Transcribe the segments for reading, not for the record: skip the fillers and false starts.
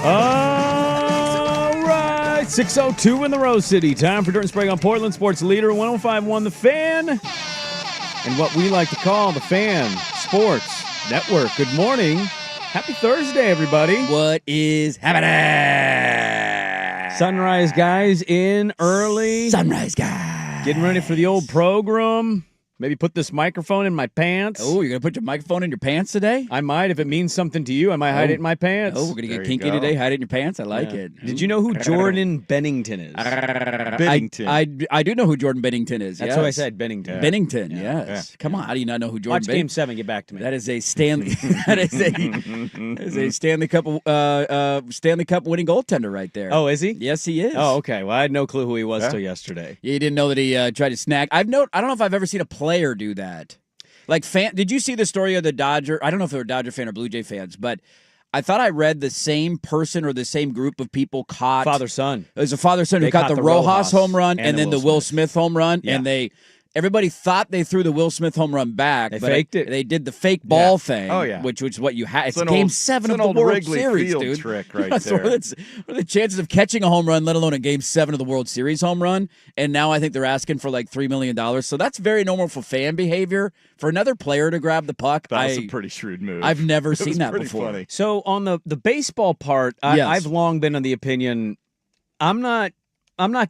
All right, 6:02 in the Rose City. Time for Dirt and Sprague on Portland Sports Leader 105.1 The Fan, and what we like to call the Fan Sports Network. Good morning. Happy Thursday, everybody. What is happening? Sunrise guys in early. Sunrise guys. Getting ready for the old program. Maybe put this microphone in my pants. Oh, you're going to put your microphone in your pants today? I might. If it means something to you, I might hide it in my pants. Oh, we're going to get kinky today. Hide it in your pants. I like it. Did you know who Jordan Bennington is? Bennington. I do know who Jordan Bennington is. That's what I said, Bennington. Bennington, yes. Yeah. Come on. How do you not know who Jordan Watch Game 7. Get back to me. That is a Stanley. that is a Stanley Cup winning goaltender right there. Oh, is he? Yes, he is. Oh, okay. Well, I had no clue who he was till yesterday. You didn't know that he tried to snag. I don't know if I've ever seen a player do that. Like, did you see the story of the Dodger? I don't know if they were Dodger fan or Blue Jay fans, but I thought I read the same person or the same group of people caught father-son. It was a father-son who caught the Rojas home run and then the Will Smith home run, and everybody thought they threw the Will Smith home run back. They faked it. They did the fake ball thing, which is what you had. It's Game 7 of the World Wrigley Series, Field dude. Trick right there. What are the chances of catching a home run, let alone a Game 7 of the World Series home run? And now I think they're asking for like $3 million. So that's very normal for fan behavior. For another player to grab the puck, that was a pretty shrewd move. I've never seen that before. Funny. So on the baseball part, I've long been of the opinion, I'm not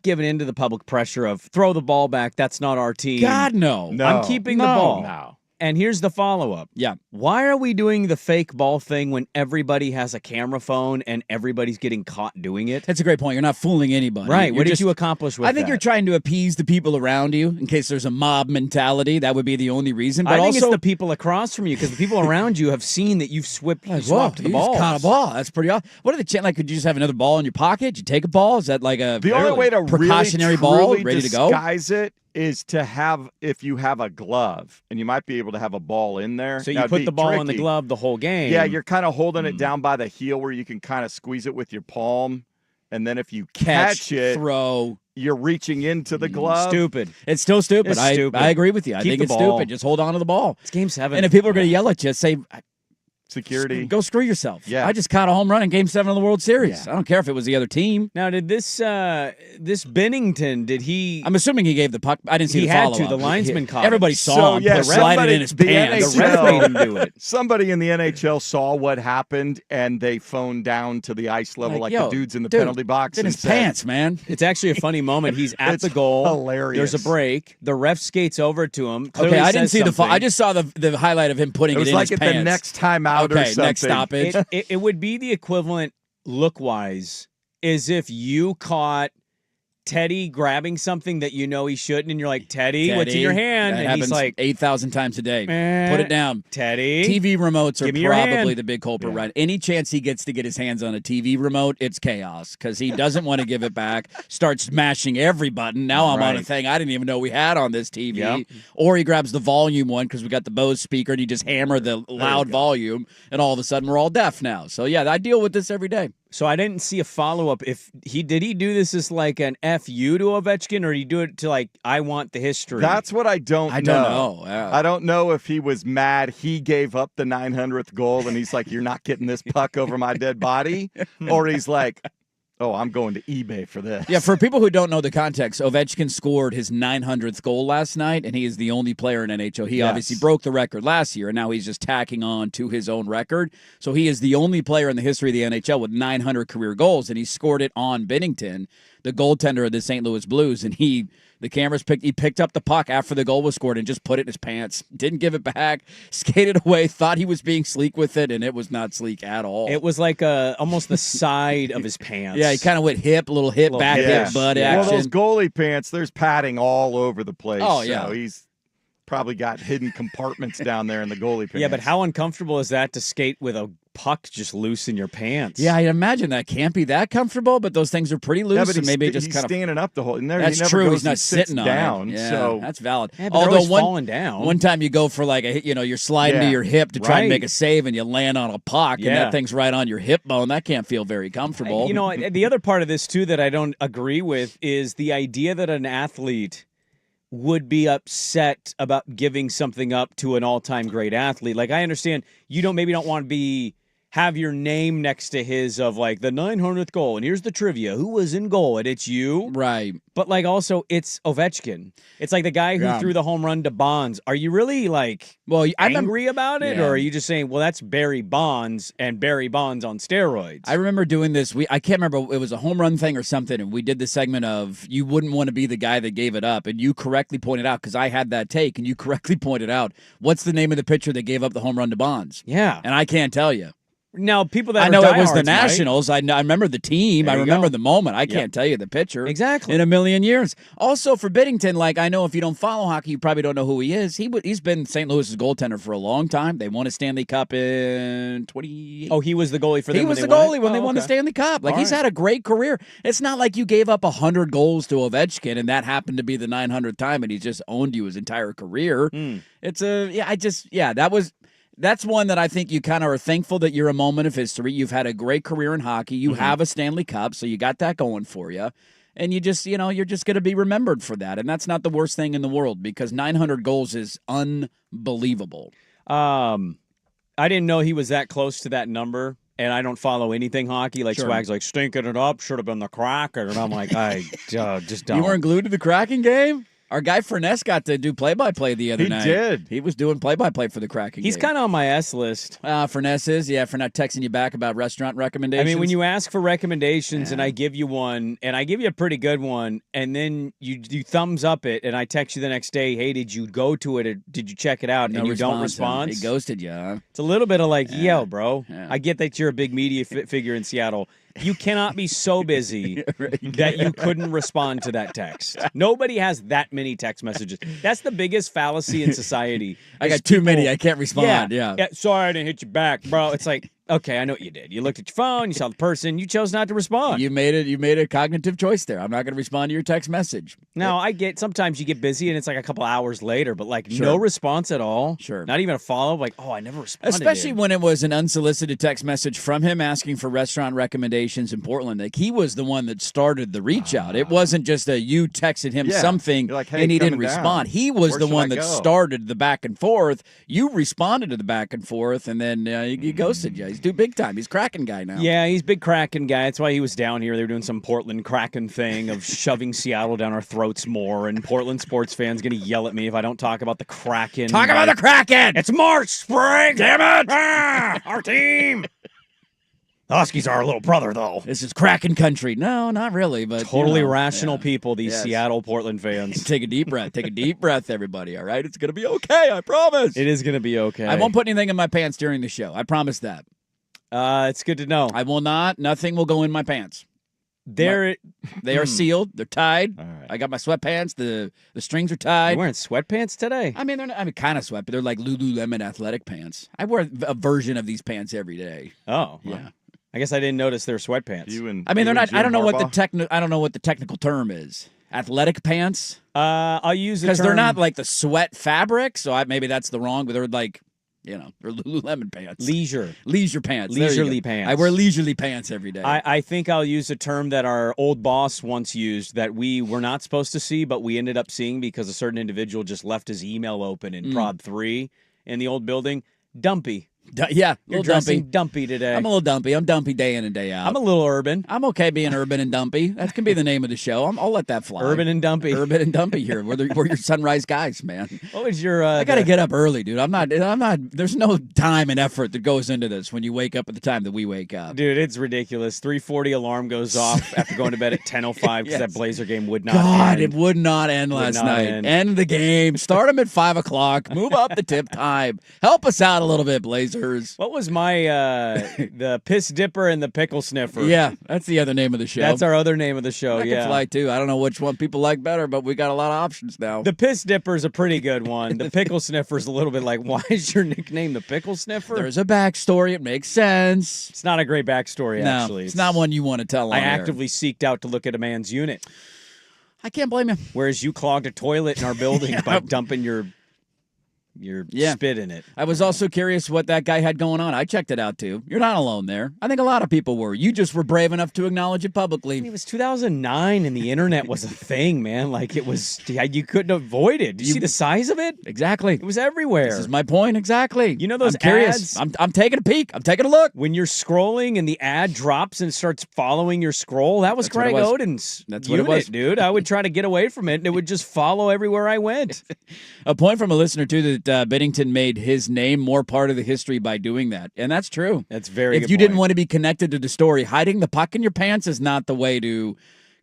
giving in to the public pressure of throw the ball back. That's not our team. God, no. I'm keeping the ball. No. And here's the follow-up. Yeah. Why are we doing the fake ball thing when everybody has a camera phone and everybody's getting caught doing it? That's a great point. You're not fooling anybody. Right. What did you accomplish with that? I think you're trying to appease the people around you in case there's a mob mentality. That would be the only reason. But I think also, it's the people across from you because the people around you have seen that you've swapped the ball. You caught a ball. That's pretty awesome. What are the chances? Like, could you just have another ball in your pocket? Did you take a ball? Is that like a the only way to precautionary really, ball truly ready to go? Disguise it is to have, if you have a glove, and you might be able to have a ball in there. So you put the ball in the glove the whole game. Yeah, you're kind of holding it down by the heel where you can kind of squeeze it with your palm, and then if you catch it, throw. You're reaching into the glove. Stupid. It's still stupid. It's stupid. I agree with you. I think it's stupid. Just hold on to the ball. It's Game 7. And if people are going to yell at you, say, security. Go screw yourself. Yeah. I just caught a home run in Game 7 of the World Series. Yeah. I don't care if it was the other team. Now, did this Bennington, did he... I'm assuming he gave the puck. I didn't see the follow-up. He had to. The linesman caught Everybody it. saw him. Yeah, slide it in his pants. The ref made him do it. Somebody in the NHL saw what happened, and they phoned down to the ice level like the dudes in the penalty box. In his pants, man. It's actually a funny moment. He's at the goal. Hilarious. There's a break. The ref skates over to him. Okay, I didn't see the I just saw the highlight of him putting it in like his pants. the next time out or something. Next stoppage. It would be the equivalent, look-wise, as if you caught Teddy grabbing something that you know he shouldn't, and you're like, Teddy, what's in your hand? That and he's like, 8,000 times a day. Put it down. Teddy. TV remotes are Give me your probably hand. the big culprit, right? Any chance he gets to get his hands on a TV remote, it's chaos because he doesn't want to give it back, starts smashing every button. Now I'm on a thing I didn't even know we had on this TV. Yep. Or he grabs the volume one because we got the Bose speaker and he just hammer the loud volume, and all of a sudden we're all deaf now. So, yeah, I deal with this every day. So I didn't see a follow-up. Did he do this as like an FU to Ovechkin, or did he do it to like, I want the history? That's what I don't know. Yeah. I don't know if he was mad he gave up the 900th goal and he's like, you're not getting this puck over my dead body, or he's like, oh, I'm going to eBay for this. Yeah, for people who don't know the context, Ovechkin scored his 900th goal last night, and he is the only player in NHL. He obviously broke the record last year, and now he's just tacking on to his own record. So he is the only player in the history of the NHL with 900 career goals, and he scored it on Bennington, the goaltender of the St. Louis Blues, and he picked up the puck after the goal was scored and just put it in his pants. Didn't give it back. Skated away. Thought he was being sleek with it, and it was not sleek at all. It was like almost the side of his pants. Yeah, he kind of went little hip, back hip, butt action. Well, those goalie pants, there's padding all over the place. Oh, yeah. So he's probably got hidden compartments down there in the goalie pants. Yeah, but how uncomfortable is that to skate with a puck just loose in your pants? Yeah, I imagine that can't be that comfortable, but those things are pretty loose, but and maybe he's just kind of standing up the whole. That's true. He's not sitting down. on it. Yeah, so that's valid. Yeah, but although falling down. One time you go for like you're sliding to your hip to try and make a save, and you land on a puck, and that thing's right on your hip bone. That can't feel very comfortable. The other part of this too that I don't agree with is the idea that an athlete would be upset about giving something up to an all-time great athlete. Like, I understand you maybe don't want to have your name next to his of like the 900th goal, and here's the trivia: who was in goal, and it's you, Right? But like also, it's Ovechkin. It's like the guy who threw the home run to Bonds. Are you really like angry about it, or are you just saying, well, that's Barry Bonds and Barry Bonds on steroids? I remember doing this. I can't remember, it was a home run thing or something, and we did the segment of you wouldn't want to be the guy that gave it up, and you correctly pointed out, because I had that take, and you correctly pointed out, what's the name of the pitcher that gave up the home run to Bonds? Yeah, and I can't tell you. Now, people that I know it was the diehards, Nationals. I remember the team. I remember the moment. I can't tell you the pitcher. Exactly. In a million years. Also, for Biddington, like, I know if you don't follow hockey, you probably don't know who he is. He's been St. Louis's goaltender for a long time. They won a Stanley Cup in 20. Oh, he was the goalie for them. He was the goalie when they won the Stanley Cup. Like, he's had a great career. It's not like you gave up 100 goals to Ovechkin, and that happened to be the 900th time, and he's just owned you his entire career. It's That's one that I think you kind of are thankful that you're a moment of history. You've had a great career in hockey. You have a Stanley Cup, so you got that going for you. And you just, you're just going to be remembered for that. And that's not the worst thing in the world, because 900 goals is unbelievable. I didn't know he was that close to that number, and I don't follow anything hockey. Like Swag's like, stinking it up, should have been the Kraken. And I'm like, I just don't. You weren't glued to the Kraken game? Our guy Furness got to do play-by-play the other night. He did. He was doing play-by-play for the Kraken He's kind of on my S list. Furness is, for not texting you back about restaurant recommendations. I mean, when you ask for recommendations and I give you one, and I give you a pretty good one, and then you thumbs up it, and I text you the next day, hey, did you go to it, or did you check it out, and you don't respond? He ghosted you, huh? It's a little bit of like, yo, bro, I get that you're a big media figure in Seattle. You cannot be so busy that you couldn't respond to that text. Nobody has that many text messages. That's the biggest fallacy in society. I got too many. I can't respond. Yeah. Sorry, I didn't hit you back, bro. It's like, okay, I know what you did. You looked at your phone, you saw the person, you chose not to respond. You made a cognitive choice there. I'm not going to respond to your text message. Now, I get sometimes you get busy and it's like a couple hours later, but like no response at all. Sure. Not even a follow-up, like, oh, I never responded. Especially when it was an unsolicited text message from him asking for restaurant recommendations in Portland. Like, he was the one that started the reach out. It wasn't just you texted him something like, hey, and he didn't down. respond. He was the one that started the back and forth. You responded to the back and forth, and then he ghosted you. He's too big time. He's Kraken guy now. Yeah, he's big Kraken guy. That's why he was down here. They were doing some Portland Kraken thing of shoving Seattle down our throats more, and Portland sports fans going to yell at me if I don't talk about the Kraken. Talk about the Kraken! It's March, Sprague! Damn it! Our team! The Huskies are our little brother, though. This is Kraken country. No, not really, but totally rational people, these Seattle Portland fans. Take a deep breath. Take a deep breath, everybody, all right? It's going to be okay, I promise. It is going to be okay. I won't put anything in my pants during the show. I promise that. It's good to know. I will not. Nothing will go in my pants. They are sealed. They're tied. All right. I got my sweatpants. The strings are tied. You're wearing sweatpants today? I mean, they're kind of sweat, but they're like Lululemon athletic pants. I wear a version of these pants every day. Oh, yeah. Well, I guess I didn't notice they're sweatpants. They're not. I don't know what the technical term is. Athletic pants. I'll use it because they're not like the sweat fabric. So maybe that's the wrong. But they're like. They're Lululemon pants. Leisure pants. Leisurely pants. I wear leisurely pants every day. I think I'll use a term that our old boss once used that we were not supposed to see, but we ended up seeing because a certain individual just left his email open in Prod 3 in the old building. Dumpy. You're dressing dumpy today. I'm a little dumpy. I'm dumpy day in and day out. I'm a little urban. I'm okay being urban and dumpy. That can be the name of the show. I'll let that fly. Urban and dumpy. Urban and dumpy here. We're your sunrise guys, man. What was your? I got to get up early, dude. I'm not. There's no time and effort that goes into this when you wake up at the time that we wake up. Dude, it's ridiculous. 3:40 alarm goes off after going to bed at 10:05 because that Blazer game would not. God, it would not end last night. End the game. Start them at 5 o'clock. Move up the tip time. Help us out a little bit, Blazers. What was my the piss dipper and the pickle sniffer? Yeah, that's the other name of the show. That's our other name of the show. That can fly too. I don't know which one people like better, but we got a lot of options now. The piss dipper is a pretty good one. The pickle sniffer is a little bit like, why is your nickname the pickle sniffer? There's a backstory. It makes sense. It's not a great backstory, actually. It's not one you want to tell. I actively seeked out to look at a man's unit. I can't blame you. Whereas you clogged a toilet in our building by dumping your You're Yeah. spitting it. I was also curious what that guy had going on. I checked it out, too. You're not alone there. I think a lot of people were. You just were brave enough to acknowledge it publicly. It was 2009 and the internet was a thing, man. Like it was, you couldn't avoid it. Did you see the size of it? Exactly. It was everywhere. This is my point, exactly. You know those I'm curious. ads? I'm taking a peek. I'm taking a look. When you're scrolling and the ad drops and starts following your scroll, that was That's what it Craig was. Oden's That's what it unit, was. dude. I would try to get away from it and it would just follow everywhere I went. A point from a listener, too, that Bennington made his name more part of the history by doing that. And that's true. That's very good If you didn't point. want to be connected to the story, hiding the puck in your pants is not the way to.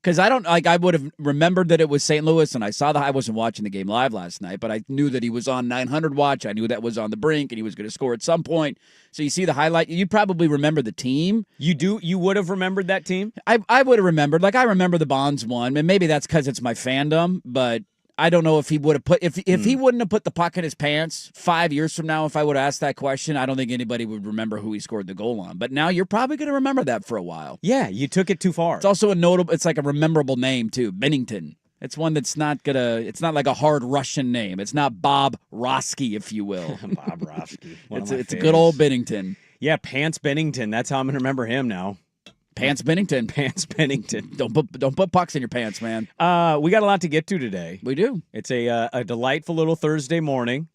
Because I would have remembered that it was St. Louis, and I wasn't watching the game live last night, but I knew that he was on 900 watch. I knew that was on the brink, and he was going to score at some point. So you see the highlight. You probably remember the team. You would have remembered that team? I would have remembered. Like, I remember the Bonds one, and maybe that's because it's my fandom, but I don't know if he would have put if he wouldn't have put the puck in his pants 5 years from now. If I would have asked that question, I don't think anybody would remember who he scored the goal on. But now you're probably going to remember that for a while. Yeah, you took it too far. It's also a notable. It's like a rememberable name too, Bennington. It's one that's not gonna. It's not like a hard Russian name. It's not Bob Roski, if you will. Bob Roski. It's a good old Bennington. Yeah, Pants Bennington. That's how I'm going to remember him now. Pants Bennington. Pants Bennington. Don't put pucks in your pants, man. We got a lot to get to today. We do. It's a delightful little Thursday morning.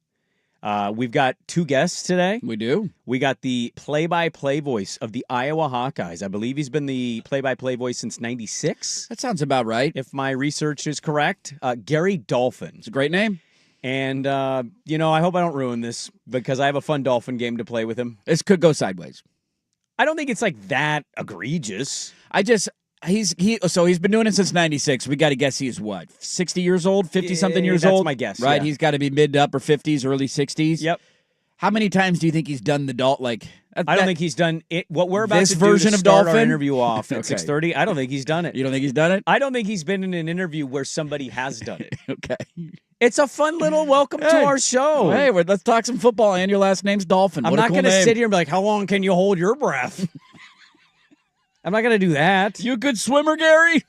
We've got two guests today. We do. We got the play-by-play voice of the Iowa Hawkeyes. I believe he's been the play-by-play voice since '96, That sounds about right. if my research is correct. Gary Dolphin. It's a great name. And, I hope I don't ruin this because I have a fun Dolphin game to play with him. This could go sideways. I don't think it's like that egregious. He's been doing it since '96. We got to guess he's what, 60 years old, 50-something years that's old? my guess, Right? yeah. He's got to be mid to upper 50s, early 60s. Yep. How many times do you think he's done the I don't think he's done it. What we're about This to do version to of start our Dolphin? interview off at Okay. 6:30, I don't think he's done it. You don't think he's done it? I don't think he's been in an interview where somebody has done it. Okay. It's a fun little welcome to Hey. our show. Hey, let's talk some football, and your last name's Dolphin. I'm What a not cool going to name. sit here and be like, how long can you hold your breath? I'm not going to do that. You a good swimmer, Gary?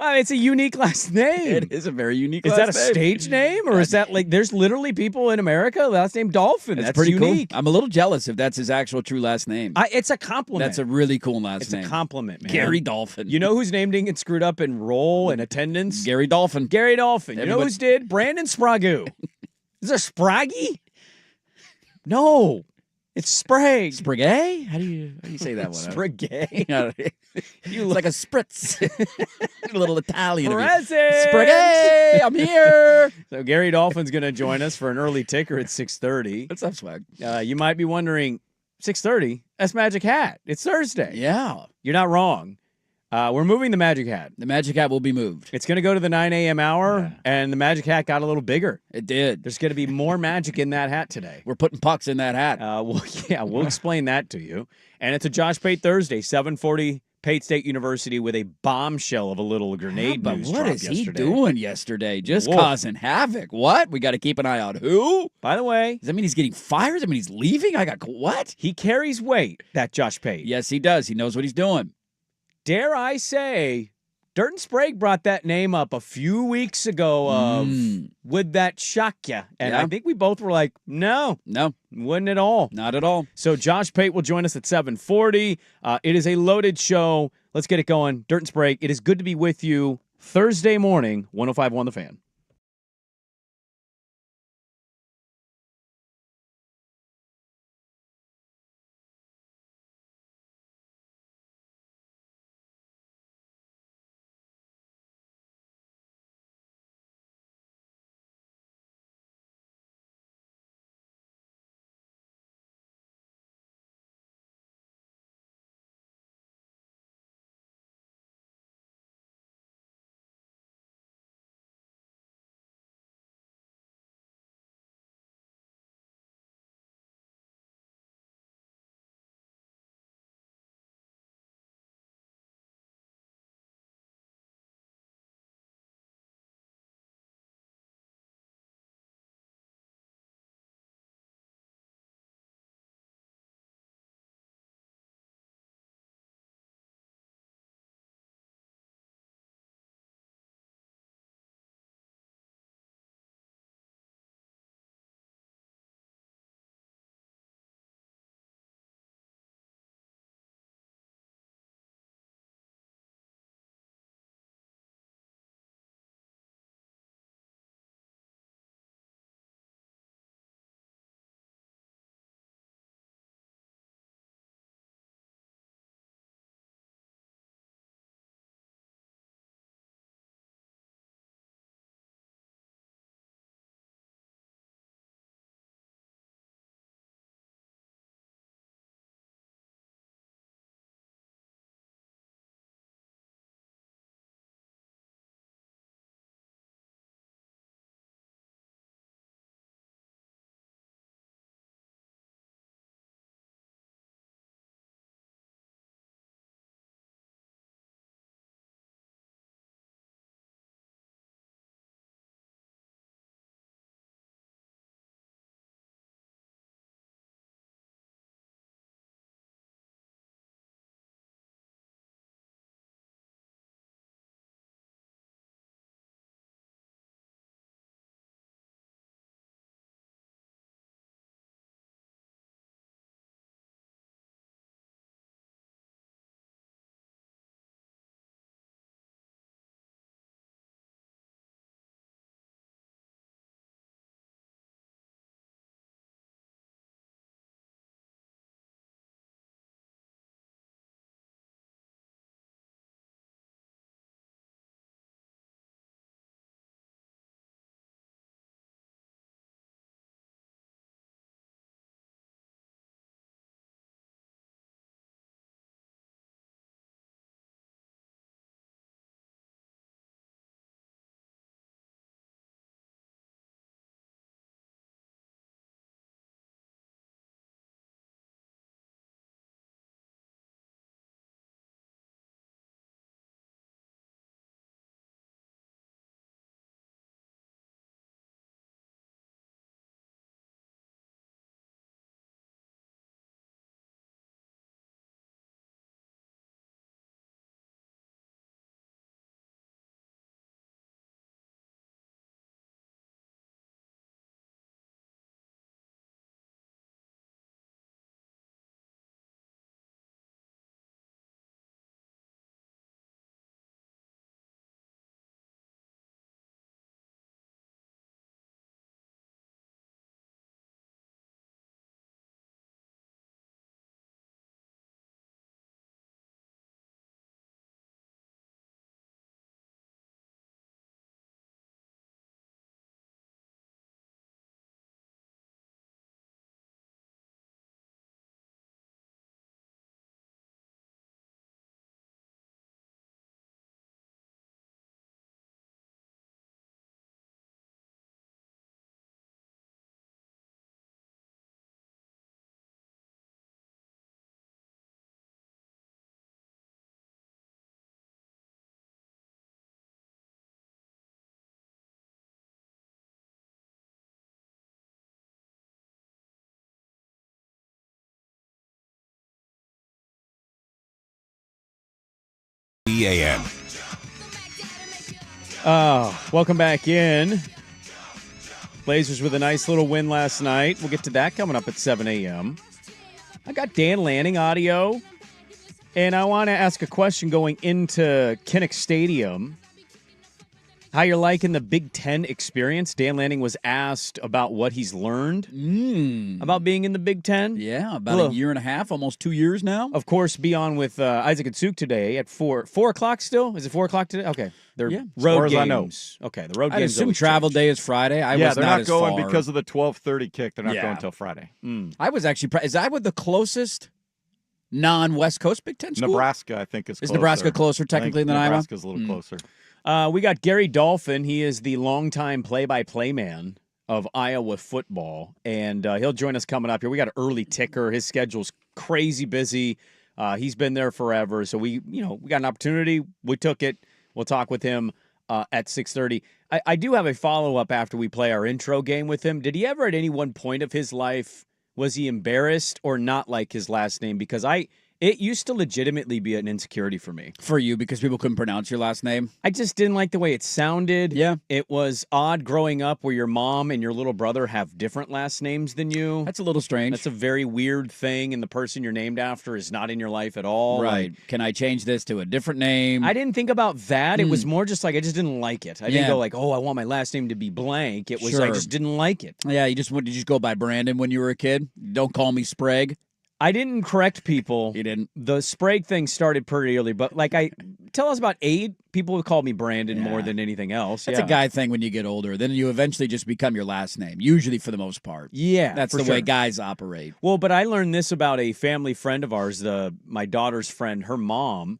It's a unique last name. It is a very unique Is last that a name. stage name, or is that like there's literally people in America last name Dolphin? That's That's pretty unique. cool. I'm a little jealous if that's his actual true last name. It's a compliment. That's a really cool last it's name. a compliment, man. Gary Dolphin. You know whose name didn't get screwed up in role and attendance? Gary Dolphin. Gary Dolphin. You know Everybody- who's did? Brandon Sprague. Is there Sprague? No. It's Sprague. Sprague? How do you say that one? Sprague. Yeah, it's like a spritz. A little Italian. of you. Present. Sprague, I'm here. So Gary Dolphin's going to join us for an early ticker at 6:30. What's up, Swag? You might be wondering, 6:30? That's Magic Hat. It's Thursday. Yeah. You're not wrong. We're moving the Magic Hat. The Magic Hat will be moved. It's going to go to the 9 a.m. hour, and the Magic Hat got a little bigger. It did. There's going to be more magic in that hat today. We're putting pucks in that hat. We'll explain that to you. And it's a Josh Pate Thursday, 7:40, Pate State University with a bombshell of a little grenade But news what drop is yesterday. he doing yesterday? Just Whoa. causing havoc. What? We got to keep an eye on who? By the way, Does that mean he's getting fired? Does that mean he's leaving? What? he carries weight, that Josh Pate. Yes, he does. He knows what he's doing. Dare I say, Dirt and Sprague brought that name up a few weeks ago of would that shock ya? And Yeah. I think we both were like, no, No, wouldn't at all. not at all. So Josh Pate will join us at 7:40. It is a loaded show. Let's get it going. Dirt and Sprague, it is good to be with you Thursday morning, 105.1 The Fan. 6:30 a.m. Welcome back in. Blazers with a nice little win last night. We'll get to that coming up at 7 a.m. I got Dan Lanning audio, and I want to ask a question going into Kinnick Stadium. How you're liking the Big Ten experience? Dan Lanning was asked about what he's learned about being in the Big Ten. Yeah, about a year and a half, almost 2 years now. Of course, be on with Isaac and Suk today at 4 o'clock still? Is it 4 o'clock today? Okay. They're road as far as games. I know. Okay, the road I games. assume travel day is Friday. They're not going as far. because of the 12:30 kick. They're not going until Friday. I was actually is Iowa the closest non-West Coast Big Ten school? Nebraska, I think, is closer. Is Nebraska closer technically than Iowa? Nebraska's a little closer. We got Gary Dolphin. He is the longtime play-by-play man of Iowa football, and he'll join us coming up here. We got an early ticker. His schedule's crazy busy. He's been there forever, so we got an opportunity. We took it. We'll talk with him at 6:30. I do have a follow-up after we play our intro game with him. Did he ever at any one point of his life, was he embarrassed or not like his last name? Because it used to legitimately be an insecurity for me. For you, because people couldn't pronounce your last name? I just didn't like the way it sounded. Yeah. It was odd growing up where your mom and your little brother have different last names than you. That's a little strange. That's a very weird thing, and the person you're named after is not in your life at all. Right. Can I change this to a different name? I didn't think about that. It was more just like I just didn't like it. I didn't go like, oh, I want my last name to be blank. It was I just didn't like it. Yeah, did you just go by Brandon when you were a kid? Don't call me Sprague. I didn't correct people. You didn't? The Sprague thing started pretty early, but tell us about Aid. People would call me Brandon more than anything else. That's a guy thing when you get older. Then you eventually just become your last name, usually for the most part. Yeah, that's the way guys operate. Well, but I learned this about a family friend of ours, my daughter's friend, her mom.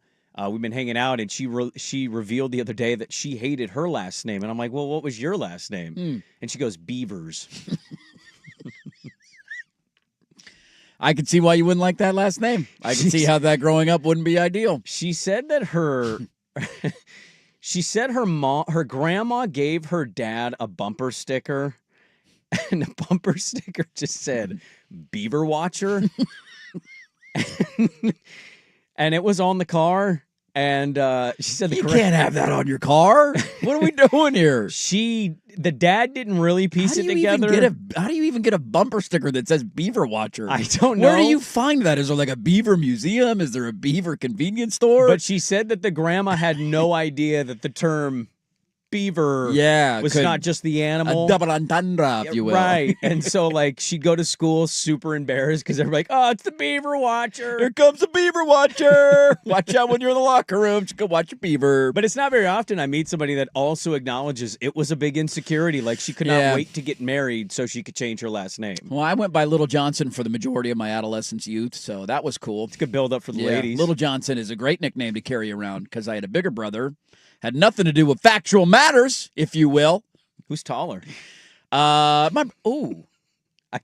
We've been hanging out, and she revealed the other day that she hated her last name. And I'm like, well, what was your last name? And she goes, Beavers. I could see why you wouldn't like that last name. I could see how that growing up wouldn't be ideal. She said that her grandma gave her dad a bumper sticker, and the bumper sticker just said Beaver Watcher. And it was on the car. And she said, you can't have that on your car. What are we doing here? The dad didn't really piece it together. How do you even get a bumper sticker that says Beaver Watcher? I don't know. Where do you find that? Is there like a beaver museum? Is there a beaver convenience store? But she said that the grandma had no idea that the term beaver was not just the animal. A double entendre, if you will. Right. And so, she'd go to school super embarrassed because everybody's like, oh, it's the Beaver Watcher. Here comes the Beaver Watcher. Watch out when you're in the locker room. Just go watch your beaver. But it's not very often I meet somebody that also acknowledges it was a big insecurity. Like, she could not wait to get married so she could change her last name. Well, I went by Little Johnson for the majority of my adolescence youth, so that was cool. It's a good build-up for the ladies. Little Johnson is a great nickname to carry around because I had a bigger brother. Had nothing to do with factual matters, if you will. Who's taller? I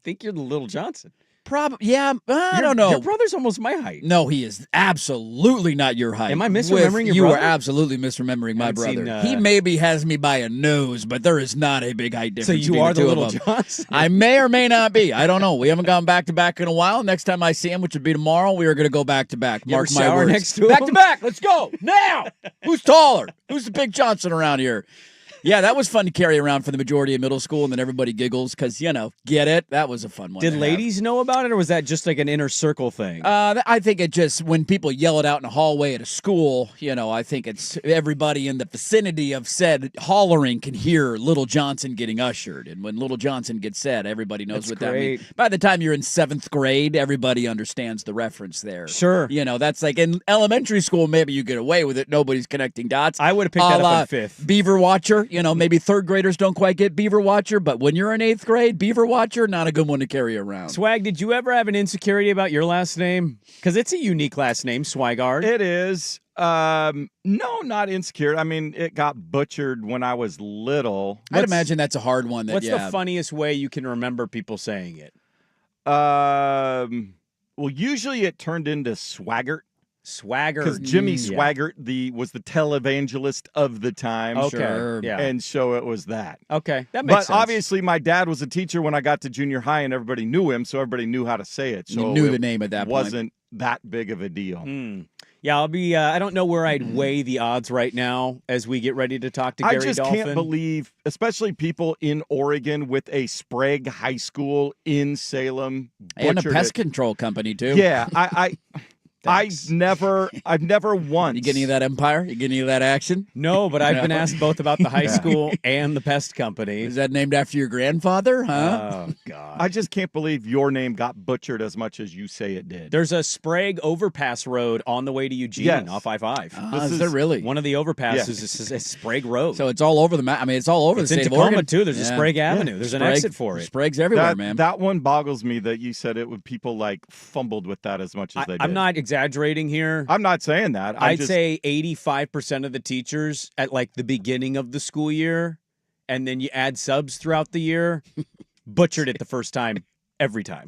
think you're the Little Johnson. Probably, I don't know. Your brother's almost my height. No, he is absolutely not your height. Am I misremembering your brother? You are absolutely misremembering my brother. He maybe has me by a nose, but there is not a big height difference. So you are the Little Johnson? I may or may not be. I don't know. We haven't gone back-to-back in a while. Next time I see him, which would be tomorrow, we are going to go back-to-back. Mark my words. Next to him? Back-to-back. Let's go. Now. Who's taller? Who's the big Johnson around here? Yeah, that was fun to carry around for the majority of middle school, and then everybody giggles because, get it? That was a fun one. Did ladies know about it, or was that just like an inner circle thing? I think it just, when people yell it out in a hallway at a school, I think it's everybody in the vicinity of said hollering can hear Little Johnson getting ushered. And when Little Johnson gets said, everybody knows what that means. By the time you're in 7th grade, everybody understands the reference there. Sure. That's like in elementary school, maybe you get away with it. Nobody's connecting dots. I would have picked that up in 5th. Beaver Watcher. Maybe 3rd graders don't quite get Beaver Watcher, but when you're in 8th grade, Beaver Watcher, not a good one to carry around. Swag, did you ever have an insecurity about your last name? Because it's a unique last name, Swigard. It is. No, not insecure. I mean, it got butchered when I was little. I'd imagine that's a hard one. What's the funniest way you can remember people saying it? Well, usually it turned into Swaggart. Swagger. Because Jimmy Swaggart was the televangelist of the time. Okay. Sure. Yeah. And so it was that. Okay. That makes sense. But obviously my dad was a teacher when I got to junior high and everybody knew him, so everybody knew how to say it. So you knew the name at that point. It wasn't that big of a deal. Yeah, I'll be. I don't know where I'd weigh the odds right now as we get ready to talk to Gary I just Dolphin. can't believe, especially people in Oregon with a Sprague High School in Salem. And a butchered pest it. control company, too. Yeah, I've Thanks. never once. You get any of that Empire? You get any of that action? No, but I've been No. asked both about the high school and the pest company. Is that named after your grandfather, huh? Oh, God. I just can't believe your name got butchered as much as you say it did. There's a Sprague overpass road on the way to Eugene Yes. off I-5. Is there really? One of the overpasses is Sprague Road. So it's all over the map. I mean, it's all over it's the in state of Tacoma, Oregon. too. There's a Yeah. Sprague Avenue. There's an Sprague- exit for it. Sprague's everywhere, man. That one boggles me that you said it would people like fumbled with that as much as they did. I'm not exaggerating here. I'm not saying that. I'd say 85% of the teachers at like the beginning of the school year, and then you add subs throughout the year, butchered it the first time, every time.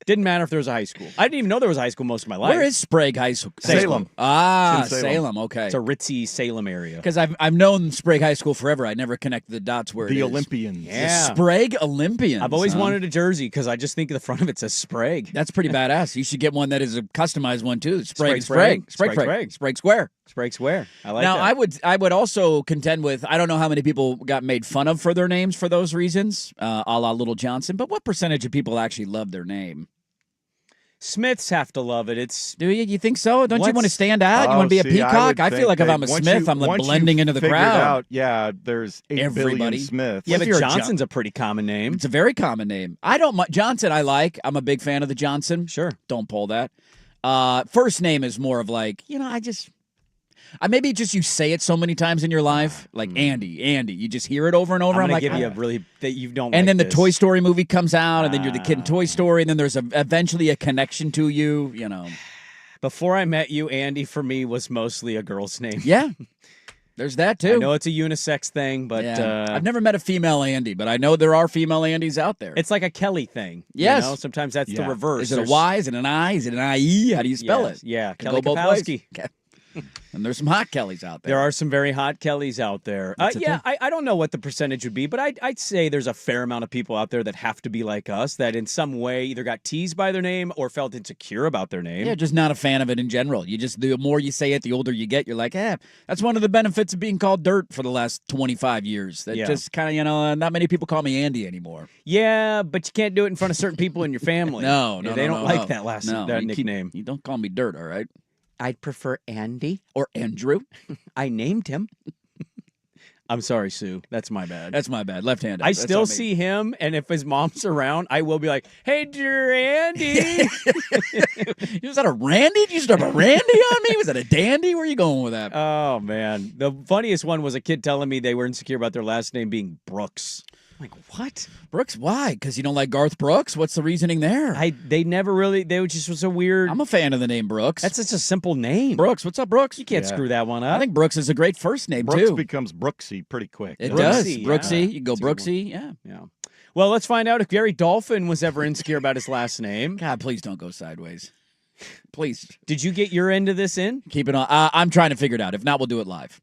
Didn't matter if there was a high school. I didn't even know there was a high school most of my life. Where is Sprague High School? Salem. Ah, It's in Salem. Salem. Okay. It's a ritzy Salem area. Because I've known Sprague High School forever. I never connected the dots where the it is. Olympians. Yeah. Sprague Olympians. I've always huh? wanted a jersey because I just think the front of it says Sprague. That's pretty badass. You should get one that is a customized one too. Sprague. Sprague Sprague. Square. Sprague Square. I like Now that. I would also contend with, I don't know how many people got made fun of for their names for those reasons, a la Little Johnson, but what percentage of people actually love their name? Smiths have to love it. It's Do you? You think so? Don't you want to What's- stand out? You want to be a peacock? I feel like if I'm a Smith, I'm like blending into the crowd. Out, yeah, there's 8 Everybody. billion Smiths. yeah, What but if you're a Johnson's a pretty common name. It's a very common name. I don't Johnson. I like. I'm a big fan of the Johnson. Sure. Don't pull that. First name is more of like, maybe just you say it so many times in your life, like Andy. You just hear it over and over. I'm I'm gonna like, give you a really that you don't. and like then the this. Toy Story movie comes out, and then you're the kid in Toy Story, and then there's eventually a connection to you. Before I met you, Andy for me was mostly a girl's name. Yeah, there's that too. I know it's a unisex thing, but Yeah. I've never met a female Andy, but I know there are female Andys out there. it's like a Kelly thing. Yes. You know? Sometimes that's the Yeah. reverse. Is it a There's- Y? Is it an I? Is it an IE? How do you spell Yes, it? Yeah, Can Kelly go both ways. Kapowski. And there's some hot Kellys out there. There are some very hot Kellys out there. That's a Yeah, thing. I don't know what the percentage would be, but I'd say there's a fair amount of people out there that have to be like us, that in some way either got teased by their name or felt insecure about their name. Yeah, just not a fan of it in general. The more you say it, the older you get. You're like, that's one of the benefits of being called Dirt for the last 25 years. That Yeah. just kind of, not many people call me Andy anymore. Yeah, but you can't do it in front of certain people in your family. No, They don't like that last No, that you nickname. you don't call me Dirt, all right? I'd prefer Andy. Or Andrew. I named him. I'm sorry, Sue. That's my bad. That's my bad. Left-handed. I That's still on me. see him, and if his mom's around, I will be like, "Hey, dear Andy." Was that a Randy? Did you start a Randy on me? Was that a dandy? Where are you going with that? Oh man, the funniest one was a kid telling me they were insecure about their last name being Brooks. I'm like, what? Brooks, why? Because you don't like Garth Brooks? What's the reasoning there? They never really. They were just was a weird. I'm a fan of the name Brooks. That's such a simple name. Brooks. What's up, Brooks? You can't Yeah. screw that one up. I think Brooks is a great first name, Brooks too. becomes Brooksy pretty quick. It Brooksy, does. yeah. Brooksy. You can go That's a good Brooksy. Yeah. yeah. Well, let's find out if Gary Dolphin was ever insecure about his last name. God, please don't go sideways. Please. Did you get your end of this in? Keep it on. I'm trying to figure it out. If not, we'll do it live.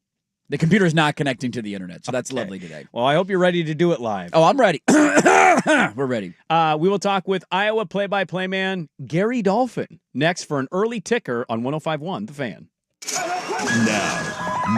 The computer's not connecting to the internet, so that's Okay. lovely today. Well, I hope you're ready to do it live. Oh, I'm ready. We're ready. We will talk with Iowa play-by-play man Gary Dolphin next for an early ticker on 105.1 The Fan.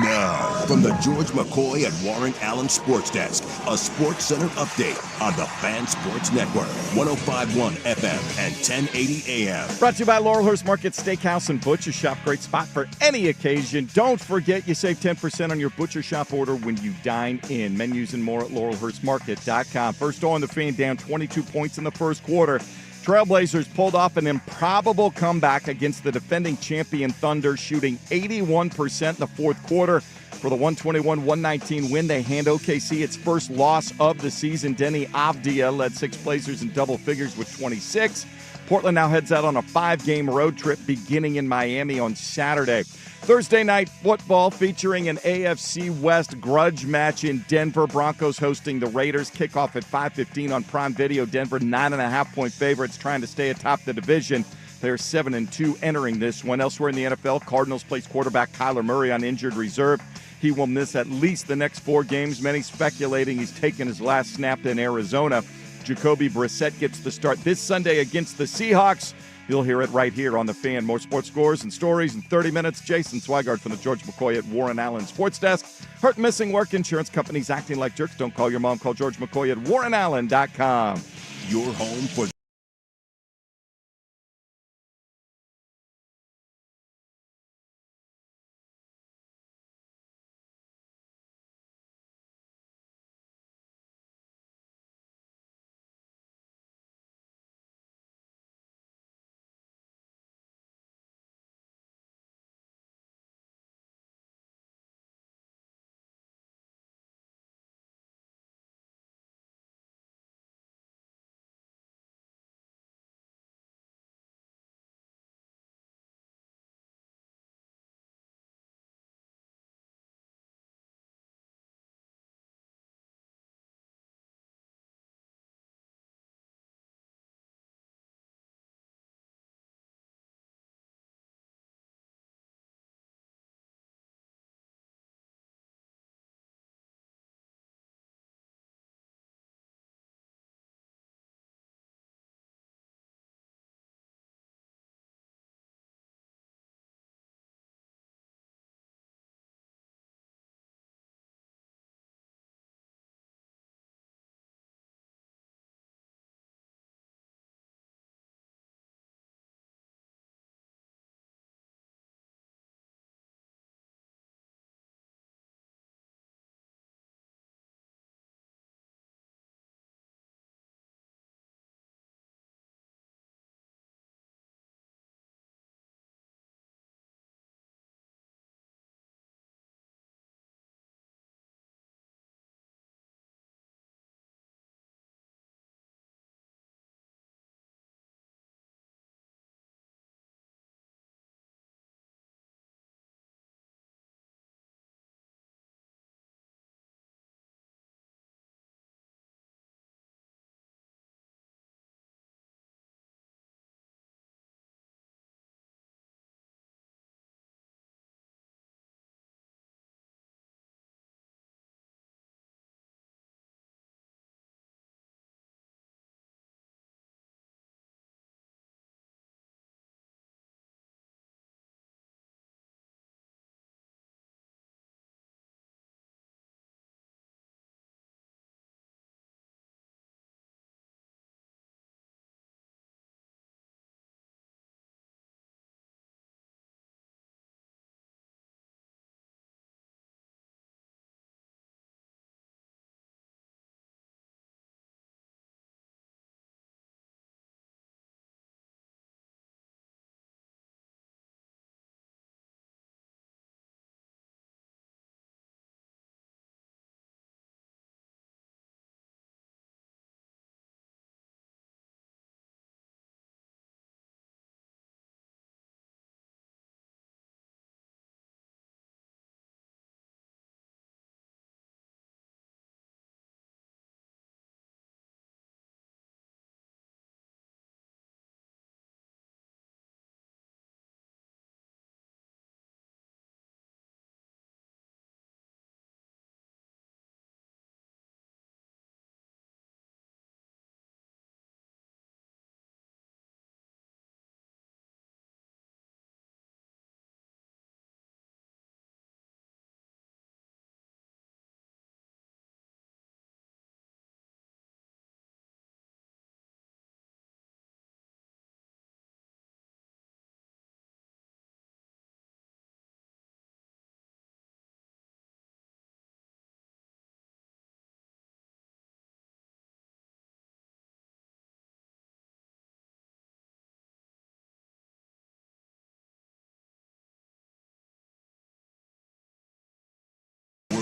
Now, from the George McCoy and Warren Allen Sports Desk, a Sports Center update on the Fan Sports Network, 105.1 FM and 1080 AM. Brought to you by Laurelhurst Market Steakhouse and Butcher Shop. Great spot for any occasion. Don't forget you save 10% on your Butcher Shop order when you dine in. Menus and more at laurelhurstmarket.com. First on the Fan, down 22 points in the first quarter. Trailblazers pulled off an improbable comeback against the defending champion Thunder, shooting 81% in the fourth quarter. For the 121-119 win, they hand OKC its first loss of the season. Denny Avdia led 6 Blazers in double figures with 26. Portland now heads out on a 5-game road trip beginning in Miami on Saturday. Thursday night football featuring an AFC West grudge match in Denver. Broncos hosting the Raiders. Kickoff at 5:15 on Prime Video. Denver 9.5-point favorites trying to stay atop the division. They're 7-2 entering this one. Elsewhere in the NFL, Cardinals place quarterback Kyler Murray on injured reserve. He will miss at least the next 4 games. Many speculating he's taken his last snap in Arizona. Jacoby Brissett gets the start this Sunday against the Seahawks. You'll hear it right here on The Fan. More sports scores and stories in 30 minutes. Jason Swigard from the George McCoy at Warren Allen Sports Desk. Hurt, missing work, insurance companies acting like jerks. Don't call your mom. Call George McCoy at warrenallen.com. Your home for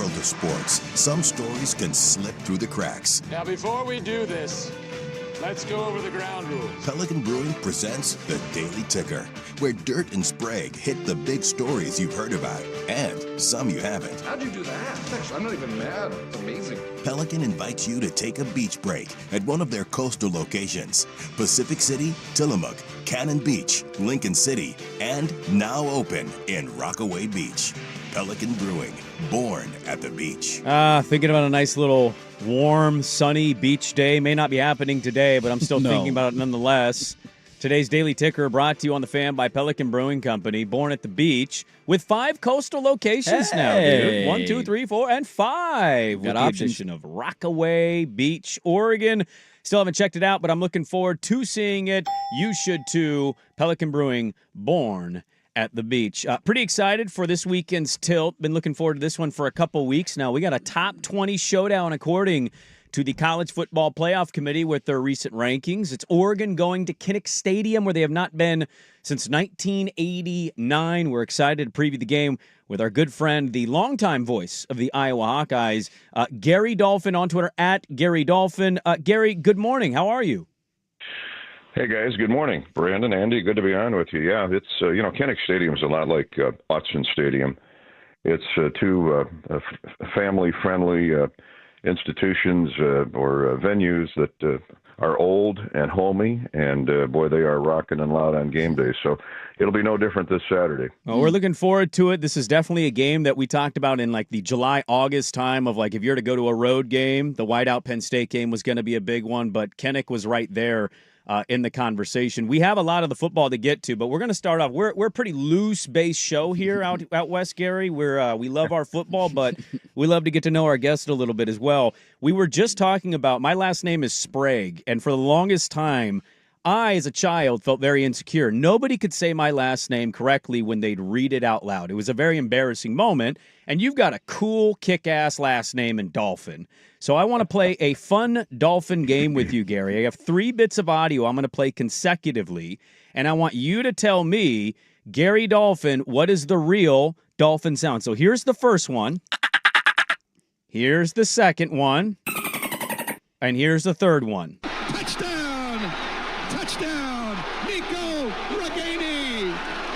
world of sports, some stories can slip through the cracks. Now, before we do this, let's go over the ground rules. Pelican Brewing presents the Daily Ticker, where Dirt and Sprague hit the big stories you've heard about, and some you haven't. How'd you do that? Actually, I'm not even mad. It's amazing. Pelican invites you to take a beach break at one of their coastal locations: Pacific City, Tillamook, Cannon Beach, Lincoln City, and now open in Rockaway Beach. Pelican Brewing, born at the beach. Thinking about a nice little warm, sunny beach day. May not be happening today, but I'm still thinking about it nonetheless. Today's Daily Ticker brought to you on the Fan by Pelican Brewing Company, born at the beach, with 5 coastal locations now, dude. 1, 2, 3, 4, and 5. Got with options. the addition of Rockaway Beach, Oregon. Still haven't checked it out, but I'm looking forward to seeing it. You should too. Pelican Brewing, born at the beach. Pretty excited for this weekend's tilt. Been looking forward to this one for a couple weeks now. We got a top 20 showdown according to the College Football Playoff Committee with their recent rankings. It's Oregon going to Kinnick Stadium, where they have not been since 1989. We're excited to preview the game with our good friend, the longtime voice of the Iowa Hawkeyes, Gary Dolphin on Twitter, at Gary Dolphin. Gary, good morning. How are you? Hey, guys. Good morning. Brandon, Andy, good to be on with you. Yeah, it's, Kinnick Stadium is a lot like Autzen Stadium. It's two family-friendly institutions or venues that are old and homey, and boy, they are rocking and loud on game day. So it'll be no different this Saturday. Well, we're looking forward to it. This is definitely a game that we talked about in like the July, August time of like if you're to go to a road game, the Whiteout Penn State game was going to be a big one, but Kinnick was right there in the conversation. We have a lot of the football to get to, but we're going to start off. We're a pretty loose-based show here out west, Gary. We love our football, but we love to get to know our guests a little bit as well. We were just talking about, my last name is Sprague, and for the longest time, I, as a child, felt very insecure. Nobody could say my last name correctly when they'd read it out loud. It was a very embarrassing moment, and you've got a cool, kick-ass last name in Dolphin. So I want to play a fun Dolphin game with you, Gary. I have 3 bits of audio I'm going to play consecutively, and I want you to tell me, Gary Dolphin, what is the real Dolphin sound? So here's the first one. Here's the second one. And here's the third one. Touchdown! Touchdown! Nico Ragaini!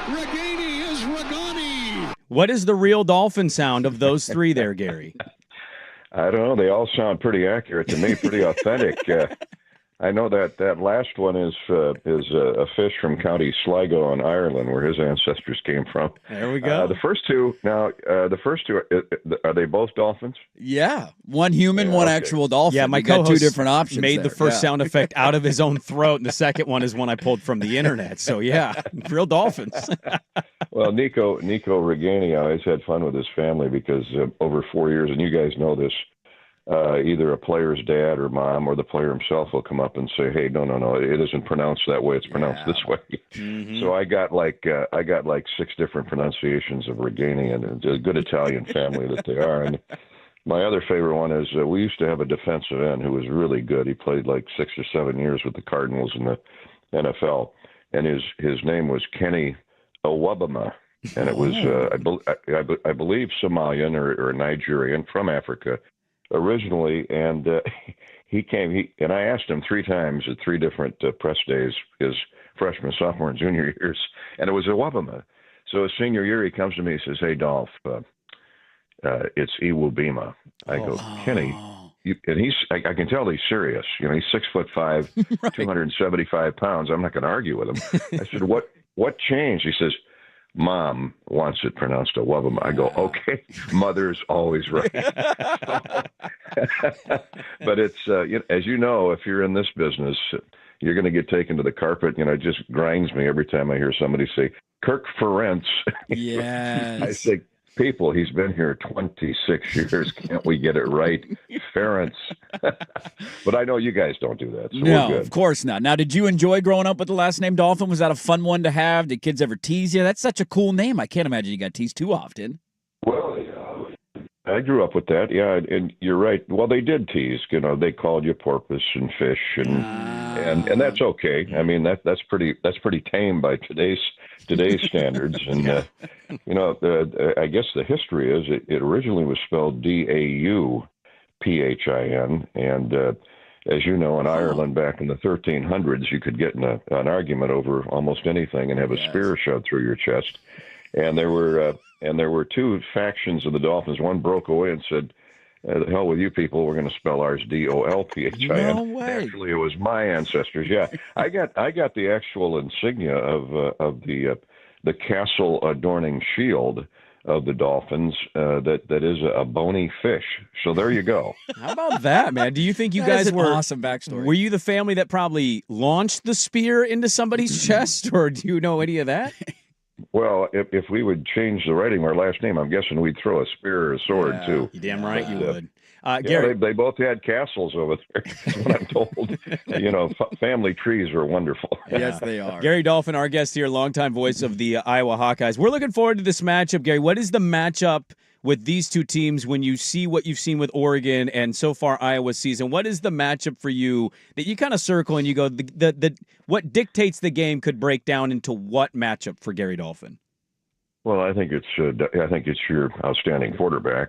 Ragaini is Ragani! What is the real Dolphin sound of those 3 there, Gary? I don't know. They all sound pretty accurate to me, pretty authentic. I know that last one is a fish from County Sligo in Ireland, where his ancestors came from. There we go. The first two, are they both dolphins? Yeah. One human, one actual dolphin. Yeah, my You got co-host 2 different options made the there. first Yeah. sound effect out of his own throat, and the second one is one I pulled from the internet. So, yeah, real dolphins. Well, Nico Ragaini, I always had fun with his family because over 4 years, and you guys know this, either a player's dad or mom or the player himself will come up and say, "Hey, no, it isn't pronounced that way. It's pronounced this way." Mm-hmm. So I got like 6 different pronunciations of Ragaini, and it's a good Italian family that they are. And my other favorite one is we used to have a defensive end who was really good. He played like 6 or 7 years with the Cardinals in the NFL, and his name was Kenny Owabama. And it was, I believe, Somalian or Nigerian from Africa originally. And and I asked him 3 times at 3 different press days, his freshman, sophomore, and junior years, and it was Owabama. So his senior year, he comes to me and says, "Hey, Dolph, it's Iwubima." I go, "Kenny." And I can tell he's serious. He's 6'5", right. 275 pounds. I'm not going to argue with him. I said, what changed? He says, "Mom wants it pronounced Owabama." I go, "Okay, mother's always right." But it's, as you know, if you're in this business, you're going to get taken to the carpet. It just grinds me every time I hear somebody say, "Kirk Ferentz." Yes. I say, people, he's been here 26 years. Can't we get it right? Ferentz. But I know you guys don't do that, so No, we're good. of course not. Now, did you enjoy growing up with the last name Dolphin? Was that a fun one to have? Did kids ever tease you? That's such a cool name. I can't imagine you got teased too often. Well, I grew up with that, yeah, and you're right. Well, they did tease. They called you porpoise and fish, and that's okay. I mean, that's pretty tame by today's standards. And I guess the history is it originally was spelled Dauphin, and as you know, in Ireland back in the 1300s, you could get in an argument over almost anything and have a spear shoved through your chest. And there were 2 factions of the Dolphins. One broke away and said, "The hell with you people, we're going to spell ours Dolphin." No way. Actually, it was my ancestors. Yeah, I got the actual insignia of the castle adorning shield of the Dolphins that is a bony fish. So there you go. How about that, man? Do you think you That guys is an were awesome backstory? Were you the family that probably launched the spear into somebody's chest, or do you know any of that? Well, if we would change the writing of our last name, I'm guessing we'd throw a spear or a sword too. You damn right you would. Yeah, Gary, they both had castles over there. That's what I'm told. Family trees are wonderful. Yes, they are. Gary Dolphin, our guest here, longtime voice of the Iowa Hawkeyes. We're looking forward to this matchup, Gary. What is the matchup with these two teams when you see what you've seen with Oregon and so far Iowa's season? What is the matchup for you that you kind of circle and you go, what dictates the game could break down into what matchup for Gary Dolphin? Well, I think it's your outstanding quarterback,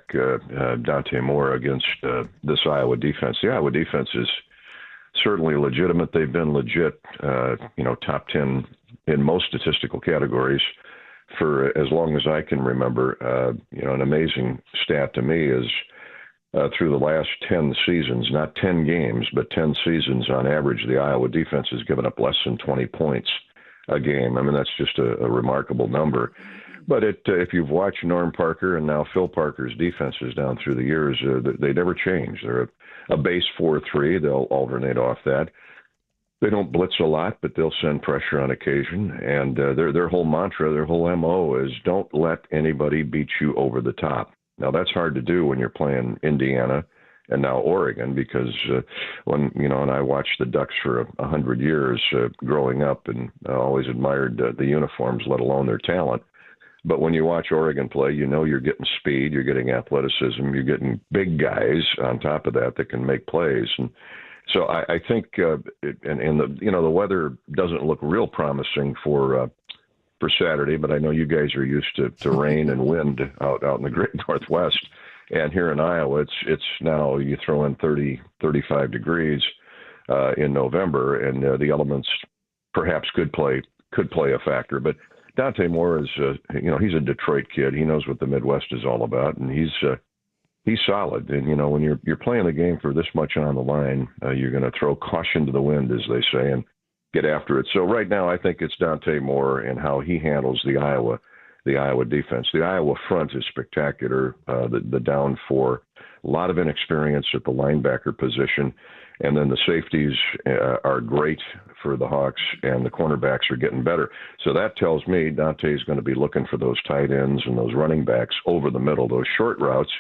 Dante Moore, against this Iowa defense. The Iowa defense is certainly legitimate. They've been legit, top 10 in most statistical categories for as long as I can remember. An amazing stat to me is through the last 10 seasons, not 10 games, but 10 seasons on average, the Iowa defense has given up less than 20 points a game. I mean, that's just a remarkable number. But if you've watched Norm Parker and now Phil Parker's defenses down through the years, they never change. They're a base 4-3. They'll alternate off that. They don't blitz a lot, but they'll send pressure on occasion. And their whole mantra, their whole MO is don't let anybody beat you over the top. Now, that's hard to do when you're playing Indiana and now Oregon, because and I watched the Ducks for 100 years growing up, and I always admired the uniforms, let alone their talent. But when you watch Oregon play, you're getting speed, you're getting athleticism, you're getting big guys on top of that can make plays. And so I think, the weather doesn't look real promising for Saturday, but I know you guys are used to rain and wind out in the great Northwest. And here in Iowa, it's now you throw in 30, 35 degrees in November, and the elements perhaps could play a factor. But Dante Moore is, he's a Detroit kid. He knows what the Midwest is all about, and he's solid. And when you're playing the game for this much on the line, you're going to throw caution to the wind, as they say, and get after it. So right now, I think it's Dante Moore and how he handles the Iowa defense. The Iowa front is spectacular. The down four, a lot of inexperience at the linebacker position. And then the safeties are great for the Hawks, and the cornerbacks are getting better. So that tells me Dante's going to be looking for those tight ends and those running backs over the middle, those short routes,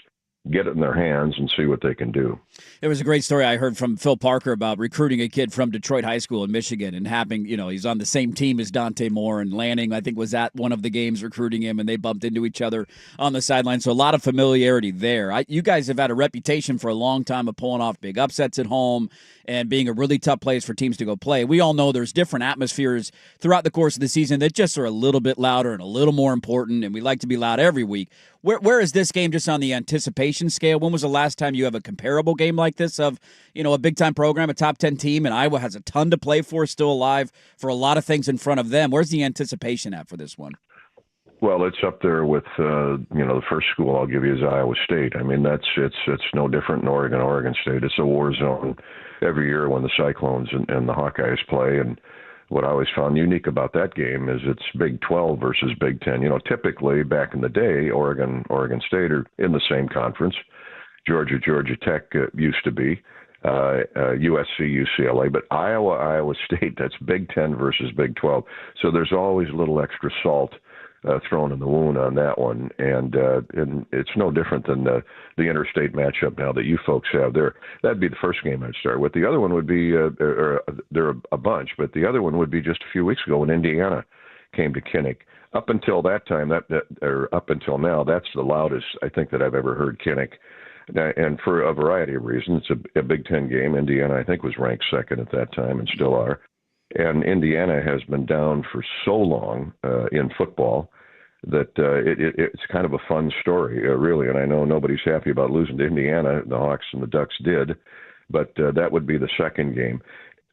get it in their hands and see what they can do. It was a great story I heard from Phil Parker about recruiting a kid from Detroit High School in Michigan and having, he's on the same team as Dante Moore, and Lanning, I think, was at one of the games recruiting him, and they bumped into each other on the sideline. So a lot of familiarity there. You guys have had a reputation for a long time of pulling off big upsets at home and being a really tough place for teams to go play. We all know there's different atmospheres throughout the course of the season that just are a little bit louder and a little more important, and we like to be loud every week. Where is this game just on the anticipation scale? When was the last time you have a comparable game like this of, a big-time program, a top 10 team, and Iowa has a ton to play for, still alive for a lot of things in front of them? Where's the anticipation at for this one? Well, it's up there with, the first school I'll give you is Iowa State. I mean, it's no different in Oregon State. It's a war zone every year when the Cyclones and the Hawkeyes play. And what I always found unique about that game is it's Big 12 versus Big 10. Typically back in the day, Oregon State are in the same conference. Georgia Tech used to be. USC, UCLA, but Iowa State, that's Big 10 versus Big 12. So there's always a little extra salt thrown in the wound on that one, and it's no different than the interstate matchup now that you folks have there. That'd be the first game I'd start with. The other one would be, there are a bunch, but the other one would be just a few weeks ago when Indiana came to Kinnick. Up until that time, or up until now, that's the loudest I think that I've ever heard Kinnick. And for a variety of reasons, it's a Big Ten game. Indiana, I think, was ranked second at that time and still are. And Indiana has been down for so long in football that it's kind of a fun story, really. And I know nobody's happy about losing to Indiana. The Hawks and the Ducks did. But that would be the second game.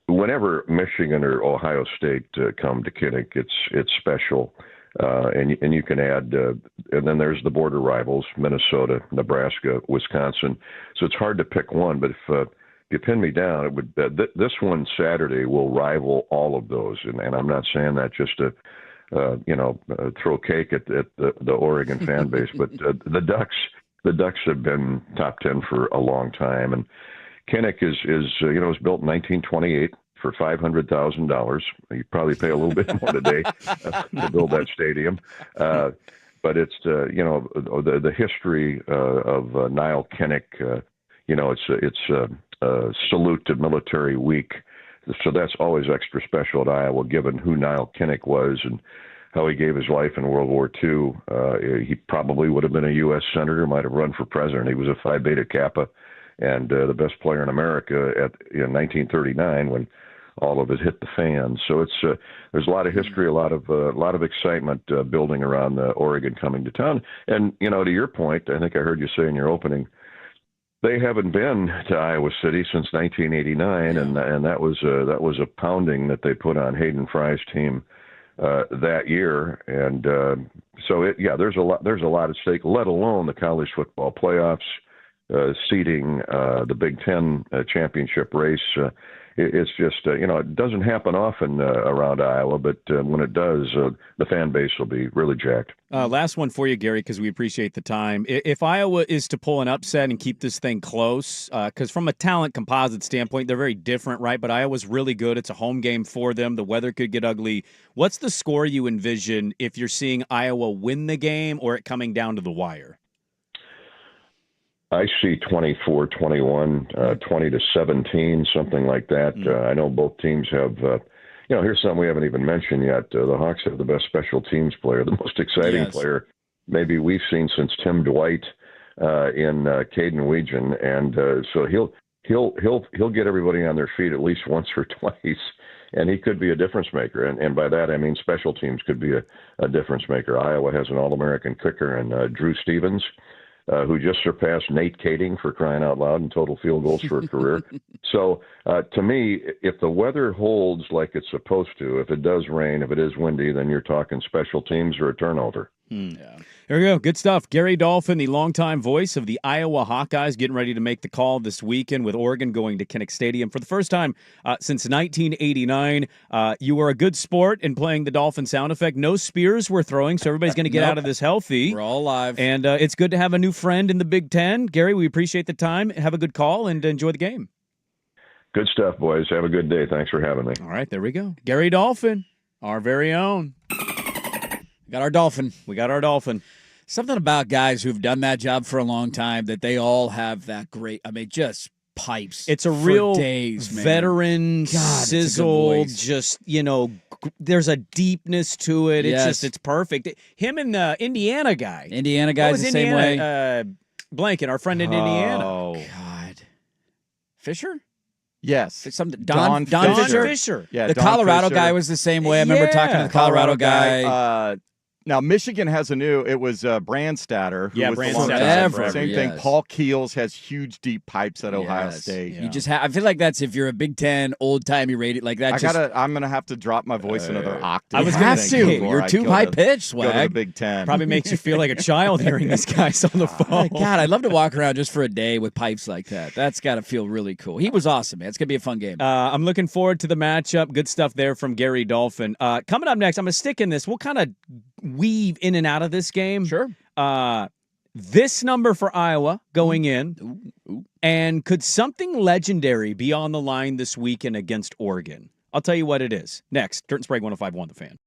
Whenever Michigan or Ohio State come to Kinnick, it's special. And you can add, and then there's the border rivals, Minnesota, Nebraska, Wisconsin. So it's hard to pick one, but if you pin me down, it would this one Saturday will rival all of those. And I'm not saying that just to throw cake at the Oregon fan base. But the Ducks have been top 10 for a long time, and Kinnick is was built in 1928 for $500,000. You probably pay a little bit more today to build that stadium. But it's the history of Niall Kinnick. It's a salute to Military Week. So that's always extra special at Iowa, given who Niall Kinnick was and how he gave his life in World War II. He probably would have been a U.S. Senator, might have run for president. He was a Phi Beta Kappa and the best player in America in 1939 when all of it hit the fan. So it's there's a lot of history, a lot of excitement building around Oregon coming to town. And to your point, I think I heard you say in your opening, they haven't been to Iowa City since 1989, and that was a pounding that they put on Hayden Fry's team that year. And so there's a lot at stake, let alone the college football playoffs, seeding, the Big Ten championship race. It's just, it doesn't happen often around Iowa, but when it does, the fan base will be really jacked. Last one for you, Gary, because we appreciate the time. If Iowa is to pull an upset and keep this thing close, because from a talent composite standpoint, they're very different, right? But Iowa's really good. It's a home game for them. The weather could get ugly. What's the score you envision if you're seeing Iowa win the game or it coming down to the wire? I see 24-21, 20-17, something like that. I know both teams have, here's something we haven't even mentioned yet. The Hawks have the best special teams player, the most exciting player maybe we've seen since Tim Dwight in Caden Weegan. And so he'll get everybody on their feet at least once or twice, and he could be a difference maker. And by that, I mean special teams could be a difference maker. Iowa has an All-American kicker and Drew Stevens, who just surpassed Nate Kading, for crying out loud, in total field goals for a career. So to me, if the weather holds like it's supposed to, if it does rain, if it is windy, then you're talking special teams or a turnover. Yeah. There we go. Good stuff. Gary Dolphin, the longtime voice of the Iowa Hawkeyes, getting ready to make the call this weekend with Oregon going to Kinnick Stadium for the first time since 1989. You were a good sport in playing the Dolphin sound effect. No spears were throwing, so everybody's going to get out of this healthy. We're all alive. And it's good to have a new friend in the Big Ten. Gary, we appreciate the time. Have a good call and enjoy the game. Good stuff, boys. Have a good day. Thanks for having me. All right, there we go. Gary Dolphin, our very own. Got our Dolphin. We got our Dolphin. Something about guys who've done that job for a long time, that they all have that great, just pipes. It's a real days, veteran, sizzle, just, there's a deepness to it. Yes. It's perfect. Him and the Indiana guy. Indiana guy's the same way. Blanket, our friend in Indiana. Oh, God. Fisher? Yes. Don Fisher. Yeah, the Don Colorado Fisher. guy was the same way. I remember talking to the Colorado guy. Now, Michigan has it was Brandstatter. Who was the Brandstatter. long-time. Same thing. Paul Keels has huge, deep pipes at Ohio State. You just I feel like that's if you're a Big Ten, old-timey rated, like that. I'm going to have to drop my voice another octave. I was going to say, you're too high-pitched, Swag. Go to the Big Ten. Probably makes you feel like a child hearing these guys on the phone. God, I'd love to walk around just for a day with pipes like that. That's got to feel really cool. He was awesome, man. It's going to be a fun game. I'm looking forward to the matchup. Good stuff there from Gary Dolphin. Coming up next, I'm going to stick in this. We'll kind of weave in and out of this game. Sure. This number for Iowa going in. Ooh. And could something legendary be on the line this weekend against Oregon? I'll tell you what it is. Next, Dirt and Sprague 105.1 The Fan.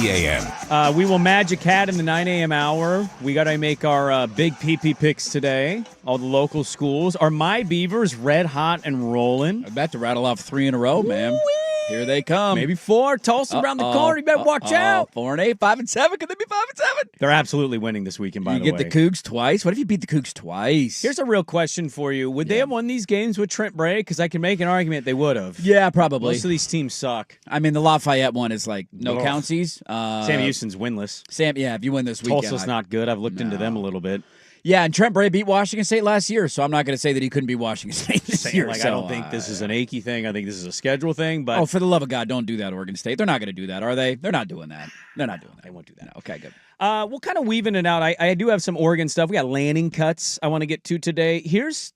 6:30 a.m. We will Magic Hat in the 9 a.m. hour. We got to make our big PP picks today. All the local schools. Are my Beavers red hot and rolling? I'm about to rattle off 3 in a row, man. Woo-wee! Here they come. Maybe 4. Tulsa around the corner. You better watch out. 4-8, 5-7. Could they be 5-7? They're absolutely winning this weekend, by the way. You get the Cougs twice? What if you beat the Cougs twice? Here's a real question for you. Would they have won these games with Trent Bray? Because I can make an argument they would have. Yeah, probably. Most of these teams suck. I mean, the Lafayette one is like no Ugh. counties. Sam Houston's winless. If you win this weekend. Tulsa's not good. I've looked into them a little bit. Yeah, and Trent Bray beat Washington State last year, so I'm not going to say that he couldn't beat Washington State this year. I don't think this is an achy thing. I think this is a schedule thing. But for the love of God, don't do that, Oregon State. They're not going to do that, are they? They're not doing that. They're not doing that. They won't do that. No, okay, good. We'll kind of weaving it out. I do have some Oregon stuff. We got landing cuts I want to get to today. Here's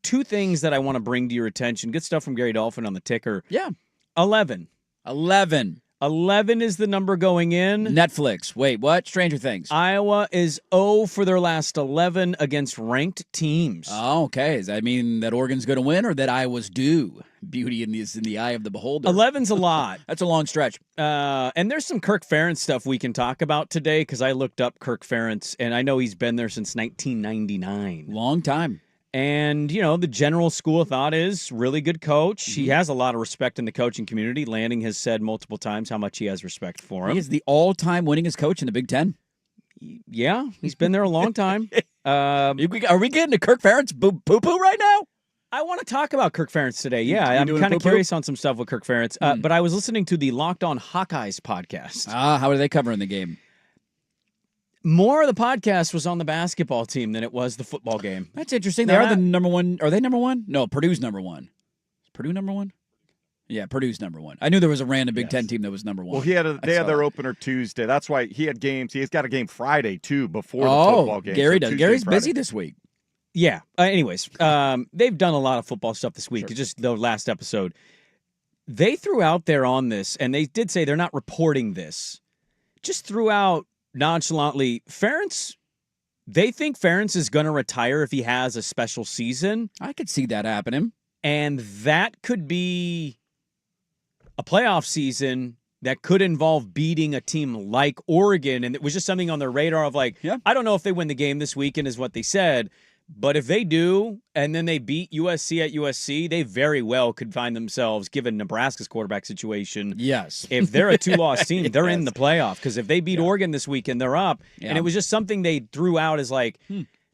2 things that I want to bring to your attention. Good stuff from Gary Dolphin on the ticker. Yeah. 11 is the number going in. Netflix. Wait, what? Stranger Things. Iowa is 0 for their last 11 against ranked teams. Oh, okay. Does that mean that Oregon's going to win or that Iowa's due? Beauty is in the eye of the beholder. 11's a lot. That's a long stretch. And there's some Kirk Ferentz stuff we can talk about today because I looked up Kirk Ferentz, and I know he's been there since 1999. Long time. And, the general school of thought is really good coach. He has a lot of respect in the coaching community. Lanning has said multiple times how much he has respect for him. He is the all-time winningest coach in the Big Ten. Yeah, he's been there a long time. Are we getting to Kirk Ferentz poo-poo right now? I want to talk about Kirk Ferentz today. Yeah, I'm kind of curious on some stuff with Kirk Ferentz. But I was listening to the Locked On Hawkeyes podcast. How are they covering the game? More of the podcast was on the basketball team than it was the football game. That's interesting. They are the number one. Are they number one? No, Purdue's number one. Is Purdue number one? Yeah, Purdue's number one. I knew there was a random Big Ten team that was number one. Well, they had their opener Tuesday. That's why he had games. He's got a game Friday, too, before the football game. Gary so does. Tuesday, Gary's Friday. busy this week. Yeah. Anyways, they've done a lot of football stuff this week. It's just the last episode. They threw out there on this, and they did say they're not reporting this. Just threw out nonchalantly, they think Ferentz is going to retire if he has a special season. I could see that happening. And that could be a playoff season that could involve beating a team like Oregon. And it was just something on their radar of I don't know if they win the game this weekend is what they said. But if they do, and then they beat USC at USC, they very well could find themselves, given Nebraska's quarterback situation. Yes. If they're a 2-loss team, they're in the playoff. Because if they beat Oregon this weekend, they're up. Yeah. And it was just something they threw out as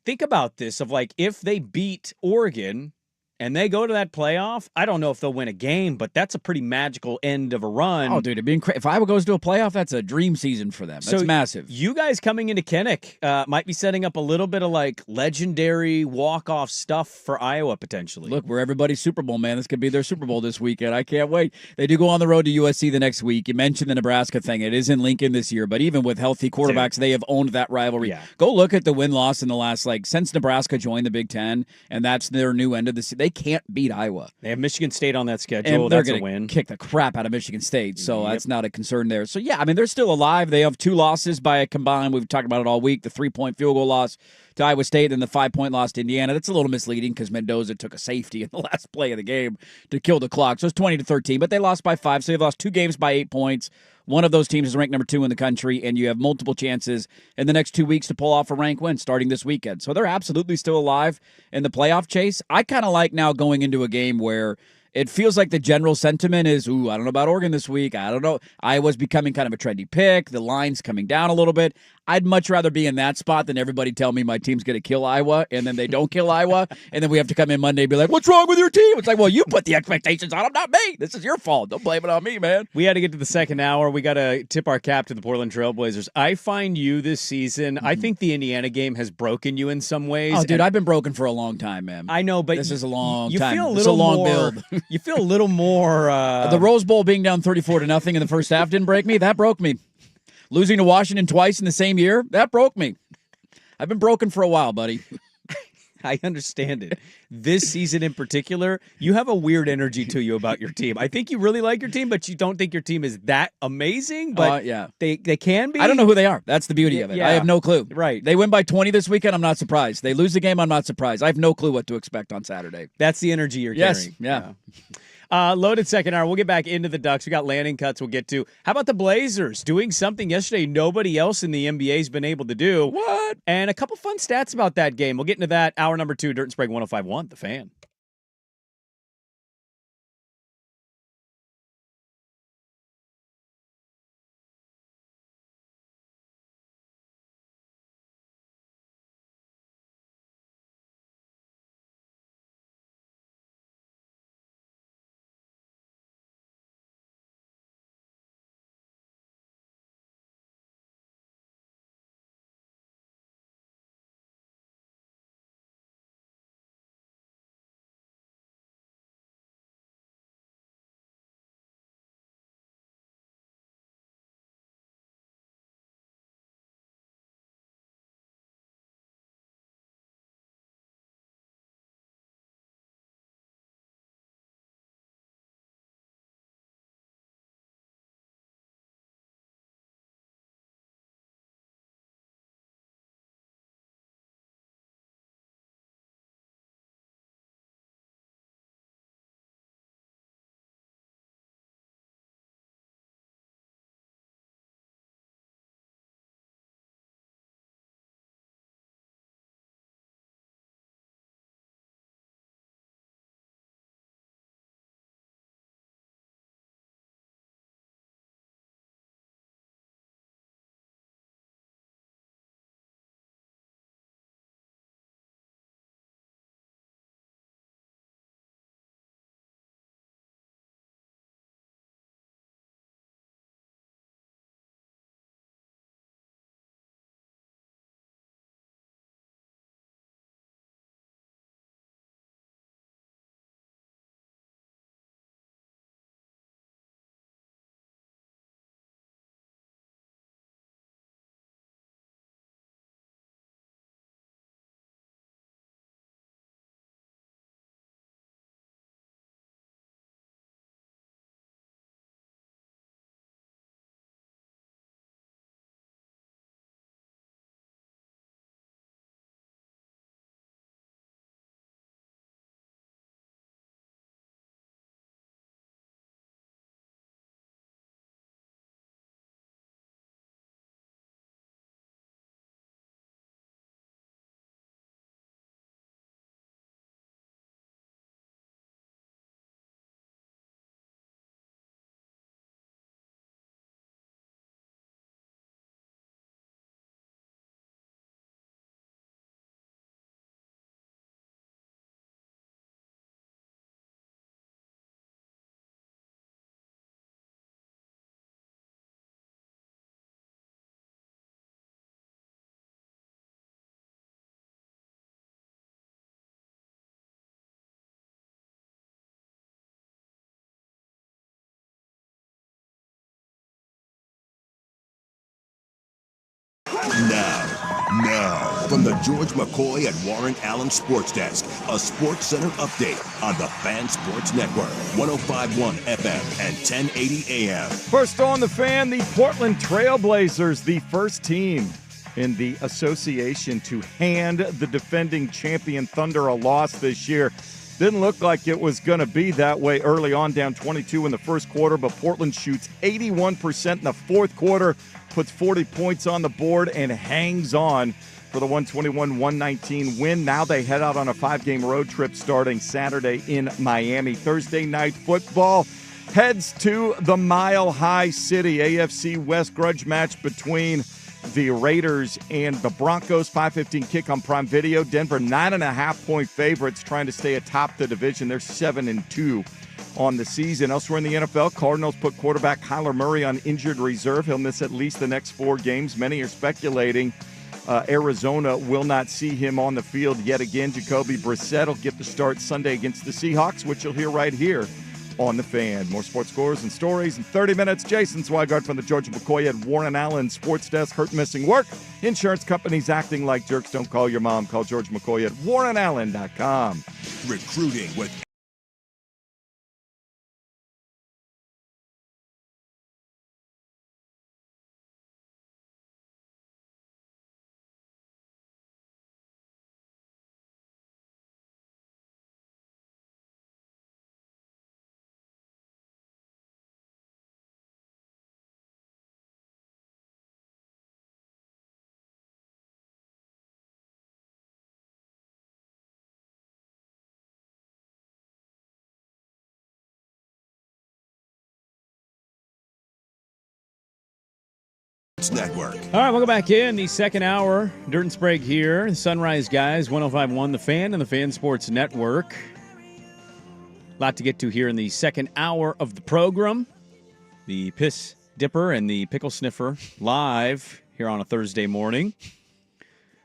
think about this, of if they beat Oregon and they go to that playoff, I don't know if they'll win a game, but that's a pretty magical end of a run. Oh, dude, if Iowa goes to a playoff, that's a dream season for them. That's massive. You guys coming into Kinnick might be setting up a little bit of legendary walk-off stuff for Iowa potentially. Look, we're everybody's Super Bowl, man. This could be their Super Bowl this weekend. I can't wait. They do go on the road to USC the next week. You mentioned the Nebraska thing. It is in Lincoln this year, but even with healthy quarterbacks, they have owned that rivalry. Yeah. Go look at the win-loss in the last, since Nebraska joined the Big Ten, and that's their new end of the season. They can't beat Iowa. They have Michigan State on that schedule. And they're That's a win. going to kick the crap out of Michigan State, so that's not a concern there. So, yeah, I mean, they're still alive. They have 2 losses by a combined. We've talked about it all week. The 3-point field goal loss to Iowa State and the 5-point loss to Indiana. That's a little misleading because Mendoza took a safety in the last play of the game to kill the clock. So it's 20-13, but they lost by 5. So they've lost 2 games by 8 points. One of those teams is ranked number 2 in the country, and you have multiple chances in the next 2 weeks to pull off a rank win starting this weekend. So they're absolutely still alive in the playoff chase. I kind of like now going into a game where it feels like the general sentiment is, I don't know about Oregon this week. I don't know. Iowa's becoming kind of a trendy pick. The line's coming down a little bit. I'd much rather be in that spot than everybody tell me my team's going to kill Iowa, and then they don't kill Iowa, and then we have to come in Monday and be like, what's wrong with your team? It's well, you put the expectations on them, not me. This is your fault. Don't blame it on me, man. We had to get to the second hour. We got to tip our cap to the Portland Trailblazers. I find you this season, I think the Indiana game has broken you in some ways. Oh, dude, I've been broken for a long time, man. I know, but this is a long you time. Feel a little it's a long more, build. You feel a little more... the Rose Bowl being down 34-0 in the first half didn't break me. That broke me. Losing to Washington twice in the same year, that broke me. I've been broken for a while, buddy. I understand it. This season in particular, you have a weird energy to you about your team. I think you really like your team, but you don't think your team is that amazing. But yeah, they can be. I don't know who they are. That's the beauty of it. Yeah. I have no clue. Right. They win by 20 this weekend. I'm not surprised. They lose the game. I'm not surprised. I have no clue what to expect on Saturday. That's the energy you're carrying. Yeah. Loaded second hour. We'll get back into the Ducks. We got landing cuts we'll get to. How about the Blazers doing something yesterday nobody else in the NBA has been able to do? What? And a couple fun stats about that game. We'll get into that. Hour number 2, Dirt and Sprague 105.1, The Fan. Now, from the George McCoy and Warren Allen Sports Desk, a Sports Center update on the Fan Sports Network, 105.1 FM and 1080 AM. First on the Fan, the Portland Trailblazers, the first team in the association to hand the defending champion Thunder a loss this year. Didn't look like it was going to be that way early on, down 22 in the first quarter, but Portland shoots 81% in the fourth quarter, puts 40 points on the board, and hangs on for the 121-119 win. Now they head out on a 5-game road trip starting Saturday in Miami. Thursday night football heads to the Mile High City. AFC West grudge match between the Raiders and the Broncos. 5:15 kick on Prime Video. Denver 9.5-point favorites trying to stay atop the division. They're 7-2 on the season. Elsewhere in the NFL, Cardinals put quarterback Kyler Murray on injured reserve. He'll miss at least the next 4 games. Many are speculating Arizona will not see him on the field yet again. Jacoby Brissett will get the start Sunday against the Seahawks, which you'll hear right here on The Fan. More sports scores and stories in 30 minutes. Jason Swigart from the George McCoy and Warren Allen Sports Desk. Hurt missing work. Insurance companies acting like jerks. Don't call your mom. Call George McCoy at warrenallen.com. Recruiting with Network. All right, welcome back in the second hour. Dirt and Sprague here. The Sunrise Guys, 105.1 The Fan and the Fan Sports Network. A lot to get to here in the second hour of the program. The Piss Dipper and the Pickle Sniffer live here on a Thursday morning.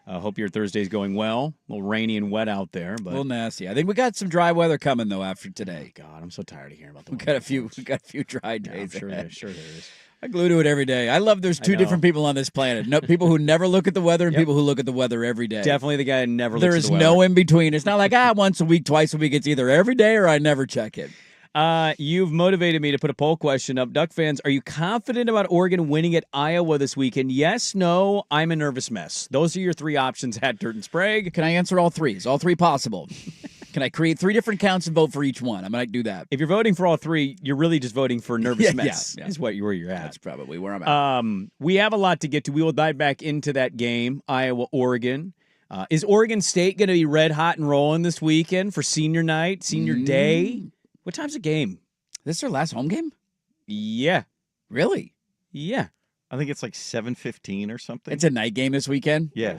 Hope your Thursday's going well. A little rainy and wet out there, but a little nasty. I think we got some dry weather coming though after today. God, I'm so tired of hearing about the We got a few dry days. Yeah, I'm sure there is. I glue to it every day. I love there's two different people on this planet. No, people who never look at the weather and people who look at the weather every day. Definitely the guy who never looks There at is the weather. no in between. It's not like once a week, twice a week. It's either every day or I never check it. You've motivated me to put a poll question up. Duck fans, are you confident about Oregon winning at Iowa this weekend? Yes, no, I'm a nervous mess. Those are your three options at Dirt and Sprague. Can I answer all three? Is all three possible? Can I create three different counts and vote for each one? I might do that. If you're voting for all three, you're really just voting for nervous mess. Yeah. Is where you're at. That's probably where I'm at. We have a lot to get to. We will dive back into that game, Iowa-Oregon. Is Oregon State going to be red hot and rolling this weekend for senior night, senior day? What time's the game? This is their last home game? Yeah. Really? Yeah. I think it's like 7:15 or something. It's a night game this weekend? Yeah.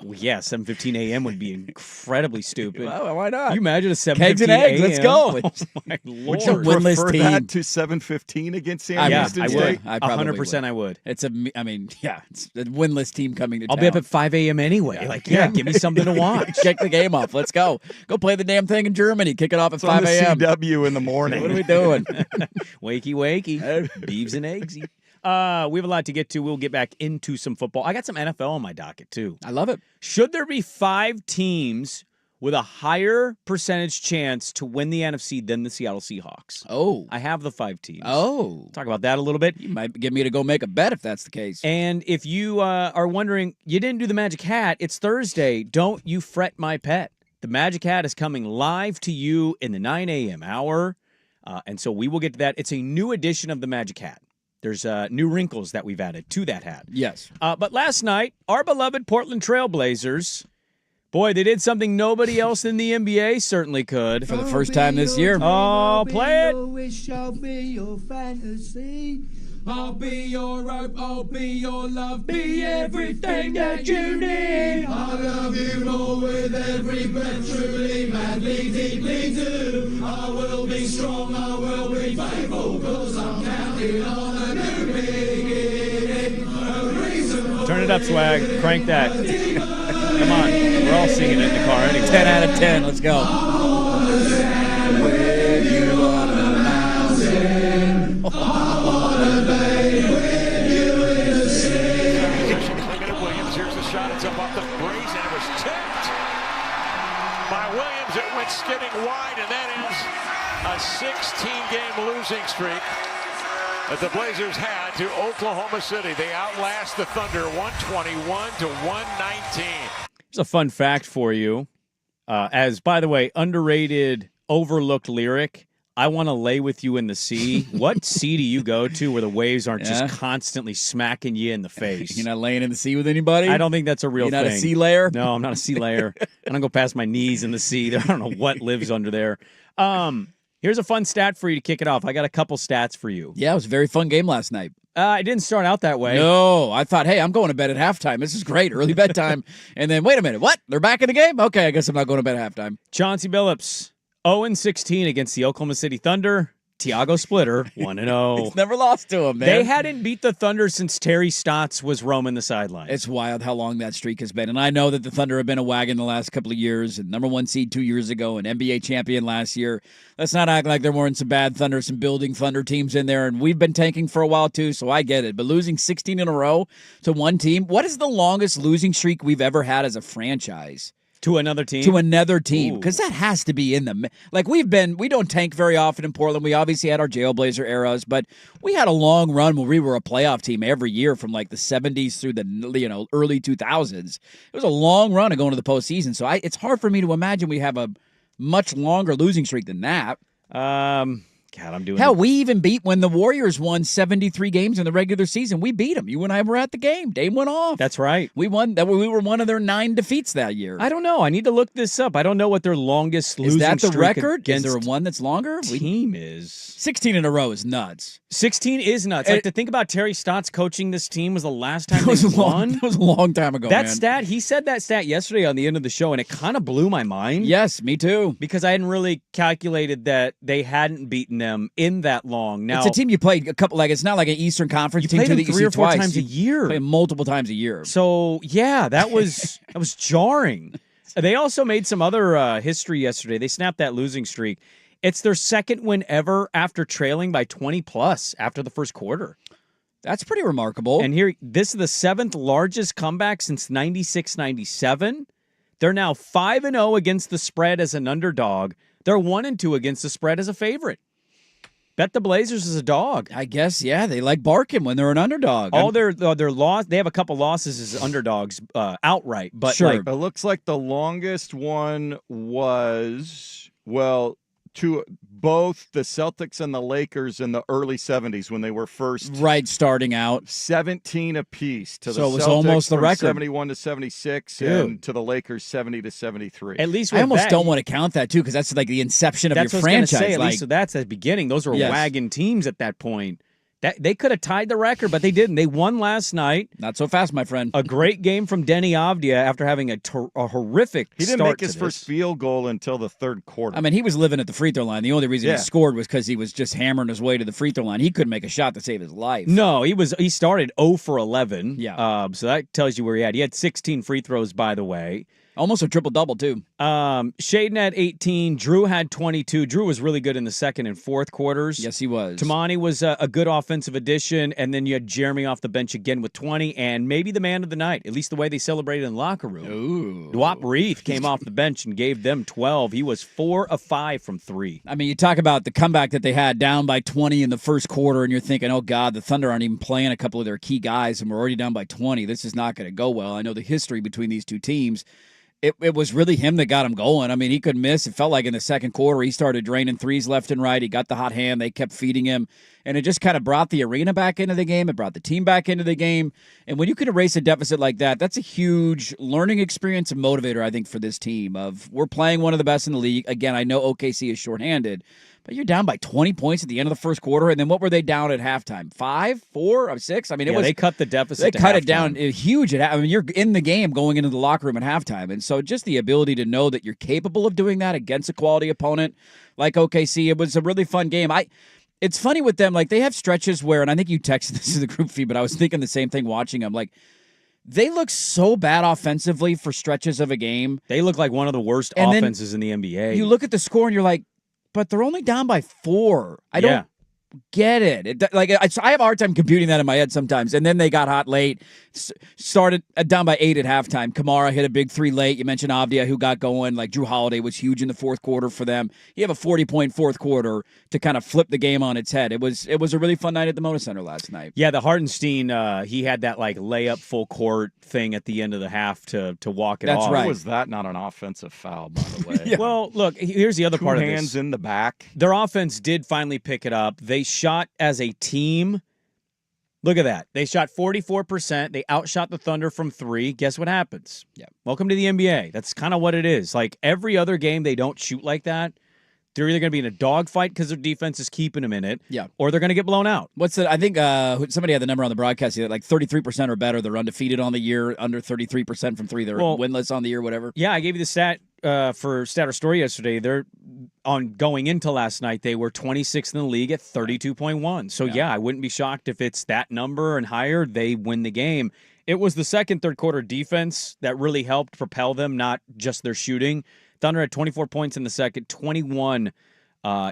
Well, yeah, 7:15 a.m. would be incredibly stupid. Well, why not? Can you imagine a 7:15 Kegs and eggs, a.m.? let's go. Oh, my Lord. Would you winless prefer team. that to 7:15 against Sam Houston I State? would. I probably 100% I would. It's it's a winless team coming to I'll town. be up at 5 a.m. anyway. Give me something to watch. Check the game off. Let's go. Go play the damn thing in Germany. Kick it off at It's on 5 a.m. the CW in the morning. What are we doing? Wakey. Beeves and eggsy. We have a lot to get to. We'll get back into some football. I got some NFL on my docket, too. I love it. Should there be 5 teams with a higher percentage chance to win the NFC than the Seattle Seahawks? Oh. I have the 5 teams. Oh. Talk about that a little bit. You might get me to go make a bet if that's the case. And if you are wondering, you didn't do the Magic Hat, it's Thursday. Don't you fret, my pet. The Magic Hat is coming live to you in the 9 a.m. hour. And so we will get to that. It's a new edition of the Magic Hat. There's new wrinkles that we've added to that hat. Yes. But last night, our beloved Portland Trailblazers, boy, they did something nobody else in the NBA certainly could. For the first time this year. Oh, play it. Wish I'll be your fantasy. I'll be your rope, I'll be your love, be everything that you need. I love you more with every breath, truly, madly, deeply do. I will be strong, I will be faithful, cause I'm counting on a new beginning. Turn it up, Swag. Crank that. Come on. We're all singing it in the car anyway. 10 out of 10. Let's go. Here's the shot. It's up off the brace, and it was tipped by Williams. It went skidding wide, and that is a 16-game losing streak that the Blazers had to Oklahoma City. They outlast the Thunder 121-119. Here's a fun fact for you. As, by the way, underrated, overlooked lyric, I want to lay with you in the sea. What sea do you go to where the waves aren't just constantly smacking you in the face? You're not laying in the sea with anybody? I don't think that's a real thing. You're not a sea layer? No, I'm not a sea layer. I don't go past my knees in the sea. I don't know what lives under there. Here's a fun stat for you to kick it off. I got a couple stats for you. Yeah, it was a very fun game last night. It didn't start out that way. No, I thought, hey, I'm going to bed at halftime. This is great, early bedtime. And then, wait a minute, what? They're back in the game? Okay, I guess I'm not going to bed at halftime. Chauncey Billups, 0-16 against the Oklahoma City Thunder. Tiago Splitter, 1-0. He's never lost to him, man. They hadn't beat the Thunder since Terry Stotts was roaming the sidelines. It's wild how long that streak has been. And I know that the Thunder have been a wagon the last couple of years, and number 1 seed 2 years ago, and NBA champion last year. Let's not act like there weren't some bad Thunder, some building Thunder teams in there, and we've been tanking for a while too, so I get it. But losing 16 in a row to one team, what is the longest losing streak we've ever had as a franchise? To another team? To another team. Because that has to be in the... Like, we don't tank very often in Portland. We obviously had our Jailblazer eras, but we had a long run where we were a playoff team every year from, like, the 70s through the, early 2000s. It was a long run of going to the postseason, so it's hard for me to imagine we have a much longer losing streak than that. God, I'm doing Hell, we even beat when the Warriors won 73 games in the regular season. We beat them. You and I were at the game. Dame went off. That's right. We won. We were one of their 9 defeats that year. I don't know. I need to look this up. I don't know what their longest losing streak is that the record? against Is there one that's longer? Team is 16 in a row is nuts. 16 is nuts. Like to think about Terry Stotts coaching this team was the last time they won. That was a long time ago. That man. stat, he said that stat yesterday on the end of the show, and it kind of blew my mind. Yes, me too. Because I hadn't really calculated that they hadn't beaten them in that long. Now it's a team you played a couple. Like it's not like an Eastern Conference team that you 3 or 4 twice. times a year. Play multiple times a year. So yeah, that was jarring. They also made some other history yesterday. They snapped that losing streak. It's their second win ever after trailing by 20 plus after the first quarter. That's pretty remarkable. And here, this is the 7th largest comeback since 96-97. They're now 5-0 against the spread as an underdog. They're 1-2 against the spread as a favorite. Bet the Blazers as a dog. I guess, yeah. They like barking when they're an underdog. All their loss, they have a couple losses as underdogs outright. But sure. It looks like the longest one was, to both the Celtics and the Lakers in the early 70s when they were first starting out 17 apiece to the so it was Celtics almost the from record 71 to 76 and to the Lakers 70 to 73. At least I almost don't want to count that too because that's like the inception of your franchise. Say, at least so that's the beginning. Those were wagon teams at that point. That they could have tied the record, but they didn't. They won last night. Not so fast, my friend. A great game from Denny Avdia after having a horrific He didn't start make his to first field goal until the third quarter. I mean, he was living at the free throw line. The only reason he scored was because he was just hammering his way to the free throw line. He couldn't make a shot to save his life. No, he started 0 for 11. Yeah. So that tells you where he had. He had 16 free throws, by the way. Almost a triple-double, too. Shaden had 18. Drew had 22. Drew was really good in the second and fourth quarters. Yes, he was. Tamani was a good offensive addition, and then you had Jeremy off the bench again with 20, and maybe the man of the night, at least the way they celebrated in the locker room. Ooh. Dwap Reith came off the bench and gave them 12. He was 4 of 5 from 3. I mean, you talk about the comeback that they had down by 20 in the first quarter, and you're thinking, oh, God, the Thunder aren't even playing a couple of their key guys, and we're already down by 20. This is not going to go well. I know the history between these two teams. It was really him that got him going. I mean, he couldn't miss. It felt like in the second quarter, he started draining threes left and right. He got the hot hand. They kept feeding him. And it just kind of brought the arena back into the game. It brought the team back into the game. And when you can erase a deficit like that, that's a huge learning experience and motivator, I think, for this team. We're playing one of the best in the league. Again, I know OKC is shorthanded, but you're down by 20 points at the end of the first quarter. And then what were they down at halftime? 5, 4, 6? I mean, they cut the deficit. They cut it down huge. I mean, you're in the game going into the locker room at halftime. And so just the ability to know that you're capable of doing that against a quality opponent like OKC, it was a really fun game. It's funny with them, like they have stretches where, and I think you texted this in the group feed, but I was thinking the same thing watching them. Like, they look so bad offensively for stretches of a game. They look like one of the worst offenses in the NBA. You look at the score and you're like, but they're only down by 4. I don't get it. I have a hard time computing that in my head sometimes. And then they got hot late, started down by 8 at halftime. Kamara hit a big 3 late. You mentioned Avdia, who got going. Like Drew Holiday was huge in the fourth quarter for them. You have a 40-point fourth quarter to kind of flip the game on its head. It was a really fun night at the Moda Center last night. Yeah, the Hartenstein, he had that like layup full court thing at the end of the half to walk it off. That's right. How was that not an offensive foul, by the way? Well, look, here's the other part of this. 2 hands in the back. Their offense did finally pick it up. They shot as a team. Look at that. They shot 44%. They outshot the Thunder from 3. Guess what happens? Yeah. Welcome to the NBA. That's kind of what it is. Like every other game, they don't shoot like that. They're either going to be in a dogfight because their defense is keeping them in it, or they're going to get blown out. I think somebody had the number on the broadcast that like 33% or better. They're undefeated on the year, under 33% from 3. They're winless on the year, whatever. Yeah, I gave you the stat for Stat or Story yesterday. They're on going into last night. They were 26th in the league at 32.1. So I wouldn't be shocked if it's that number and higher. They win the game. It was the second, third quarter defense that really helped propel them, not just their shooting. Thunder had 24 points in the second, 21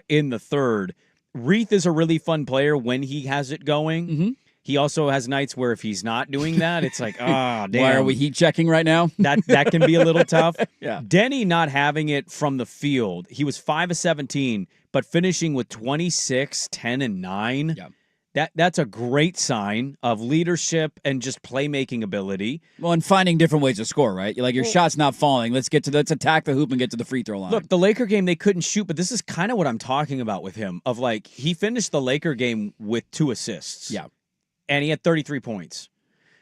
in the third. Reith is a really fun player when he has it going. Mm-hmm. He also has nights where if he's not doing that, it's like, damn. Why are we heat checking right now? That can be a little tough. Yeah. Denny not having it from the field. He was 5 of 17, but finishing with 26, 10, and 9. Yeah. That's a great sign of leadership and just playmaking ability. Well, and finding different ways to score, right? Like your shot's not falling. Let's attack the hoop and get to the free throw line. Look, the Laker game, they couldn't shoot, but this is kind of what I'm talking about with him. Of like, he finished the Laker game with 2 assists. Yeah. And he had 33 points.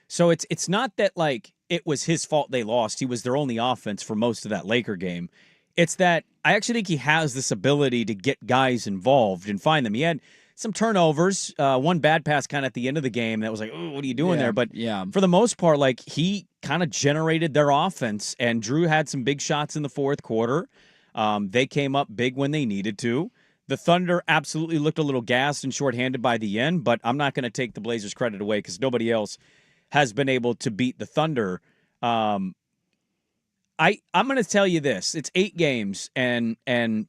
So it's not that like it was his fault they lost. He was their only offense for most of that Laker game. It's that I actually think he has this ability to get guys involved and find them. He had some turnovers, one bad pass kind of at the end of the game that was like, oh, what are you doing there? But for the most part, like he kind of generated their offense, and Drew had some big shots in the fourth quarter. They came up big when they needed to. The Thunder absolutely looked a little gassed and shorthanded by the end, but I'm not going to take the Blazers' credit away because nobody else has been able to beat the Thunder. I'm going to tell you this. It's 8 games, and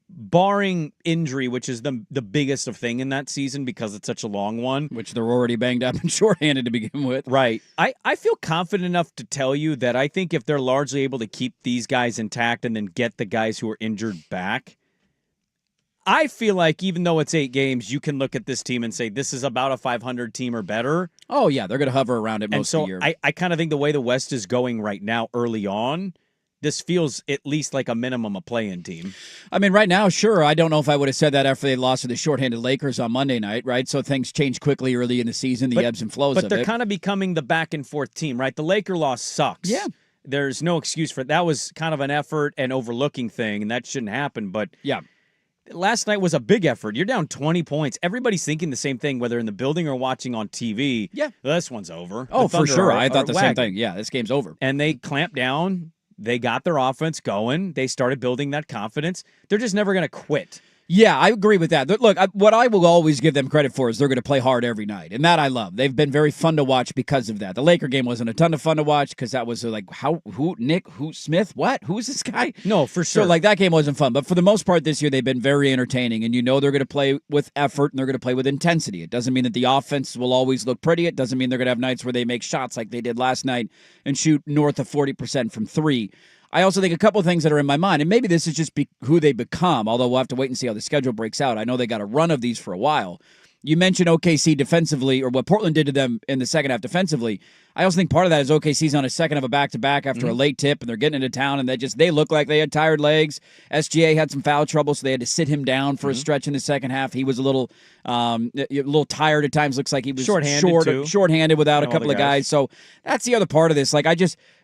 barring injury, which is the biggest of thing in that season because it's such a long one. Which they're already banged up and shorthanded to begin with. Right. I feel confident enough to tell you that I think if they're largely able to keep these guys intact and then get the guys who are injured back, I feel like even though it's 8 games, you can look at this team and say this is about a 500 team or better. Oh, yeah. They're going to hover around it most of the year. I kind of think the way the West is going right now early on, this feels at least like a minimum a play-in team. I mean, right now, sure. I don't know if I would have said that after they lost to the shorthanded Lakers on Monday night, right? So things change quickly early in the season, the ebbs and flows of it. But they're kind of becoming the back-and-forth team, right? The Laker loss sucks. Yeah. There's no excuse for it. That was kind of an effort and overlooking thing, and that shouldn't happen. But yeah, last night was a big effort. You're down 20 points. Everybody's thinking the same thing, whether in the building or watching on TV. Yeah. Well, this one's over. Oh, for sure. I thought the same thing. Yeah, this game's over. And they clamped down. They got their offense going. They started building that confidence. They're just never going to quit. Yeah, I agree with that. Look, what I will always give them credit for is they're going to play hard every night, and that I love. They've been very fun to watch because of that. The Laker game wasn't a ton of fun to watch because that was like, who Smith? What? Who's this guy? No, for sure. So, like, that game wasn't fun. But for the most part this year, they've been very entertaining, and you know they're going to play with effort and they're going to play with intensity. It doesn't mean that the offense will always look pretty. It doesn't mean they're going to have nights where they make shots like they did last night and shoot north of 40% from 3. I also think a couple of things that are in my mind, and maybe this is just who they become, although we'll have to wait and see how the schedule breaks out. I know they got a run of these for a while. You mentioned OKC defensively, or what Portland did to them in the second half defensively. I also think part of that is OKC's on a second of a back-to-back after a late tip, and they're getting into town, and they look like they had tired legs. SGA had some foul trouble, so they had to sit him down for a stretch in the second half. He was a little tired at times. Looks like he was shorthanded without a couple of guys. So that's the other part of this.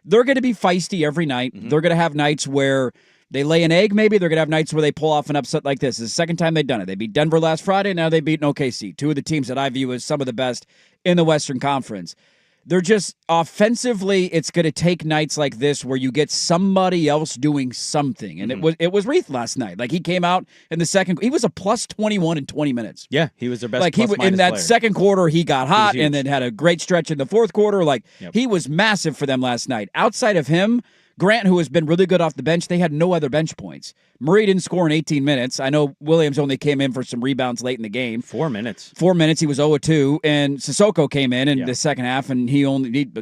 They're going to be feisty every night. They're going to have nights where they lay an egg, maybe. They're going to have nights where they pull off an upset like this. It's the second time they've done it. They beat Denver last Friday. Now they've beaten OKC, 2 of the teams that I view as some of the best in the Western Conference. They're just offensively, it's going to take nights like this where you get somebody else doing something. And it was Reith last night. Like, he came out in the second. He was a plus 21 in 20 minutes. Yeah, he was their best in that player. Second quarter, he got hot and then had a great stretch in the fourth quarter. He was massive for them last night. Outside of him, Grant, who has been really good off the bench, they had no other bench points. Murray didn't score in 18 minutes. I know Williams only came in for some rebounds late in the game. 4 minutes. 4 minutes, he was 0-2, and Sissoko came in the second half, and he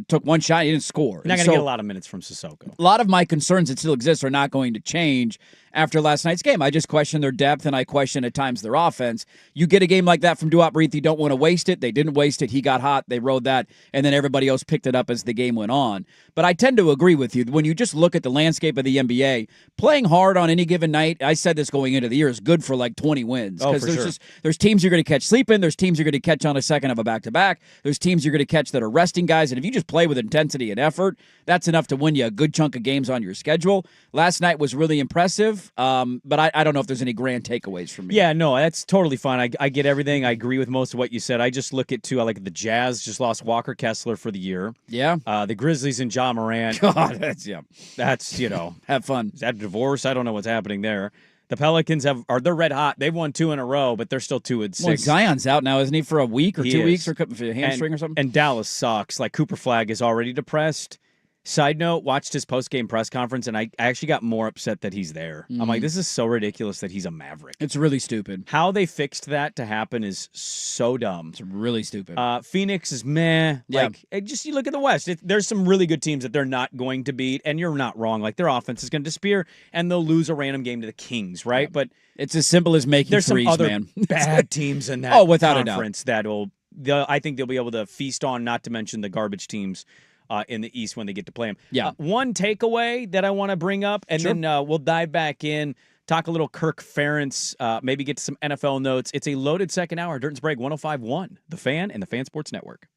took one shot, he didn't score. You're not going to get a lot of minutes from Sissoko. A lot of my concerns that still exist are not going to change after last night's game. I just question their depth, and I question at times their offense. You get a game like that from Duop Reith, you don't want to waste it. They didn't waste it. He got hot. They rode that, and then everybody else picked it up as the game went on. But I tend to agree with you. When you just look at the landscape of the NBA, playing hard on any given night, I said this going into the year, is good for like 20 wins. Because there's teams you're going to catch sleeping. There's teams you're going to catch on a second of a back-to-back. There's teams you're going to catch that are resting guys. And if you just play with intensity and effort, that's enough to win you a good chunk of games on your schedule. Last night was really impressive, but I don't know if there's any grand takeaways from me. Yeah, no, that's totally fine. I get everything. I agree with most of what you said. I just look at, I like the Jazz just lost Walker Kessler for the year. Yeah. The Grizzlies and Ja Morant. God, that's have fun. Is that a divorce? I don't know what's happening there. The Pelicans they're red hot. They've won 2 in a row, but they're still 2-6. Well, Zion's out now, isn't he, for a week or 2 weeks, or for a hamstring or something? And Dallas sucks. Like, Cooper Flagg is already depressed. Side note, watched his post-game press conference, and I actually got more upset that he's there. I'm like, this is so ridiculous that he's a Maverick. It's really stupid. How they fixed that to happen is so dumb. It's really stupid. Phoenix is meh. Yeah. You look at the West. There's some really good teams that they're not going to beat, and you're not wrong. Like, their offense is going to disappear, and they'll lose a random game to the Kings, right? Yeah. But it's as simple as making there's threes, some other man. bad teams in that without conference that'll I think they'll be able to feast on, not to mention the garbage teams in the East when they get to play them. Yeah. One takeaway that I want to bring up, and then we'll dive back in, talk a little Kirk Ferentz, maybe get to some NFL notes. It's a loaded second hour. Dirt and Sprague 105.1, The Fan and the Fan Sports Network.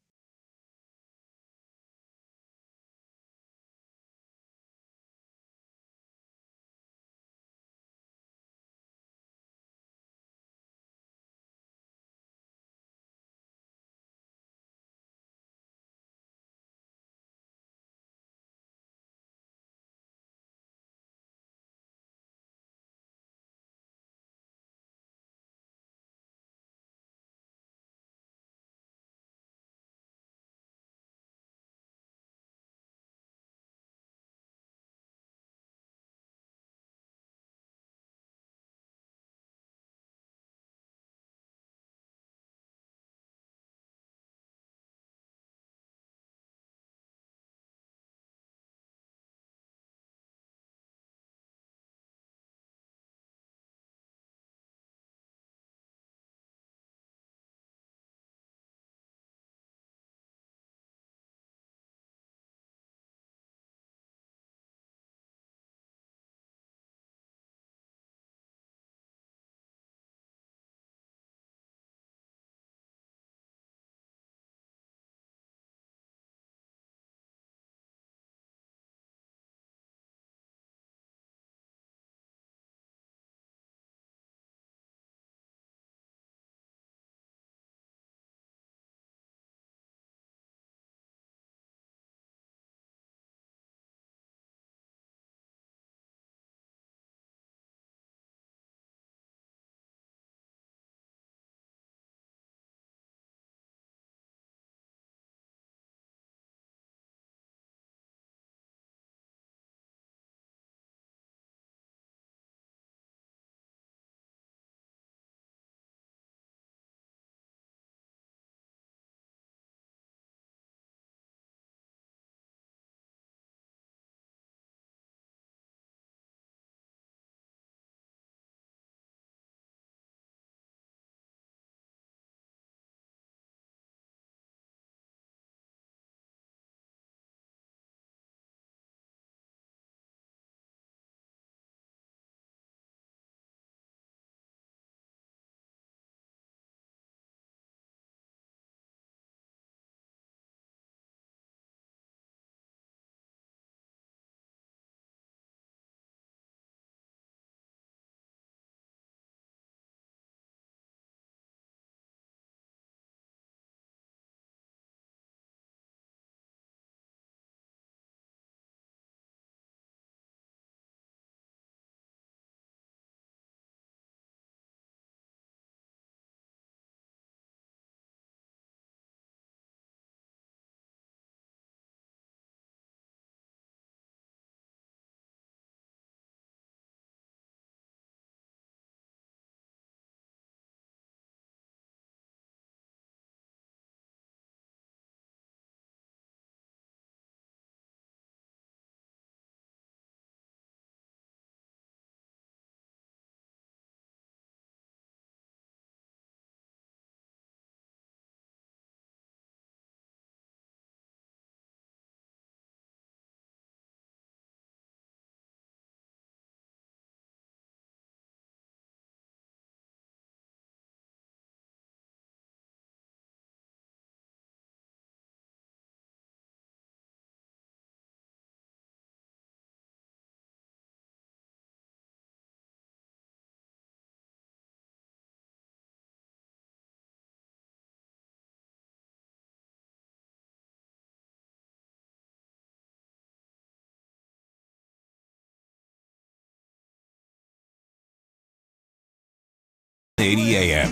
AM.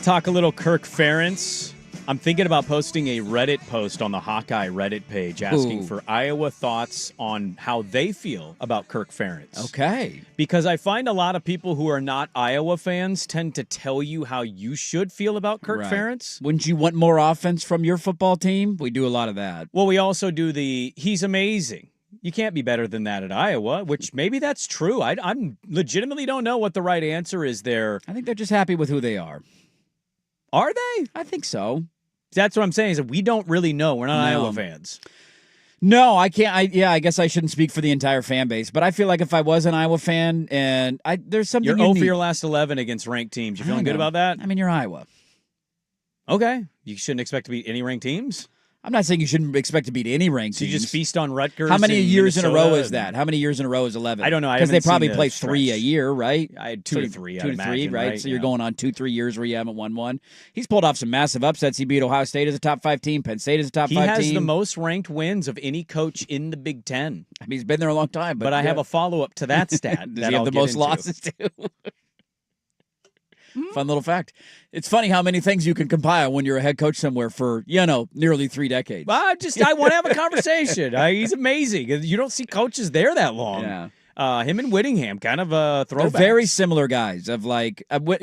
Talk a little Kirk Ferentz. I'm thinking about posting a Reddit post on the Hawkeye Reddit page asking for Iowa thoughts on how they feel about Kirk Ferentz. Okay. Because I find a lot of people who are not Iowa fans tend to tell you how you should feel about Kirk Ferentz. Wouldn't you want more offense from your football team? We do a lot of that. Well, we also do he's amazing. You can't be better than that at Iowa, which maybe that's true. I'm legitimately don't know what the right answer is there. I think they're just happy with who they are. Are they? I think so. That's what I'm saying, is that we don't really know. We're not Iowa fans. No, I can't. I guess I shouldn't speak for the entire fan base, but I feel like if I was an Iowa fan and there's something You're unique. 0 for your last 11 against ranked teams. You feeling good about that? I mean, you're Iowa. Okay. You shouldn't expect to beat any ranked teams? I'm not saying you shouldn't expect to beat any ranked So teams. you just feast on Rutgers. How many years in a Minnesota row is that? How many years in a row is 11? I don't know. Because they probably play stretch. 3 a year, right? I had 2 to 3. 2 to 3, right? So you're Yeah. going on 2-3 years where you haven't won one. He's pulled off some massive upsets. He beat Ohio State as a top 5 team. Penn State as a top 5 team. He has the most ranked wins of any coach in the Big Ten. I mean, he's been there a long time. But I have a follow-up to that stat. Does he have the most losses, too? Fun little fact. It's funny how many things you can compile when you're a head coach somewhere for, nearly 3 decades. I want to have a conversation. He's amazing. You don't see coaches there that long. Yeah. Him and Whittingham, kind of a They're throwback. very similar guys. Of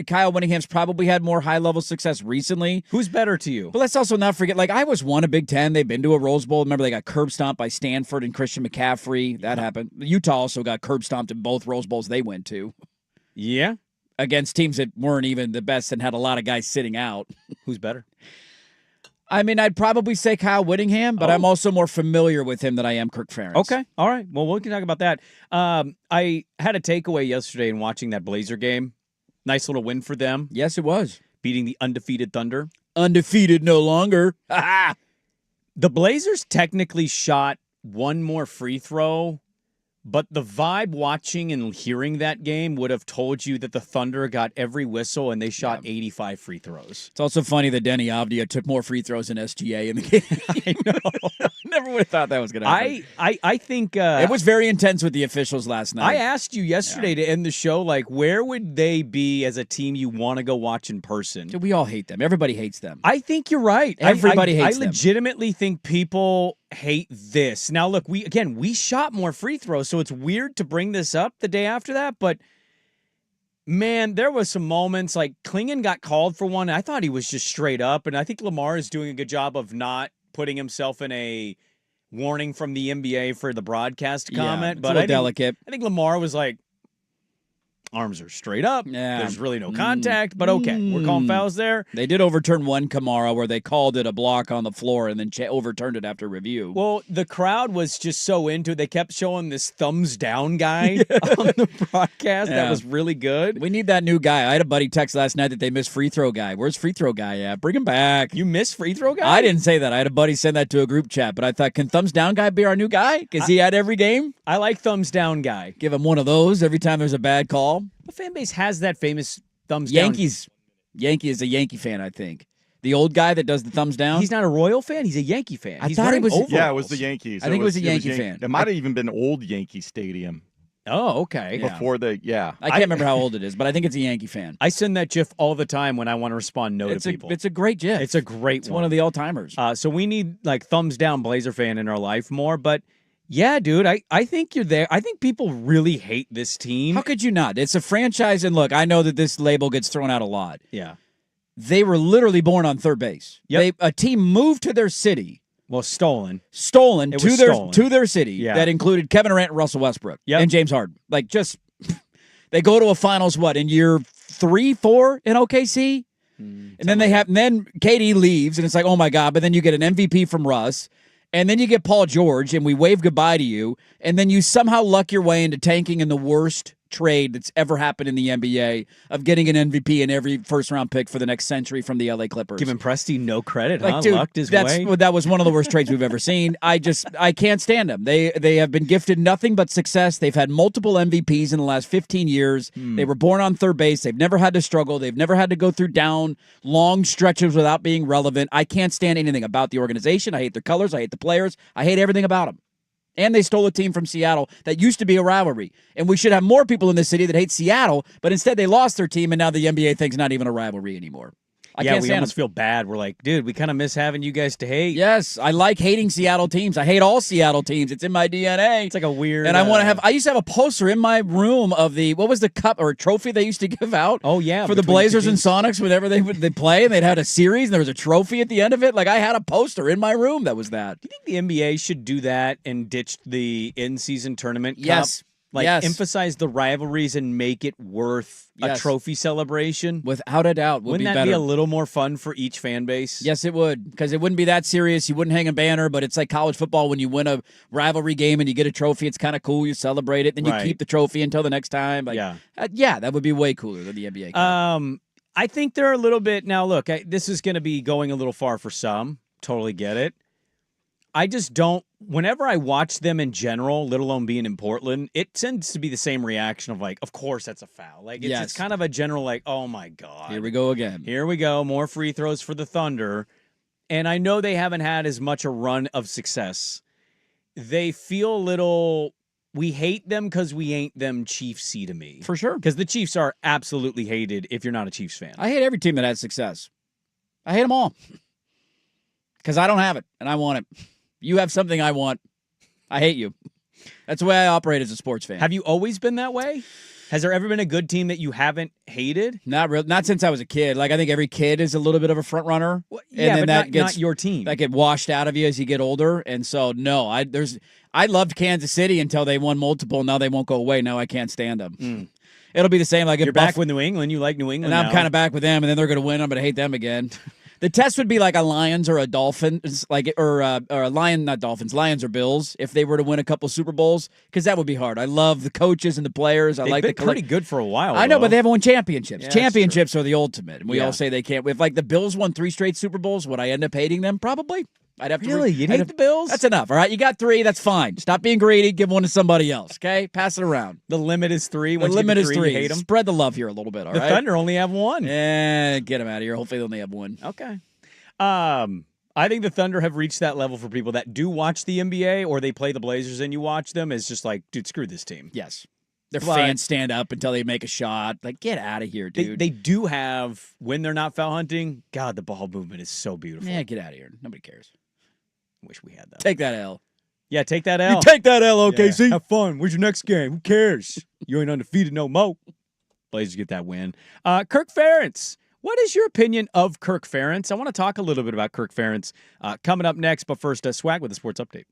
Kyle Whittingham's probably had more high-level success recently. Who's better to you? But let's also not forget, Iowa's won a Big Ten. They've been to a Rose Bowl. Remember, they got curb stomped by Stanford and Christian McCaffrey. That happened. Utah also got curb stomped in both Rose Bowls they went to. Yeah. Against teams that weren't even the best and had a lot of guys sitting out. Who's better? I mean, I'd probably say Kyle Whittingham, but I'm also more familiar with him than I am Kirk Ferentz. Okay. All right. Well, we can talk about that. I had a takeaway yesterday in watching that Blazer game. Nice little win for them. Yes, it was. Beating the undefeated Thunder. Undefeated no longer. The Blazers technically shot one more free throw, but the vibe watching and hearing that game would have told you that the Thunder got every whistle and they shot 85 free throws. It's also funny that Denny Avdia took more free throws than SGA in the game. I know. Never would have thought that was going to happen. I think it was very intense with the officials last night. I asked you yesterday to end the show, where would they be as a team you want to go watch in person? Dude, we all hate them. Everybody hates them. I think you're right. Everybody hates them. I legitimately think people hate this. Now, look, we shot more free throws, so it's weird to bring this up the day after that, but man, there was some moments like Klingon got called for one. I thought he was just straight up, and I think Lamar is doing a good job of not putting himself in a warning from the NBA for the broadcast comment. But delicate. I think Lamar was like, arms are straight up. Yeah. There's really no contact, but okay. We're calling fouls there. They did overturn one Kamara where they called it a block on the floor and then overturned it after review. Well, the crowd was just so into it. They kept showing this thumbs down guy on the broadcast. Yeah. That was really good. We need that new guy. I had a buddy text last night that they missed free throw guy. Where's free throw guy at? Bring him back. You miss free throw guy? I didn't say that. I had a buddy send that to a group chat, but I thought, can thumbs down guy be our new guy? Because he had every game? I like thumbs down guy. Give him one of those every time there's a bad call. The fan base has that famous thumbs Yankees. Yankee is a Yankee fan, I think. The old guy that does the thumbs down. down. He's not a Royal fan. He's a Yankee fan. I He's thought he wearing was- overalls. Yeah, it was the Yankees. I think it was a Yankee fan. It might have even been old Yankee Stadium Oh, okay. Yeah. before the I can't remember how old it is, but I think it's a Yankee fan. I send that GIF all the time when I want to respond no to people. It's a great GIF. It's a great It's one of the all-timers. So we need thumbs down Blazer fan in our life more. But yeah, dude, I think you're there. I think people really hate this team. How could you not? It's a franchise, and look, I know that this label gets thrown out a lot. Yeah. They were literally born on third base. Yep. A team moved to their city, Well, stolen. stolen It to was their stolen. to their city Yeah. that included Kevin Durant and Russell Westbrook Yep. and James Harden. They go to a finals in year 3, 4 in OKC, and then then KD leaves, and it's like, oh my god! But then you get an MVP from Russ. And then you get Paul George, and we wave goodbye to you, and then you somehow luck your way into tanking in the worst trade that's ever happened in the NBA of getting an MVP in every first-round pick for the next century from the LA Clippers. Giving Presti no credit, huh? Dude, Lucked his way. that was one of the worst trades we've ever seen. I can't stand them. They have been gifted nothing but success. They've had multiple MVPs in the last 15 years. They were born on third base. They've never had to struggle. They've never had to go through down long stretches without being relevant. I can't stand anything about the organization. I hate their colors. I hate the players. I hate everything about them. And they stole a team from Seattle that used to be a rivalry. And we should have more people in this city that hate Seattle, but instead they lost their team, and now the NBA thinks not even a rivalry anymore. I can't we stand almost them. feel bad. We're like, dude, we kind of miss having you guys to hate. Yes, I like hating Seattle teams. I hate all Seattle teams. It's in my DNA. It's like a weird. And I used to have a poster in my room of what was the cup or trophy they used to give out? Oh, yeah. For the between Blazers two and teams. Sonics whenever they play, and they'd had a series, and there was a trophy at the end of it. I had a poster in my room that was that. Do you think the NBA should do that and ditch the in-season tournament cup? Yes. Like, Yes. emphasize the rivalries and make it worth a Yes. trophy celebration. Without a doubt, would Wouldn't be that better. be a little more fun for each fan base? Yes, it would, because it wouldn't be that serious. You wouldn't hang a banner, but it's like college football. When you win a rivalry game and you get a trophy, it's kind of cool. You celebrate it, then you Right. keep the trophy until the next time. Like, yeah, that would be way cooler than the NBA Cup. I think they're a little bit now. Look, this is going to be going a little far for some. Totally get it. I just don't. Whenever I watch them in general, let alone being in Portland, it tends to be the same reaction of like, of course that's a foul. Like it's kind of a general like, oh my god, Here we go again. Here we go, more free throws for the Thunder. And I know they haven't had as much a run of success. They feel a little. We hate them because we ain't them Chiefs-y to me. For sure. Because the Chiefs are absolutely hated if you're not a Chiefs fan. I hate every team that has success. I hate them all. Because I don't have it, and I want it. You have something I want. I hate you. That's the way I operate as a sports fan. Have you always been that way? Has there ever been a good team that you haven't hated? Not real. Not since I was a kid. Like, I think every kid is a little bit of a front runner. Well, yeah, and then but that gets not your team. That get washed out of you as you get older. And so, no, I loved Kansas City until they won multiple. Now they won't go away. Now I can't stand them. It'll be the same. Like, you're back with New England. You like New England. And now. I'm kind of back with them, and then they're going to win. I'm going to hate them again. The test would be like a Lions or a Dolphins, or a Lion, not Dolphins, Lions or Bills, if they were to win a couple Super Bowls, because that would be hard. I love the coaches and the players. They've been pretty good for a while. I know, but they haven't won championships. Yeah, Championships are the ultimate, and we all say they can't. If like the Bills won 3 straight Super Bowls, would I end up hating them? Probably. I'd have to. Really? You'd hate the Bills? That's enough. All right, you got 3. That's fine. Stop being greedy. Give one to somebody else. Okay, pass it around. The limit is 3. The Once limit you is get 3. You hate them. Spread the love here a little bit. All the right. Thunder only have 1. Yeah, get them out of here. Hopefully, they only have 1. Okay. I think the Thunder have reached that level for people that do watch the NBA or they play the Blazers and you watch them. It's just like, dude, screw this team. Yes. Their fans stand up until they make a shot. Like, get out of here, dude. They do have, when they're not foul hunting, God, the ball movement is so beautiful. Yeah, get out of here. Nobody cares. Wish we had that. Take that L. Yeah, take that L. You take that L, OKC. Yeah. Have fun. Where's your next game? Who cares? You ain't undefeated no more. Blazers get that win. Kirk Ferentz. What is your opinion of Kirk Ferentz? I want to talk a little bit about Kirk Ferentz coming up next, but first, Swag with a sports update.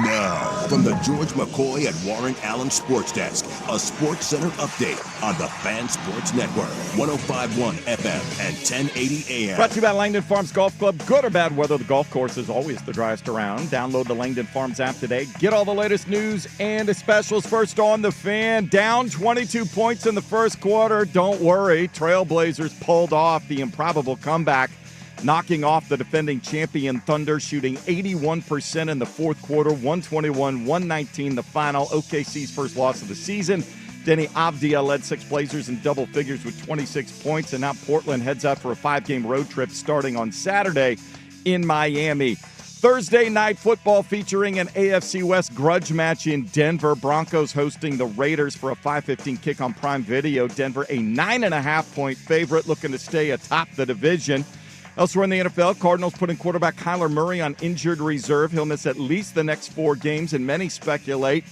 Now, from the George McCoy at Warren Allen Sports Desk, a Sports Center update on the Fan Sports Network, 105.1 FM and 1080 AM. Brought to you by Langdon Farms Golf Club. Good or bad weather, the golf course is always the driest around. Download the Langdon Farms app today. Get all the latest news and specials first on the Fan. Down 22 points in the first quarter. Don't worry. Trailblazers pulled off the improbable comeback, knocking off the defending champion Thunder, shooting 81% in the fourth quarter, 121-119 the final. OKC's first loss of the season. Denny Avdia led 6 Blazers in double figures with 26 points, and now Portland heads out for a 5-game road trip starting on Saturday in Miami. Thursday night football featuring an AFC West grudge match in Denver. Broncos hosting the Raiders for a 5:15 kick on Prime Video. Denver a 9.5-point favorite, looking to stay atop the division. Elsewhere in the NFL, Cardinals putting quarterback Kyler Murray on injured reserve. He'll miss at least the next 4 games, and many speculate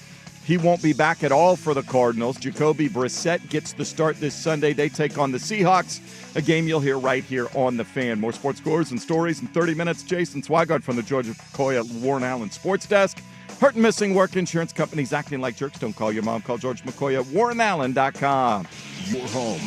he won't be back at all for the Cardinals. Jacoby Brissett gets the start this Sunday. They take on the Seahawks, a game you'll hear right here on The Fan. More sports scores and stories in 30 minutes. Jason Swigard from the George McCoy at Warren Allen Sports Desk. Hurt and missing work insurance companies acting like jerks. Don't call your mom. Call George McCoy at warrenallen.com. Your home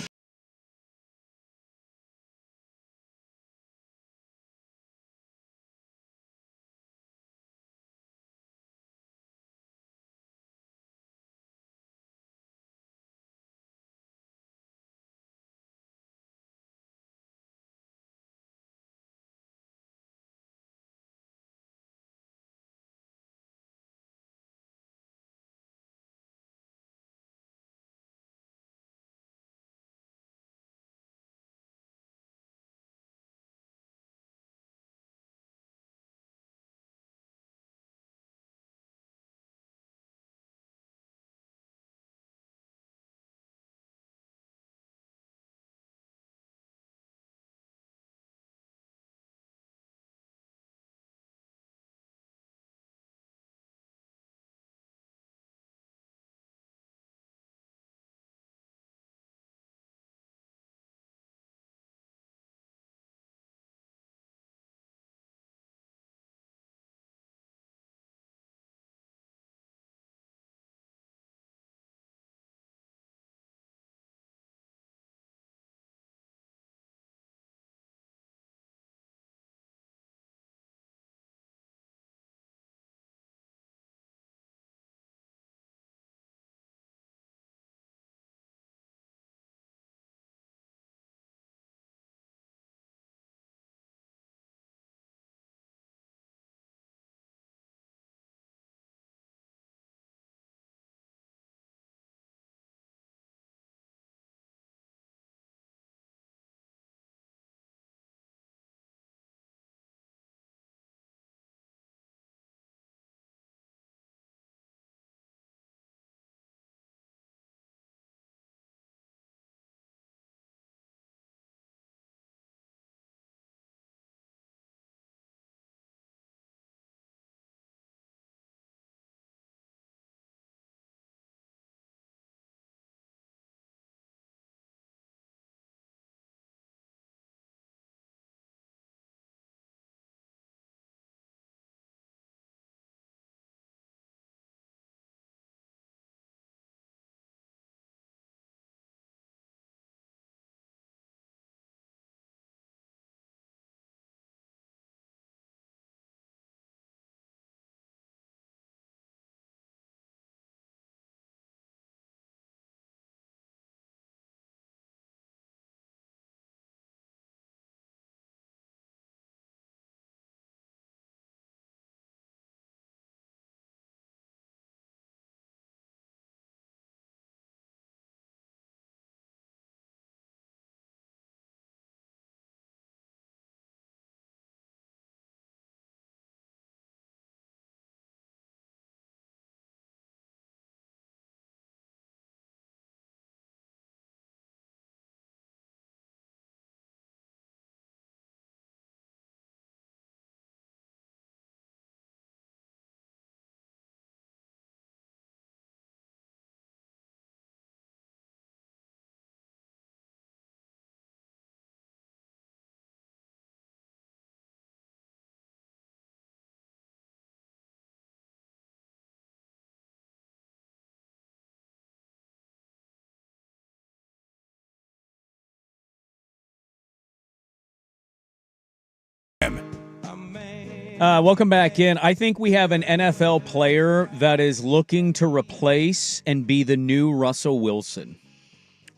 FM. Welcome back in. I think we have an NFL player that is looking to replace and be the new Russell Wilson.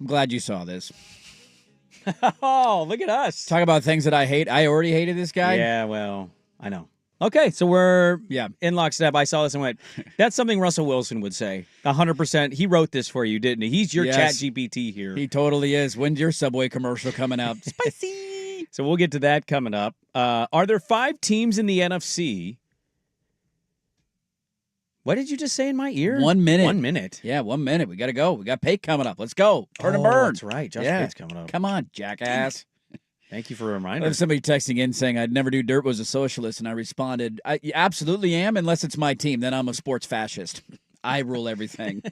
I'm glad you saw this. Oh, look at us. Talk about things that I hate. I already hated this guy. Yeah, well, I know. Okay, so we're in lockstep. I saw this and went, that's something Russell Wilson would say. 100%. He wrote this for you, didn't he? He's your Chat GPT here. He totally is. When's your Subway commercial coming out? Spicy. So we'll get to that coming up. Are there 5 teams in the NFC? What did you just say in my ear? 1 minute. 1 minute. Yeah, 1 minute. We got to go. We got Pate coming up. Let's go. Turn and burn. That's right. Josh Pate's coming up. Come on, jackass. Thank you for a reminder. I have somebody texting in saying I'd never do dirt was a socialist, and I responded, I absolutely am, unless it's my team. Then I'm a sports fascist. I rule everything.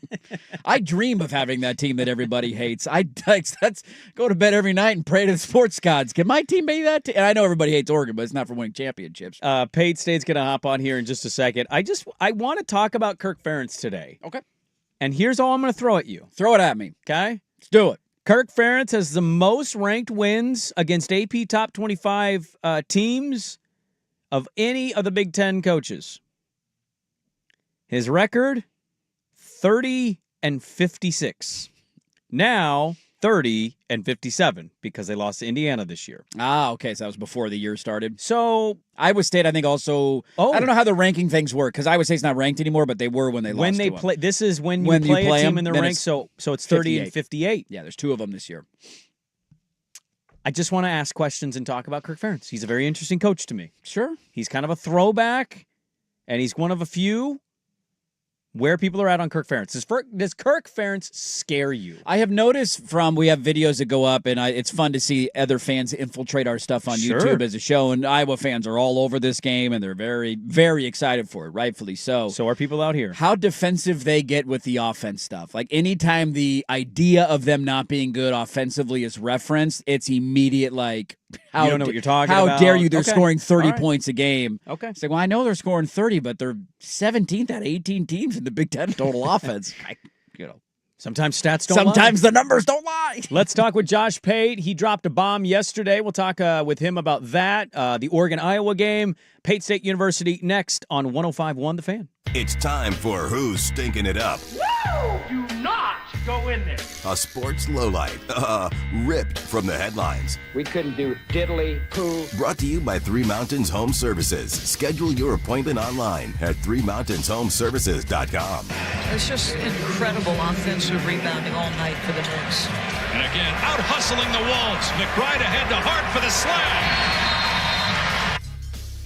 I dream of having that team that everybody hates. That's go to bed every night and pray to the sports gods. Can my team be that team? And I know everybody hates Oregon, but it's not for winning championships. Pate State's going to hop on here in just a second. I want to talk about Kirk Ferentz today. Okay. And here's all I'm going to throw at you. Throw it at me. Okay? Let's do it. Kirk Ferentz has the most ranked wins against AP top 25 teams of any of the Big Ten coaches. His record, 30-56. Now 30-57 because they lost to Indiana this year. Ah, okay. So that was before the year started. So Iowa State, I think, also. I don't know how the ranking things work because Iowa State's not ranked anymore, but they were when they lost. When they play, this is when you play a team in the ranks. So it's 30-58. Yeah, there's 2 of them this year. I just want to ask questions and talk about Kirk Ferentz. He's a very interesting coach to me. Sure. He's kind of a throwback, and he's one of a few. Where people are at on Kirk Ferentz. Does Kirk Ferentz scare you? I have noticed we have videos that go up, and it's fun to see other fans infiltrate our stuff on YouTube as a show, and Iowa fans are all over this game, and they're very, very excited for it, rightfully so. So are people out here. How defensive they get with the offense stuff. Like, anytime the idea of them not being good offensively is referenced, it's immediate, like, you don't know what you're talking about. How dare you? They're scoring 30 points a game. Okay. It's like, well, I know they're scoring 30, but they're 17th out of 18 teams in the Big Ten total offense. Sometimes stats don't lie. Sometimes the numbers don't lie. Let's talk with Josh Pate. He dropped a bomb yesterday. We'll talk with him about that, the Oregon-Iowa game, Pate State University next on 105.1 The Fan. It's time for Who's Stinking It Up? Woo! Do not go in there. A sports lowlight, ripped from the headlines. We couldn't do diddly poo. Brought to you by Three Mountains Home Services. Schedule your appointment online at threemountainshome.services.com. It's just incredible offensive rebounding all night for the Knicks. And again, out hustling the Wolves. McBride ahead to Hart for the slam.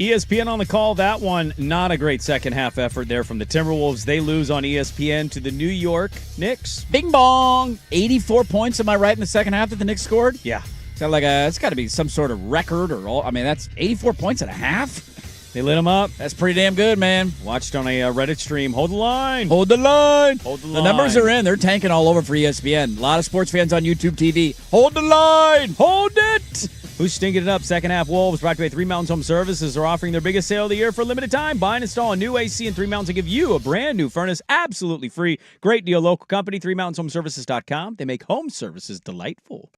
ESPN on the call. That one, not a great second half effort there from the Timberwolves. They lose on ESPN to the New York Knicks. Bing bong. 84 points, am I right, in the second half that the Knicks scored? Yeah. It's got to be some sort of record that's 84 points and a half. They lit them up. That's pretty damn good, man. Watched on a Reddit stream. Hold the line. Hold the line. Hold the line. The numbers are in. They're tanking all over for ESPN. A lot of sports fans on YouTube TV. Hold the line. Hold it. Who's stinking it up? Second half Wolves, brought to you by Three Mountains Home Services. Are offering their biggest sale of the year for a limited time. Buy and install a new AC in Three Mountains and give you a brand new furnace absolutely free. Great deal. Local company, ThreeMountainsHomeservices.com. They make home services delightful.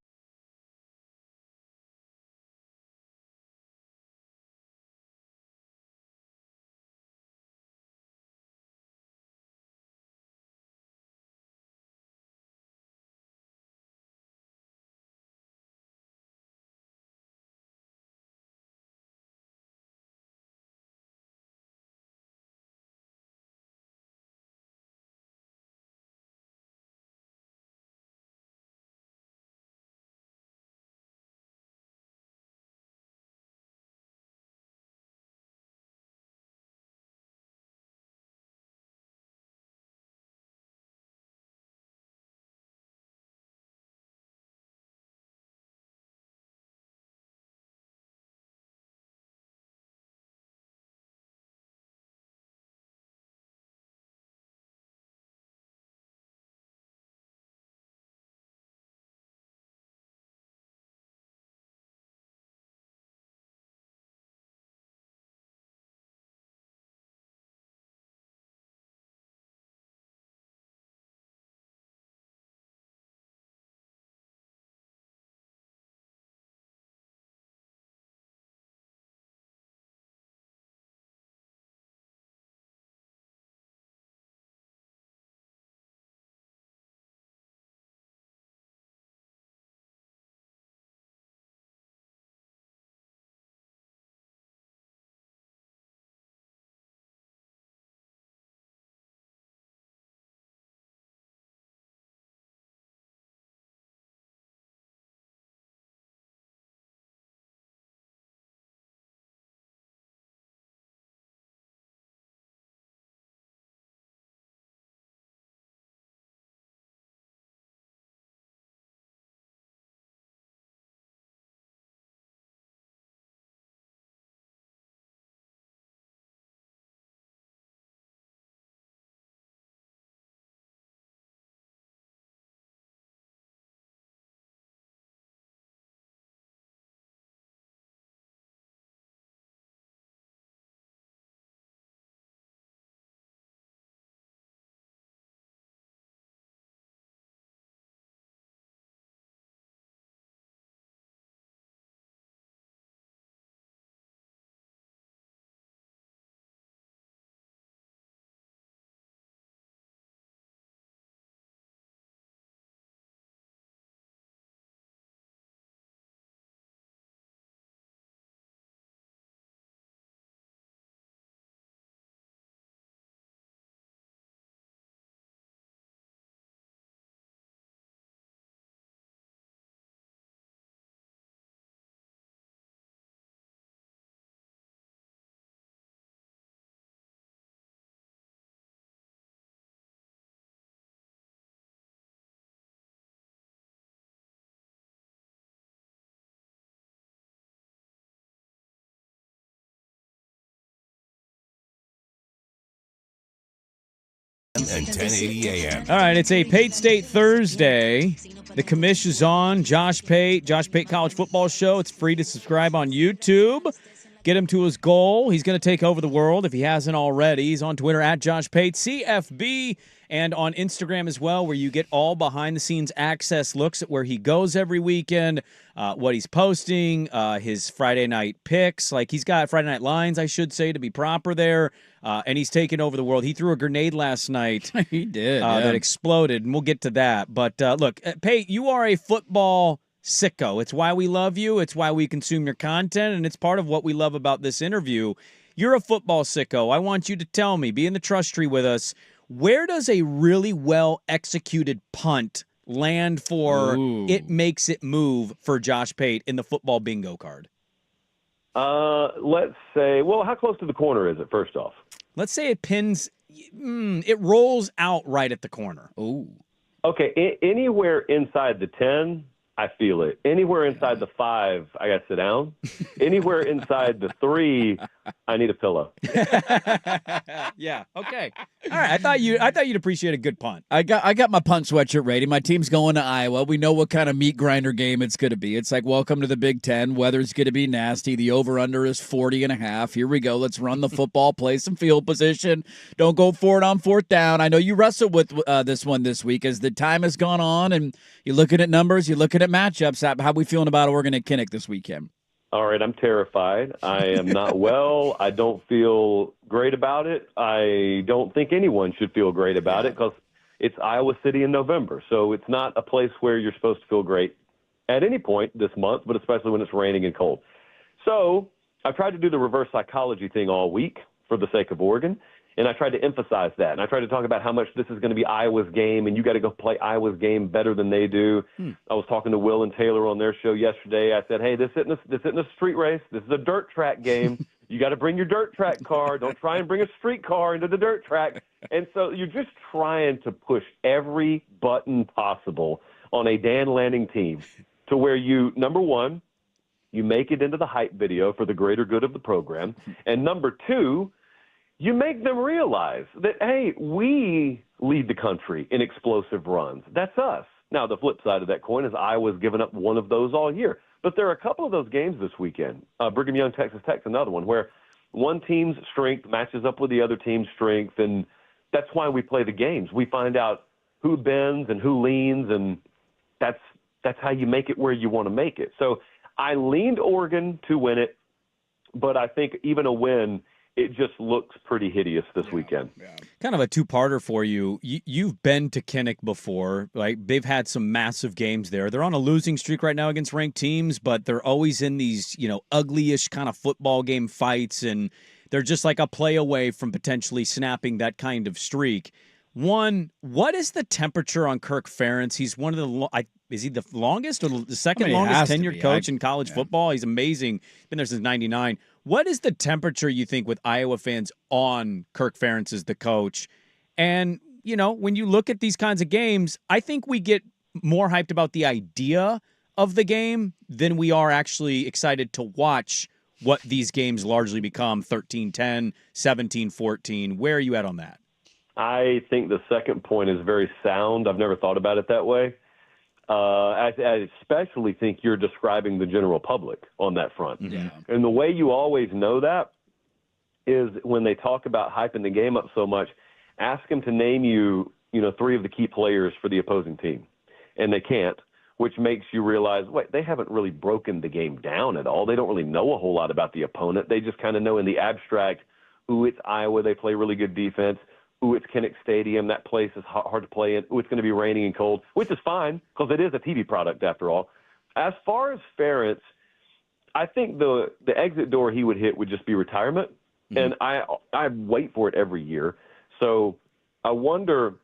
and 1080 AM. All right, it's a Pate State Thursday. The commish is on. Josh Pate College Football Show. It's free to subscribe on YouTube. Get him to his goal. He's going to take over the world if he hasn't already. He's on Twitter at Josh Pate, CFB, and on Instagram as well, where you get all behind-the-scenes access looks at where he goes every weekend, what he's posting, his Friday night picks. Like, he's got Friday night lines, I should say, to be proper there, and he's taken over the world. He threw a grenade last night. He did, that exploded, and we'll get to that. But, look, Pate, you are a football sicko. It's why we love you. It's why we consume your content, and it's part of what we love about this interview. You're a football sicko. I want you to tell me, be in the trust tree with us, where does a really well-executed punt land for it makes it move for Josh Pate in the football bingo card? Let's say, well, how close to the corner is it, first off? Let's say it pins, it rolls out right at the corner. Oh. Okay, anywhere inside the 10, I feel it. Anywhere inside the 5, I got to sit down. Anywhere inside the 3, I need a pillow. Yeah. Okay. All right. I thought you'd appreciate a good punt. I got my punt sweatshirt ready. My team's going to Iowa. We know what kind of meat grinder game it's going to be. It's like, welcome to the Big Ten. Weather's going to be nasty. The over-under is 40.5. Here we go. Let's run the football, play some field position. Don't go for it on fourth down. I know you wrestled with this one this week as the time has gone on, and you're looking at numbers, you're looking at matchups. How are we feeling about Oregon at Kinnick this weekend? All right, I'm terrified. I am not well. I don't feel great about it. I don't think anyone should feel great about it because it's Iowa City in November. So it's not a place where you're supposed to feel great at any point this month, but especially when it's raining and cold. So I tried to do the reverse psychology thing all week for the sake of Oregon, and I tried to emphasize that. And I tried to talk about how much this is going to be Iowa's game, and you got to go play Iowa's game better than they do. I was talking to Will and Taylor on their show yesterday. I said, hey, this isn't a street race. This is a dirt track game. You got to bring your dirt track car. Don't try and bring a street car into the dirt track. And so you're just trying to push every button possible on a Dan Lanning team to where you, number one, you make it into the hype video for the greater good of the program. And number two, you make them realize that, hey, we lead the country in explosive runs. That's us. Now, the flip side of that coin is Iowa's given up one of those all year. But there are a couple of those games this weekend. Brigham Young, Texas Tech's another one, where one team's strength matches up with the other team's strength, and that's why we play the games. We find out who bends and who leans, and that's how you make it where you want to make it. So I leaned Oregon to win it, but I think even a win – it just looks pretty hideous this weekend. Yeah. Kind of a two-parter for you. You've been to Kinnick before. Like, they've had some massive games there. They're on a losing streak right now against ranked teams, but they're always in these, ugly-ish kind of football game fights, and they're just like a play away from potentially snapping that kind of streak. One, what is the temperature on Kirk Ferentz? He's one of the is he the longest or the second longest tenured coach in college football? He's amazing. Been there since '99. What is the temperature, you think, with Iowa fans on Kirk Ferentz as the coach? And, when you look at these kinds of games, I think we get more hyped about the idea of the game than we are actually excited to watch what these games largely become, 13-10, 17-14. Where are you at on that? I think the second point is very sound. I've never thought about it that way. I especially think you're describing the general public on that front. Yeah. And the way you always know that is when they talk about hyping the game up so much, ask them to name you, 3 of the key players for the opposing team. And they can't, which makes you realize, wait, they haven't really broken the game down at all. They don't really know a whole lot about the opponent. They just kind of know in the abstract, it's Iowa. They play really good defense. It's Kinnick Stadium. That place is hard to play in. It's going to be raining and cold, which is fine because it is a TV product after all. As far as Ferentz, I think the exit door he would hit would just be retirement, and I wait for it every year. So I wonder,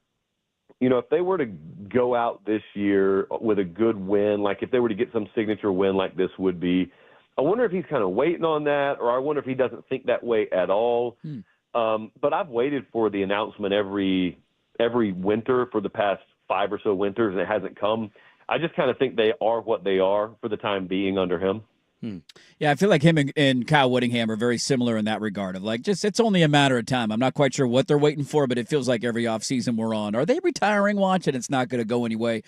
if they were to go out this year with a good win, like if they were to get some signature win like this would be, I wonder if he's kind of waiting on that, or I wonder if he doesn't think that way at all. But I've waited for the announcement every winter for the past 5 or so winters, and it hasn't come. I just kind of think they are what they are for the time being under him. Yeah, I feel like him and Kyle Whittingham are very similar in that regard of like, just it's only a matter of time. I'm not quite sure what they're waiting for, but it feels like every offseason we're on. Are they retiring watch? And it's not going to go away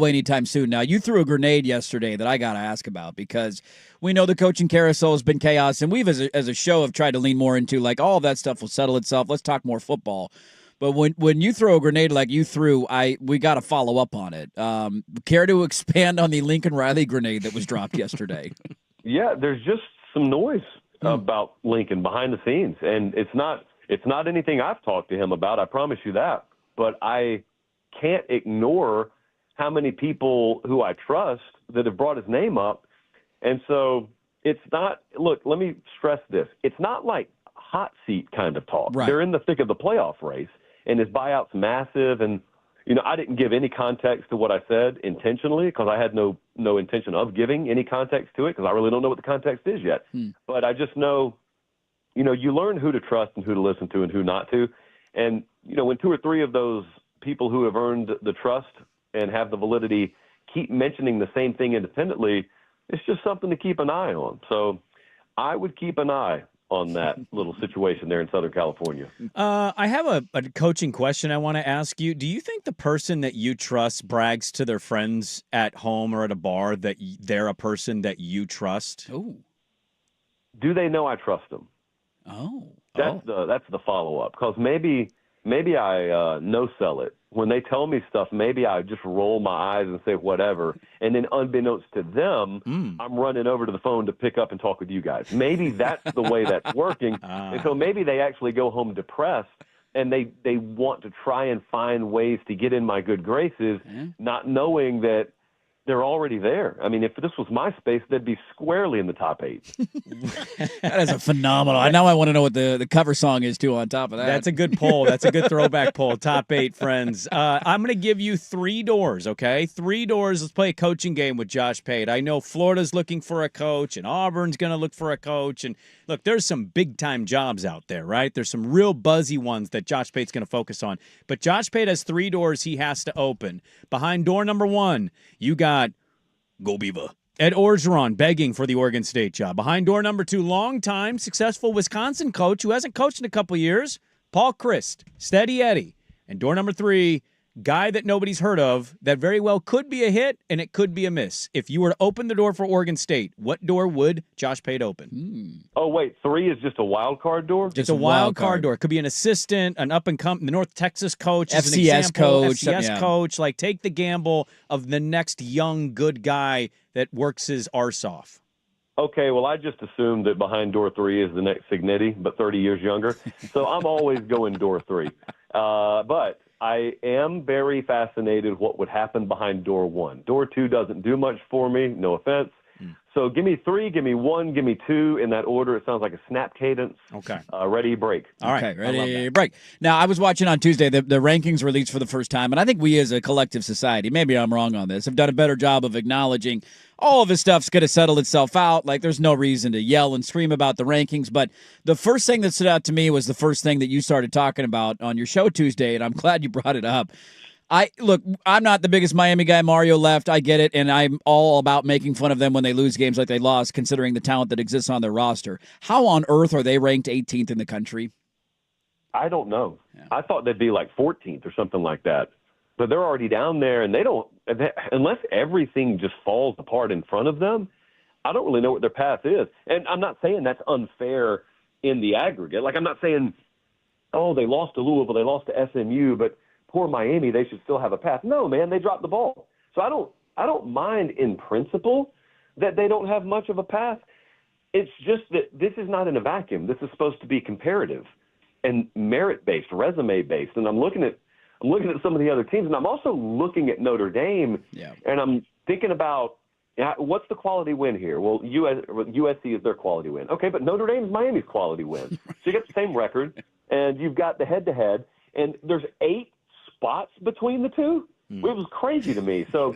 anytime soon. Now, you threw a grenade yesterday that I got to ask about because we know the coaching carousel has been chaos, and we've as a show have tried to lean more into like all of that stuff will settle itself. Let's talk more football. But when you throw a grenade like you threw, we got to follow up on it. Care to expand on the Lincoln Riley grenade that was dropped yesterday? Yeah, there's just some noise about Lincoln behind the scenes, and it's not anything I've talked to him about. I promise you that. But I can't ignore how many people who I trust that have brought his name up, and so it's not. Look, let me stress this: it's not like hot seat kind of talk. Right. They're in the thick of the playoff race, and his buyout's massive, and I didn't give any context to what I said intentionally because I had no intention of giving any context to it because I really don't know what the context is yet. But I just know, you learn who to trust and who to listen to and who not to. And, when two or three of those people who have earned the trust and have the validity keep mentioning the same thing independently, it's just something to keep an eye on. So I would keep an eye on that little situation there in Southern California. I have a coaching question I want to ask you. Do you think the person that you trust brags to their friends at home or at a bar that they're a person that you trust? Oh. Do they know I trust them? Oh. That's the follow-up, because maybe I no-sell it. When they tell me stuff, maybe I just roll my eyes and say whatever, and then unbeknownst to them, I'm running over to the phone to pick up and talk with you guys. Maybe that's the way that's working, and so maybe they actually go home depressed, and they want to try and find ways to get in my good graces, not knowing that they're already there. I mean, if this was MySpace, they'd be squarely in the top 8. That is a phenomenal. Now I want to know what the cover song is, too, on top of that. That's a good poll. That's a good throwback poll. Top 8, friends. I'm going to give you 3 doors, okay? 3 doors. Let's play a coaching game with Josh Pate. I know Florida's looking for a coach, and Auburn's going to look for a coach. And, look, there's some big-time jobs out there, right? There's some real buzzy ones that Josh Pate's going to focus on. But Josh Pate has 3 doors he has to open. Behind door number 1, you got Go Beaver. Ed Orgeron begging for the Oregon State job. Behind door number 2, longtime successful Wisconsin coach who hasn't coached in a couple years, Paul Chryst, Steady Eddie. And door number 3, guy that nobody's heard of that very well could be a hit and it could be a miss. If you were to open the door for Oregon State, what door would Josh Pate open? Oh, wait, 3 is just a wild card door? Just a wild card door. It could be an assistant, an up-and-coming, the North Texas coach, is an FCS example, coach. FCS coach. Like, take the gamble of the next young, good guy that works his arse off. Okay, well, I just assumed that behind door 3 is the next Signetti, but 30 years younger. So I'm always going door 3. But I am very fascinated what would happen behind door 1. Door 2 doesn't do much for me, no offense. So give me 3, give me 1, give me 2 in that order. It sounds like a snap cadence. Okay. Ready, break. All right, ready, break. Now, I was watching on Tuesday, the rankings released for the first time, and I think we as a collective society, maybe I'm wrong on this, have done a better job of acknowledging all of this stuff's going to settle itself out. Like, there's no reason to yell and scream about the rankings. But the first thing that stood out to me was the first thing that you started talking about on your show Tuesday, and I'm glad you brought it up. I'm not the biggest Miami guy. Mario left. I get it, and I'm all about making fun of them when they lose games like they lost, considering the talent that exists on their roster. How on earth are they ranked 18th in the country? I don't know. Yeah. I thought they'd be like 14th or something like that. But they're already down there, and unless everything just falls apart in front of them, I don't really know what their path is. And I'm not saying that's unfair in the aggregate. Like, I'm not saying, oh, they lost to Louisville, they lost to SMU, but poor Miami, they should still have a path. No, man, they dropped the ball. So I don't mind in principle that they don't have much of a path. It's just that this is not in a vacuum. This is supposed to be comparative and merit-based, resume-based. And I'm looking at some of the other teams, and I'm also looking at Notre Dame, and I'm thinking about what's the quality win here? Well, USC is their quality win. Okay, but Notre Dame is Miami's quality win. So you get the same record, and you've got the head-to-head, and there's 8 spots between the two. It was crazy to me. So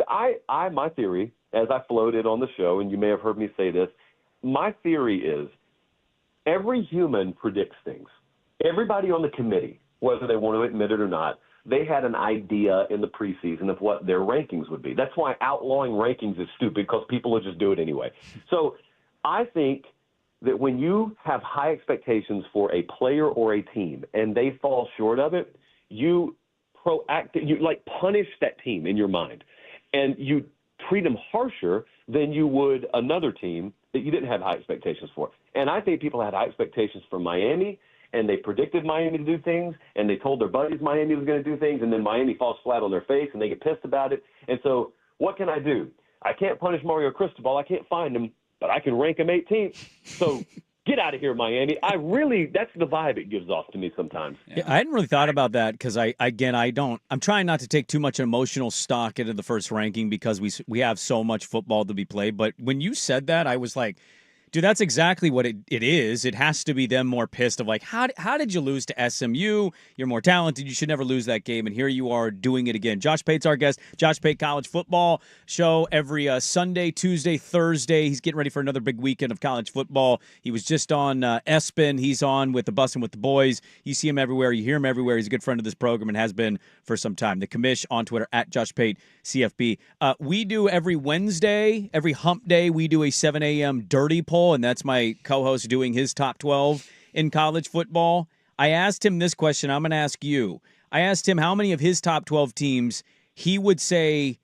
my theory, as I floated on the show, and you may have heard me say this, my theory is every human predicts things. Everybody on the committee, whether they want to admit it or not, they had an idea in the preseason of what their rankings would be. That's why outlawing rankings is stupid, because people will just do it anyway. So I think that when you have high expectations for a player or a team and they fall short of it, you punish that team in your mind, and you treat them harsher than you would another team that you didn't have high expectations for. And I think people had high expectations for Miami, and they predicted Miami to do things, and they told their buddies Miami was going to do things, and then Miami falls flat on their face, and they get pissed about it. And so what can I do? I can't punish Mario Cristobal. I can't find him, but I can rank him 18th. So get out of here, Miami. That's the vibe it gives off to me sometimes. Yeah, I hadn't really thought about that because I'm trying not to take too much emotional stock into the first ranking because we have so much football to be played. But when you said that, I was like, dude, that's exactly what it is. It has to be them more pissed of like, how did you lose to SMU? You're more talented. You should never lose that game. And here you are doing it again. Josh Pate's our guest. Josh Pate College Football Show every Sunday, Tuesday, Thursday. He's getting ready for another big weekend of college football. He was just on ESPN. He's on with the Bussin' with the Boys. You see him everywhere. You hear him everywhere. He's a good friend of this program and has been for some time. The commish on Twitter at Josh Pate CFB. We do every Wednesday, every hump day, we do a 7 a.m. dirty poll. And that's my co-host doing his top 12 in college football. I asked him this question. I'm going to ask you. I asked him how many of his top 12 teams he would say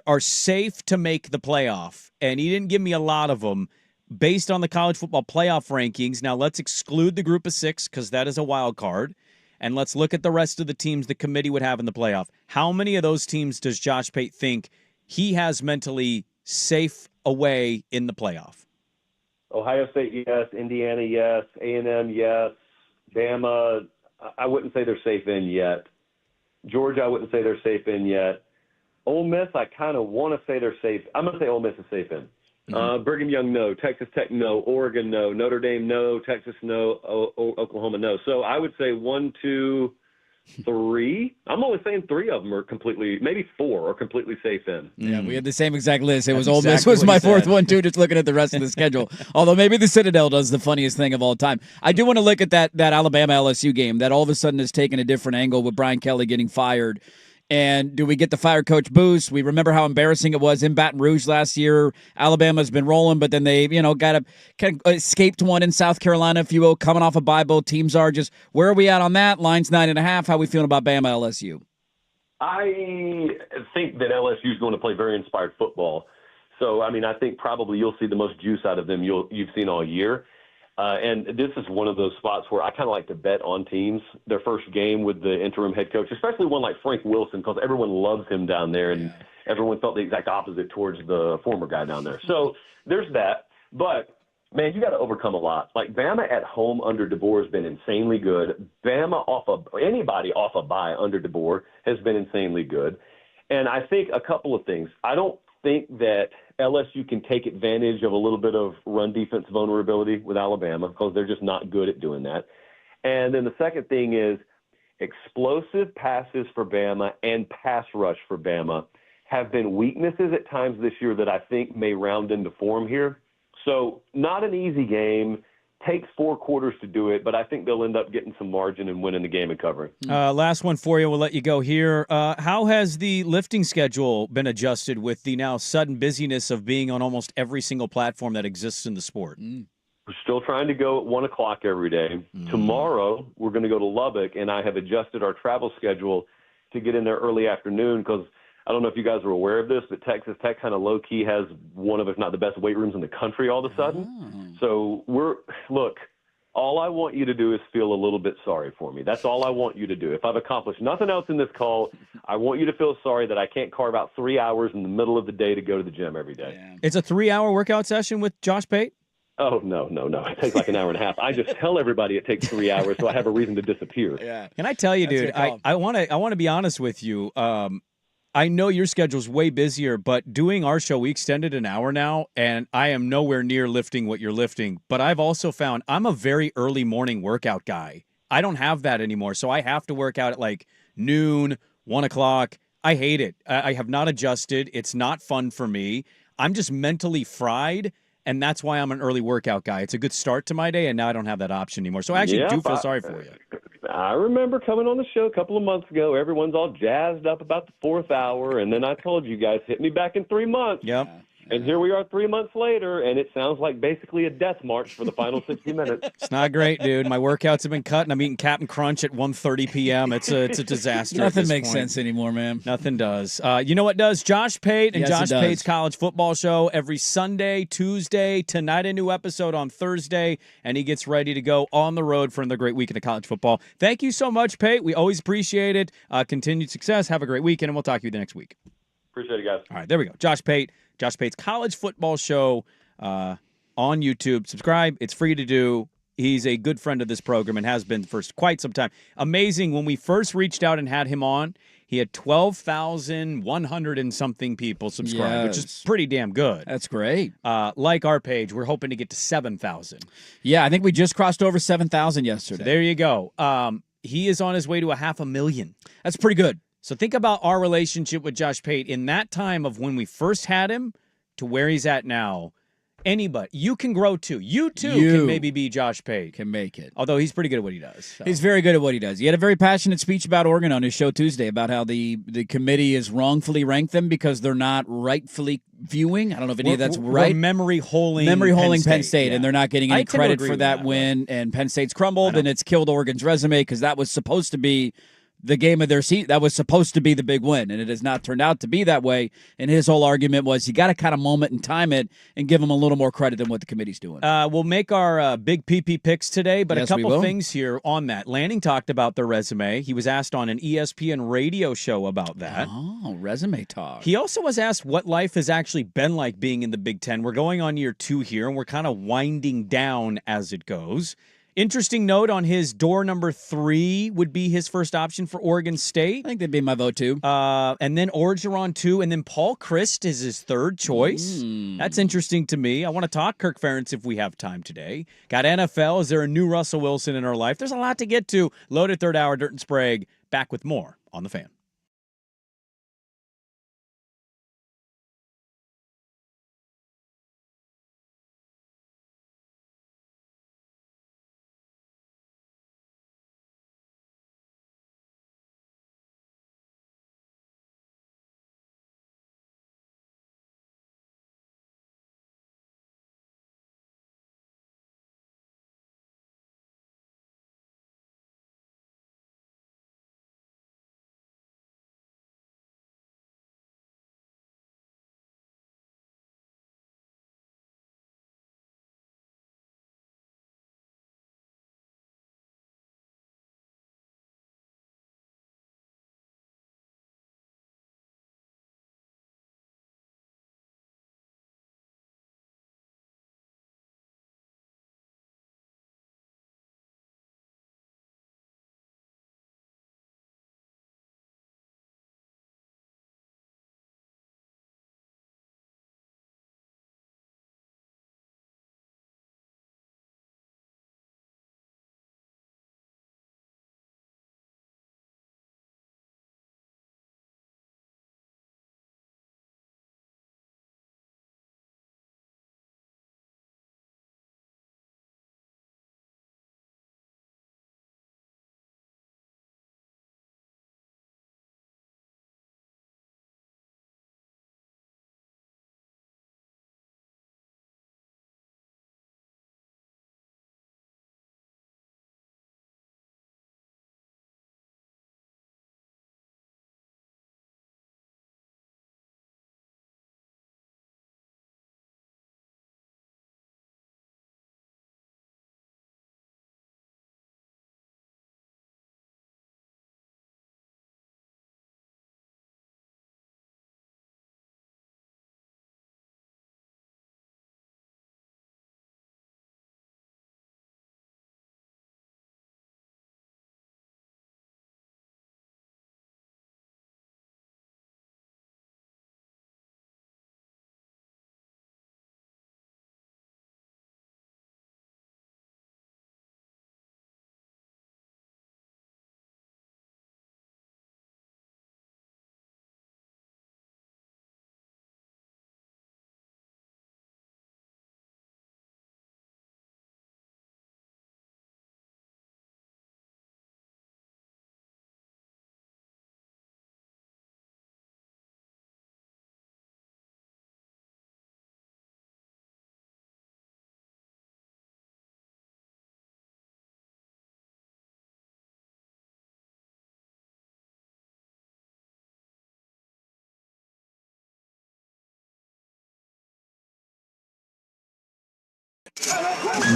are safe to make the playoff. And he didn't give me a lot of them based on the college football playoff rankings. Now, let's exclude the group of 6 because that is a wild card. And let's look at the rest of the teams the committee would have in the playoff. How many of those teams does Josh Pate think he has mentally safe away in the playoff? Ohio State, yes. Indiana, yes. A&M, yes. Bama, I wouldn't say they're safe in yet. Georgia, I wouldn't say they're safe in yet. Ole Miss, I kind of want to say they're safe. I'm going to say Ole Miss is safe in. Brigham Young, no. Texas Tech, no. Oregon, no. Notre Dame, no. Texas, no. Oklahoma, no. So I would say 1, 2, 3. I'm only saying 3 of them are completely, maybe 4 are completely safe in. Yeah, we had the same exact list. It was Ole Miss was my fourth one, too, just looking at the rest of the schedule. Although maybe the Citadel does the funniest thing of all time. I do want to look at that Alabama-LSU game that all of a sudden has taken a different angle with Brian Kelly getting fired. And do we get the fire coach boost? We remember how embarrassing it was in Baton Rouge last year. Alabama's been rolling, but then they, kind of escaped one in South Carolina, if you will, coming off a bye. Both teams are just, where are we at on that? Line's 9.5. How are we feeling about Bama LSU? I think that LSU is going to play very inspired football. So, I think probably you'll see the most juice out of them you've seen all year. And this is one of those spots where I kind of like to bet on teams, their first game with the interim head coach, especially one like Frank Wilson, because everyone loves him down there, and everyone felt the exact opposite towards the former guy down there. So there's that. But, man, you got to overcome a lot. Like, Bama at home under DeBoer has been insanely good. Bama anybody off a bye under DeBoer has been insanely good. And I think a couple of things. I don't think that LSU can take advantage of a little bit of run defense vulnerability with Alabama because they're just not good at doing that. And then the second thing is explosive passes for Bama and pass rush for Bama have been weaknesses at times this year that I think may round into form here. So not an easy game. Takes 4 quarters to do it, but I think they'll end up getting some margin and winning the game and covering. Last one for you. We'll let you go here. How has the lifting schedule been adjusted with the now sudden busyness of being on almost every single platform that exists in the sport? We're still trying to go at 1 o'clock every day. Tomorrow, we're going to go to Lubbock, and I have adjusted our travel schedule to get in there early afternoon because I don't know if you guys are aware of this, but Texas Tech kind of low-key has one of, if not the best weight rooms in the country all of a sudden. So look, all I want you to do is feel a little bit sorry for me. That's all I want you to do. If I've accomplished nothing else in this call, I want you to feel sorry that I can't carve out 3 hours in the middle of the day to go to the gym every day. Yeah. It's a 3-hour workout session with Josh Pate? Oh, no. It takes like an hour and a half. I just tell everybody it takes 3 hours so I have a reason to disappear. Yeah. Can I tell you, dude, I want to be honest with you. I know your schedule's way busier, but doing our show, we extended an hour now, and I am nowhere near lifting what you're lifting. But I've also found I'm a very early morning workout guy. I don't have that anymore, so I have to work out at like noon, 1 o'clock. I hate it. I have not adjusted. It's not fun for me. I'm just mentally fried, and that's why I'm an early workout guy. It's a good start to my day, and now I don't have that option anymore. So I actually do feel sorry for you. I remember coming on the show a couple of months ago. Everyone's all jazzed up about the 4th hour, and then I told you guys, hit me back in 3 months. Yep. And here we are 3 months later, and it sounds like basically a death march for the final 60 minutes. It's not great, dude. My workouts have been cut, and I'm eating Captain Crunch at 1:30 p.m. It's a disaster. Nothing makes sense anymore, man. Nothing does. You know what does? Josh Pate and Yes, Josh it does. Pate's College Football Show every Sunday, Tuesday, tonight a new episode on Thursday, and he gets ready to go on the road for another great weekend of college football. Thank you so much, Pate. We always appreciate it. Continued success. Have a great weekend, and we'll talk to you the next week. Appreciate it, guys. All right, there we go. Josh Pate's College Football Show on YouTube. Subscribe. It's free to do. He's a good friend of this program and has been for quite some time. Amazing. When we first reached out and had him on, he had 12,100 and something people subscribe, which is pretty damn good. That's great. Like our page, we're hoping to get to 7,000. Yeah, I think we just crossed over 7,000 yesterday. So there you go. He is on his way to 500,000. That's pretty good. So think about our relationship with Josh Pate in that time of when we first had him to where he's at now. Anybody, you can grow too. You can maybe be Josh Pate. Can make it. Although he's pretty good at what he does. So. He's very good at what he does. He had a very passionate speech about Oregon on his show Tuesday about how the committee has wrongfully ranked them because they're not rightfully viewing. I don't know if any of that's right. Memory holing Penn State, yeah. and they're not getting any credit for that win. Right. And Penn State's crumbled, and it's killed Oregon's resume because that was supposed to be the game of their season. That was supposed to be the big win, and it has not turned out to be that way. And his whole argument was you got to kind of moment and time it and give them a little more credit than what the committee's doing. We'll make our big PP picks today, but Yes, a couple things here on that. Lanning talked about their resume. He was asked on an ESPN radio show about that. Oh, resume talk. He also was asked what life has actually been like being in the Big Ten. We're going on year 2 here, and we're kind of winding down as it goes. Interesting note on his door number 3 would be his first option for Oregon State. I think that'd be my vote too. And then Orgeron 2, and then Paul Christ is his third choice. That's interesting to me. I want to talk Kirk Ferentz if we have time today. Got NFL. Is there a new Russell Wilson in our life? There's a lot to get to. Loaded third hour, Dirt and Sprague. Back with more on The Fan.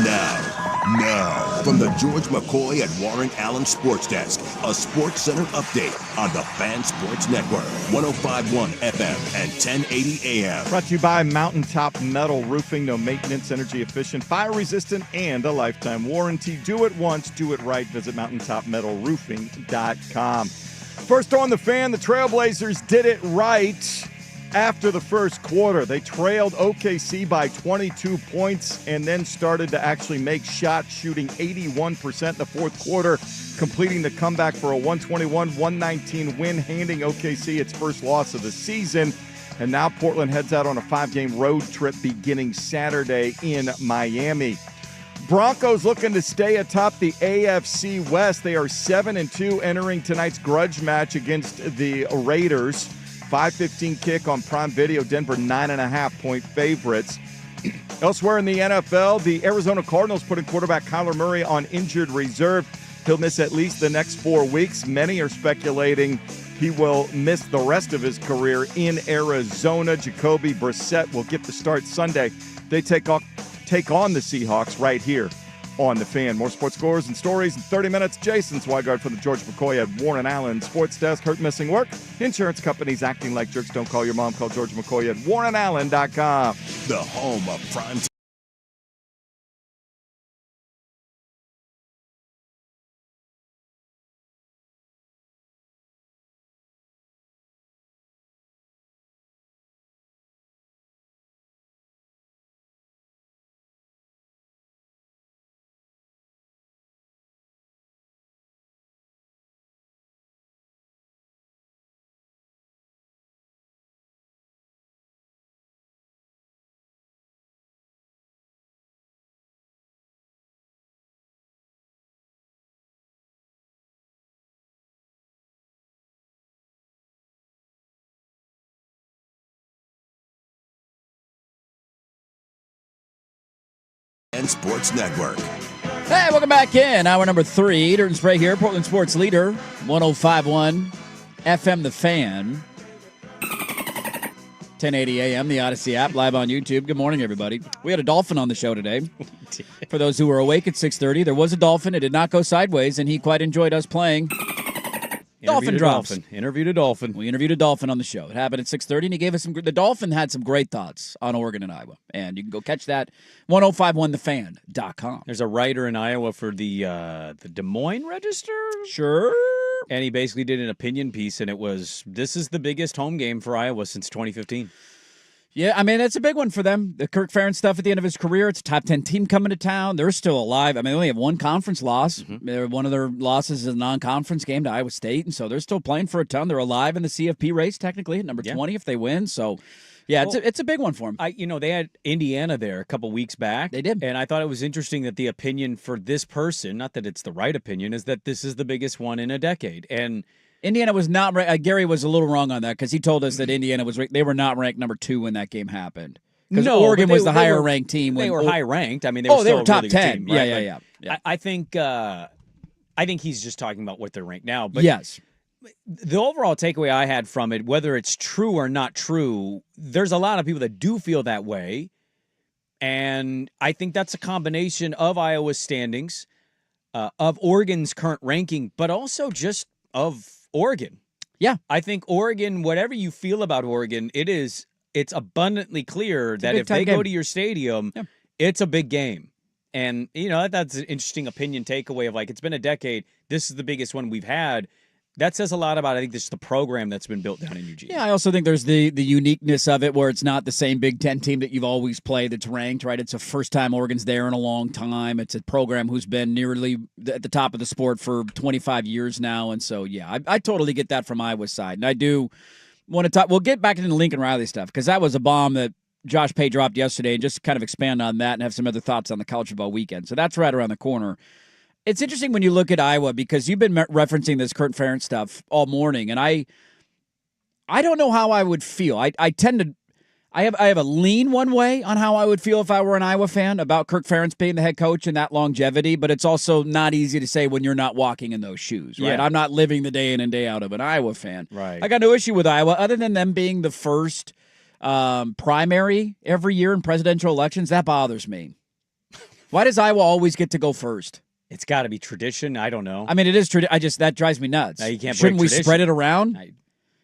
Now, from the George McCoy and Warren Allen Sports Desk, a Sports Center update on the Fan Sports Network, 105.1 FM and 1080 AM. Brought to you by Mountaintop Metal Roofing. No maintenance, energy efficient, fire resistant, and a lifetime warranty. Do it once, do it right. Visit mountaintopmetalroofing.com. First on the Fan, the Trailblazers did it right. After the first quarter, they trailed OKC by 22 points and then started to actually make shots, shooting 81% in the fourth quarter, completing the comeback for a 121-119 win, handing OKC its first loss of the season. And now Portland heads out on a 5-game road trip beginning Saturday in Miami. Broncos looking to stay atop the AFC West. They are 7-2 entering tonight's grudge match against the Raiders. 5:15 kick on Prime Video. Denver 9.5-point favorites. Elsewhere in the NFL, the Arizona Cardinals putting quarterback Kyler Murray on injured reserve. He'll miss at least the next 4 weeks. Many are speculating he will miss the rest of his career in Arizona. Jacoby Brissett will get the start Sunday. They take on the Seahawks right here on the Fan. More sports scores and stories in 30 minutes. Jason Swigard from the George McCoy at Warren Allen Sports Desk. Hurt, missing work? Insurance companies acting like jerks. Don't call your mom. Call George McCoy at warrenallen.com. The home of prime. Sports Network. Hey, welcome back in. Hour number 3. Dirt and Sprague here, Portland Sports Leader, 105.1 FM The Fan. 1080 AM, the Odyssey app, live on YouTube. Good morning, everybody. We had a dolphin on the show today. For those who were awake at 6:30, there was a dolphin. It did not go sideways, and he quite enjoyed us playing. Dolphin drops. Interviewed a dolphin. We interviewed a dolphin on the show. It happened at 6:30, and he gave us some. The dolphin had some great thoughts on Oregon and Iowa, and you can go catch that 1051thefan.com. There's a writer in Iowa for the Des Moines Register. Sure. And he basically did an opinion piece, and it was, this is the biggest home game for Iowa since 2015. Yeah, I mean, that's a big one for them. The Kirk Ferentz stuff at the end of his career. It's a top 10 team coming to town. They're still alive. I mean, they only have one conference loss. Mm-hmm. One of their losses is a non-conference game to Iowa State, and so they're still playing for a ton. They're alive in the CFP race, technically, at number 20 if they win. So, yeah, it's a big one for them. They had Indiana there a couple weeks back. They did. And I thought it was interesting that the opinion for this person, not that it's the right opinion, is that this is the biggest one in a decade. And Indiana was not Gary was a little wrong on that because he told us that Indiana they were not ranked number 2 when that game happened. Because Oregon was the higher ranked team. They were high ranked. I mean, they were top really 10. Team, right? Yeah. I think he's just talking about what they're ranked now. But yes, the overall takeaway I had from it, whether it's true or not true, there's a lot of people that do feel that way, and I think that's a combination of Iowa's standings, of Oregon's current ranking, but also just of Oregon. Yeah. I think Oregon, whatever you feel about Oregon, it's abundantly clear that if they go to your stadium, it's a big game. And, that's an interesting opinion takeaway of it's been a decade. This is the biggest one we've had. That says a lot about, I think, this is the program that's been built down in Eugene. Yeah, I also think there's the uniqueness of it where it's not the same Big Ten team that you've always played that's ranked, right? It's the first time Oregon's there in a long time. It's a program who's been nearly at the top of the sport for 25 years now. And so, yeah, I totally get that from Iowa's side. And I do want to talk. We'll get back into the Lincoln Riley stuff because that was a bomb that Josh Pay dropped yesterday, and just kind of expand on that and have some other thoughts on the college football weekend. So that's right around the corner. It's interesting when you look at Iowa because you've been referencing this Kirk Ferentz stuff all morning, and I don't know how I would feel. I have a lean one way on how I would feel if I were an Iowa fan about Kirk Ferentz being the head coach and that longevity, but it's also not easy to say when you're not walking in those shoes, right? Yeah. I'm not living the day in and day out of an Iowa fan. Right. I got no issue with Iowa other than them being the first primary every year in presidential elections. That bothers me. Why does Iowa always get to go first? It's got to be tradition. I don't know. I mean, it is tradition. That drives me nuts. No, you can't Shouldn't break we tradition. spread it around?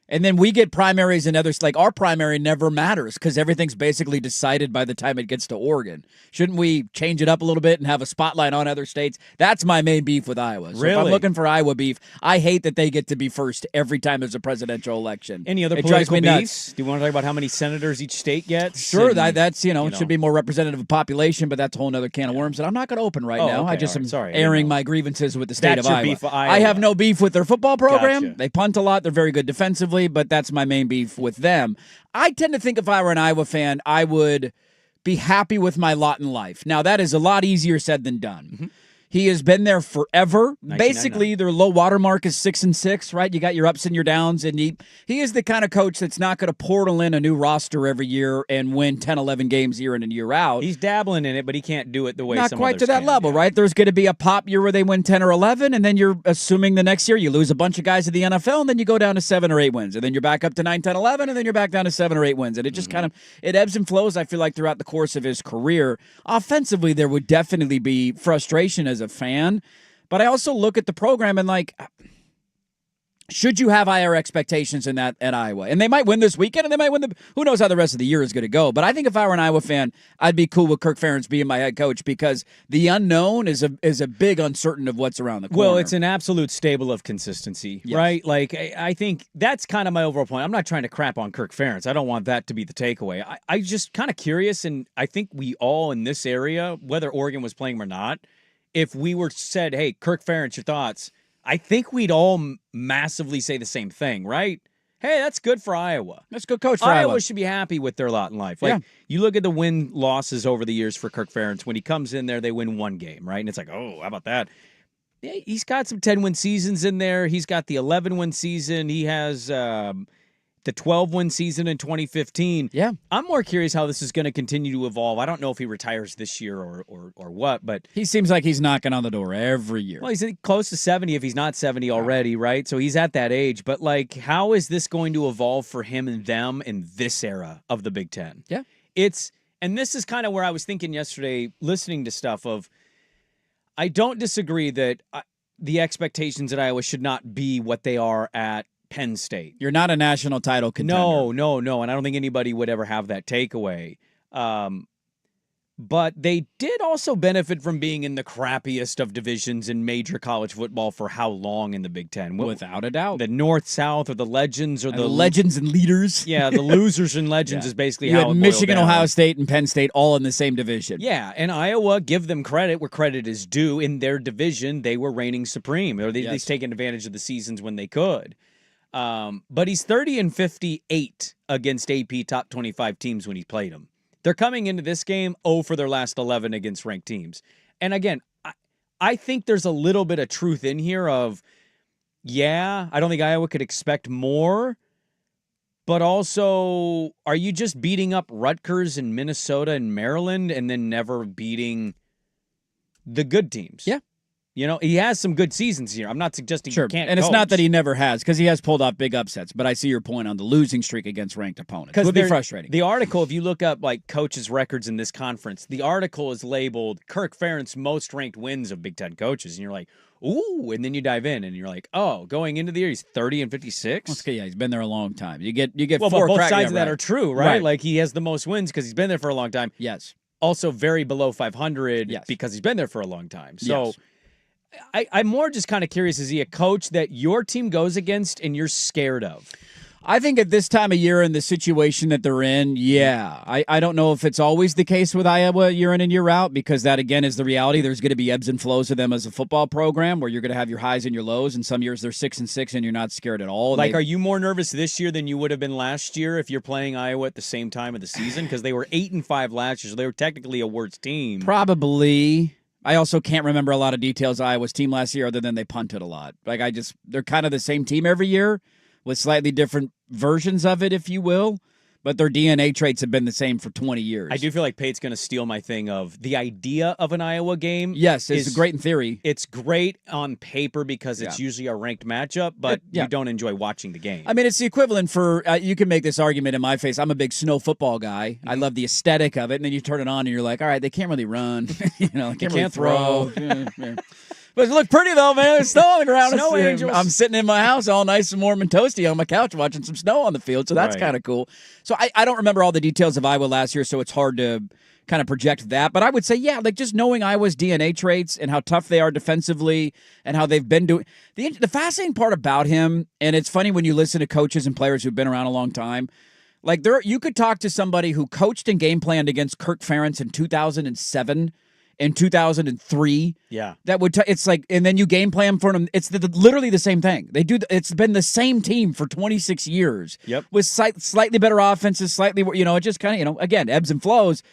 And then we get primaries and others. Like, our primary never matters because everything's basically decided by the time it gets to Oregon. Shouldn't we change it up a little bit and have a spotlight on other states? That's my main beef with Iowa. So if I'm looking for Iowa beef, I hate that they get to be first every time there's a presidential election. Any other political beefs? Do you want to talk about how many senators each state gets? Sure, that's it should be more representative of population, but that's a whole other can of worms that I'm not going to open right now. Okay, I just am sorry, airing my grievances with the state That's of your Iowa. beef with Iowa. I have no beef with their football program. Gotcha. They punt a lot. They're very good defensively, but that's my main beef with them. I tend to think if I were an Iowa fan, I would be happy with my lot in life. Now, that is a lot easier said than done. Mm-hmm. He has been there forever. Basically, their low water mark is 6-6, right? You got your ups and your downs, and he is the kind of coach that's not going to portal in a new roster every year and win 10, 11 games year in and year out. He's dabbling in it, but he can't do it the way not some quite others to that can, level, right? There's going to be a pop year where they win 10 or 11, and then you're assuming the next year you lose a bunch of guys to the NFL, and then you go down to 7 or 8 wins, and then you're back up to 9, 10, 11, and then you're back down to 7 or 8 wins, and it just kind of it ebbs and flows. I feel like throughout the course of his career, offensively, there would definitely be frustration as a fan. But I also look at the program and like, should you have higher expectations in that at Iowa? And they might win this weekend, and they might win who knows how the rest of the year is going to go. But I think if I were an Iowa fan, I'd be cool with Kirk Ferentz being my head coach because the unknown is a big uncertain of what's around the corner. Well, it's an absolute stable of consistency, right? Like, I think that's kind of my overall point. I'm not trying to crap on Kirk Ferentz. I don't want that to be the takeaway. I just kind of curious, and I think we all in this area, whether Oregon was playing or not, if we were said, hey, Kirk Ferentz, your thoughts, I think we'd all massively say the same thing, right? Hey, that's good for Iowa. That's a good coach for Iowa should be happy with their lot in life. Like, you look at the win-losses over the years for Kirk Ferentz. When he comes in there, they win one game, right? And it's like, oh, how about that? Yeah, he's got some 10-win seasons in there. He's got the 11-win season. He has the 12-win season in 2015. Yeah. I'm more curious how this is going to continue to evolve. I don't know if he retires this year or what, but he seems like he's knocking on the door every year. Well, he's close to 70 if he's not 70 already, right? So he's at that age. But, like, how is this going to evolve for him and them in this era of the Big Ten? Yeah. And this is kind of where I was thinking yesterday, listening to stuff of, I don't disagree that the expectations at Iowa should not be what they are at Penn State. You're not a national title contender. No. And I don't think anybody would ever have that takeaway. But they did also benefit from being in the crappiest of divisions in major college football for how long in the Big Ten? Without a doubt. The North-South or the Legends or the Legends and Leaders. Yeah, the losers and Legends is basically you how had it boiled Michigan, down. Ohio State, and Penn State all in the same division. Yeah, and Iowa, give them credit where credit is due. In their division, they were reigning supreme. Or they taken advantage of the seasons when they could. But he's 30-58 against AP top 25 teams when he played them. They're coming into this game 0 for their last 11 against ranked teams. And again, I think there's a little bit of truth in here of, I don't think Iowa could expect more. But also, are you just beating up Rutgers and Minnesota and Maryland and then never beating the good teams? Yeah. You know, he has some good seasons here. I'm not suggesting he can't and it's coach. not that he never has, because he has pulled off big upsets. But I see your point on the losing streak against ranked opponents. It would be frustrating. The article, if you look up like coaches' records in this conference, the article is labeled Kirk Ferentz most ranked wins of Big Ten coaches, and you're like, ooh, and then you dive in and you're like, oh, going into the year he's 30-56. Okay, yeah, he's been there a long time. You get well, four. But both crack, sides of yeah, that right. are true, right? Like he has the most wins because he's been there for a long time. Yes. Also very below 500 because he's been there for a long time. So. Yes. I'm more just kind of curious, is he a coach that your team goes against and you're scared of? I think at this time of year in the situation that they're in, I don't know if it's always the case with Iowa year in and year out, because that, again, is the reality. There's going to be ebbs and flows of them as a football program where you're going to have your highs and your lows, and some years they're 6-6 and you're not scared at all. Like, are you more nervous this year than you would have been last year if you're playing Iowa at the same time of the season? Because they were 8-5 last year, so they were technically a worse team. Probably. I also can't remember a lot of details of Iowa's team last year other than they punted a lot. Like, they're kind of the same team every year with slightly different versions of it, if you will. but their DNA traits have been the same for 20 years. I do feel like Pate's going to steal my thing of the idea of an Iowa game. Yes, it's great in theory. It's great on paper because it's usually a ranked matchup, but you don't enjoy watching the game. I mean, it's the equivalent for, you can make this argument in my face. I'm a big snow football guy. I love the aesthetic of it, and then you turn it on and you're like, all right, they can't really run. They can't really throw. But it looked pretty, though, man. There's snow on the ground. Snow angels. I'm sitting in my house all nice and warm and toasty on my couch watching some snow on the field, so that's kind of cool. So I don't remember all the details of Iowa last year, so it's hard to kind of project that. But I would say, yeah, like just knowing Iowa's DNA traits and how tough they are defensively and how they've been doing. The fascinating part about him, and it's funny when you listen to coaches and players who've been around a long time, like you could talk to somebody who coached and game planned against Kirk Ferentz in 2007 in 2003. Yeah. That would it's like, and then you game plan for them. It's literally the same thing. It's been the same team for 26 years. Yep. With slightly better offenses, slightly, it just kind of, again, ebbs and flows.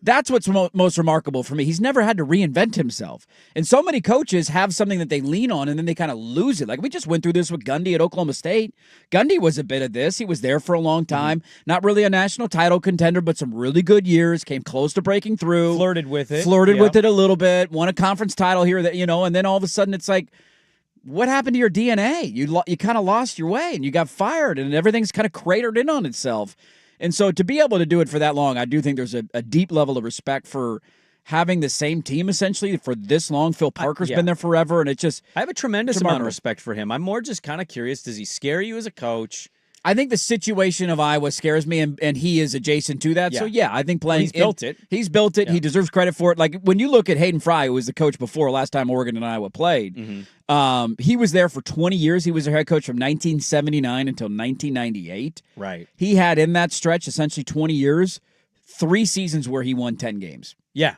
That's what's most remarkable for me. He's never had to reinvent himself. And so many coaches have something that they lean on and then they kind of lose it. Like we just went through this with Gundy at Oklahoma State. Gundy was a bit of this. He was there for a long time. Not really a national title contender, but some really good years. Came close to breaking through. Flirted with it. With it a little bit. Won a conference title here, and then all of a sudden it's like, what happened to your DNA? You kind of lost your way and you got fired and everything's kind of cratered in on itself. And so to be able to do it for that long, I do think there's a deep level of respect for having the same team essentially for this long. Phil Parker's been there forever, and it's just I have a tremendous amount of respect for him. I'm more just kind of curious, does he scare you as a coach? I think the situation of Iowa scares me, and he is adjacent to that. Yeah. So, yeah, I think playing... he's built it. He's built it. Yeah. He deserves credit for it. Like, when you look at Hayden Fry, who was the coach before last time Oregon and Iowa played, he was there for 20 years. He was their head coach from 1979 until 1998. Right. He had, in that stretch, essentially 20 years, 3 seasons where he won 10 games. Yeah.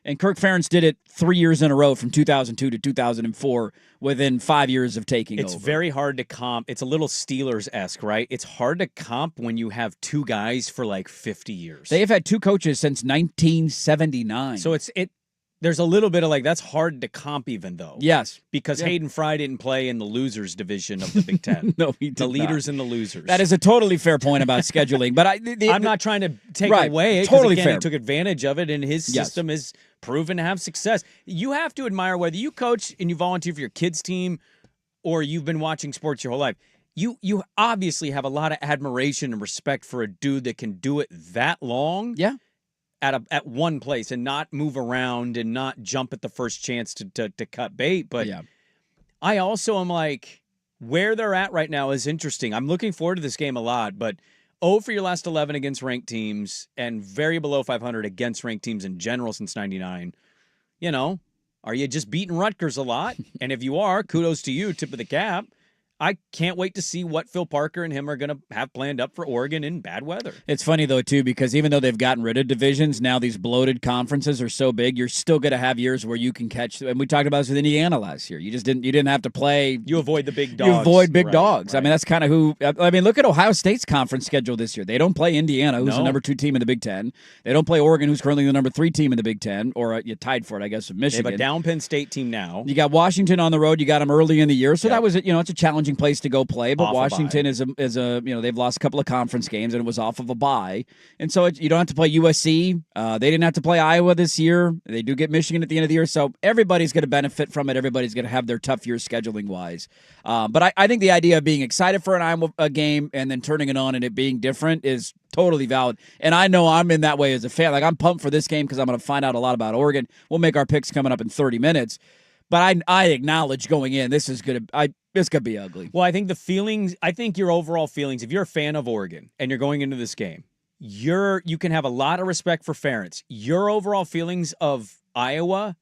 And Kirk Ferentz did it 3 years in a row from 2002 to 2004 within 5 years of taking over. It's very hard to comp. It's a little Steelers-esque, right? It's hard to comp when you have 2 guys for like 50 years. They have had 2 coaches since 1979. So there's a little bit of like, that's hard to comp even though. Yes. Because Hayden Fry didn't play in the losers division of the Big Ten. No, he did The leaders not. and the losers. That is a totally fair point about scheduling. But I'm not trying to take right, away. Totally again, fair. He took advantage of it, and his system is proven to have success. You have to admire whether you coach and you volunteer for your kids' team or you've been watching sports your whole life. You obviously have a lot of admiration and respect for a dude that can do it that long. Yeah. At one place and not move around and not jump at the first chance to cut bait. But I also am like, where they're at right now is interesting. I'm looking forward to this game a lot, but 0 for your last 11 against ranked teams and very below 500 against ranked teams in general since 99. Are you just beating Rutgers a lot? And if you are, kudos to you, tip of the cap. I can't wait to see what Phil Parker and him are going to have planned up for Oregon in bad weather. It's funny, though, too, because even though they've gotten rid of divisions, now these bloated conferences are so big, you're still going to have years where you can catch, and we talked about this with Indiana last year. You didn't have to play. You avoid the big dogs. You avoid big dogs. Right. I mean, that's kind of look at Ohio State's conference schedule this year. They don't play Indiana, who's the number 2 team in the Big Ten. They don't play Oregon, who's currently the number 3 team in the Big Ten, or you tied for it, I guess, with Michigan. They have a down Penn State team now. You got Washington on the road. You got them early in the year. So that was, it's a challenging place to go play. But Washington is a they've lost a couple of conference games and it was off of a bye, and so you don't have to play USC. They didn't have to play Iowa this year. They do get Michigan at the end of the year, so everybody's going to benefit from it. Everybody's going to have their tough years scheduling wise. But I think the idea of being excited for an Iowa game and then turning it on and it being different is totally valid. And I know I'm in that way as a fan. Like I'm pumped for this game because I'm going to find out a lot about Oregon. We'll make our picks coming up in 30 minutes. But I acknowledge going in, this is going to it's going to be ugly. Well, I think your overall feelings, if you're a fan of Oregon and you're going into this game, you can have a lot of respect for Ferentz. Your overall feelings of Iowa,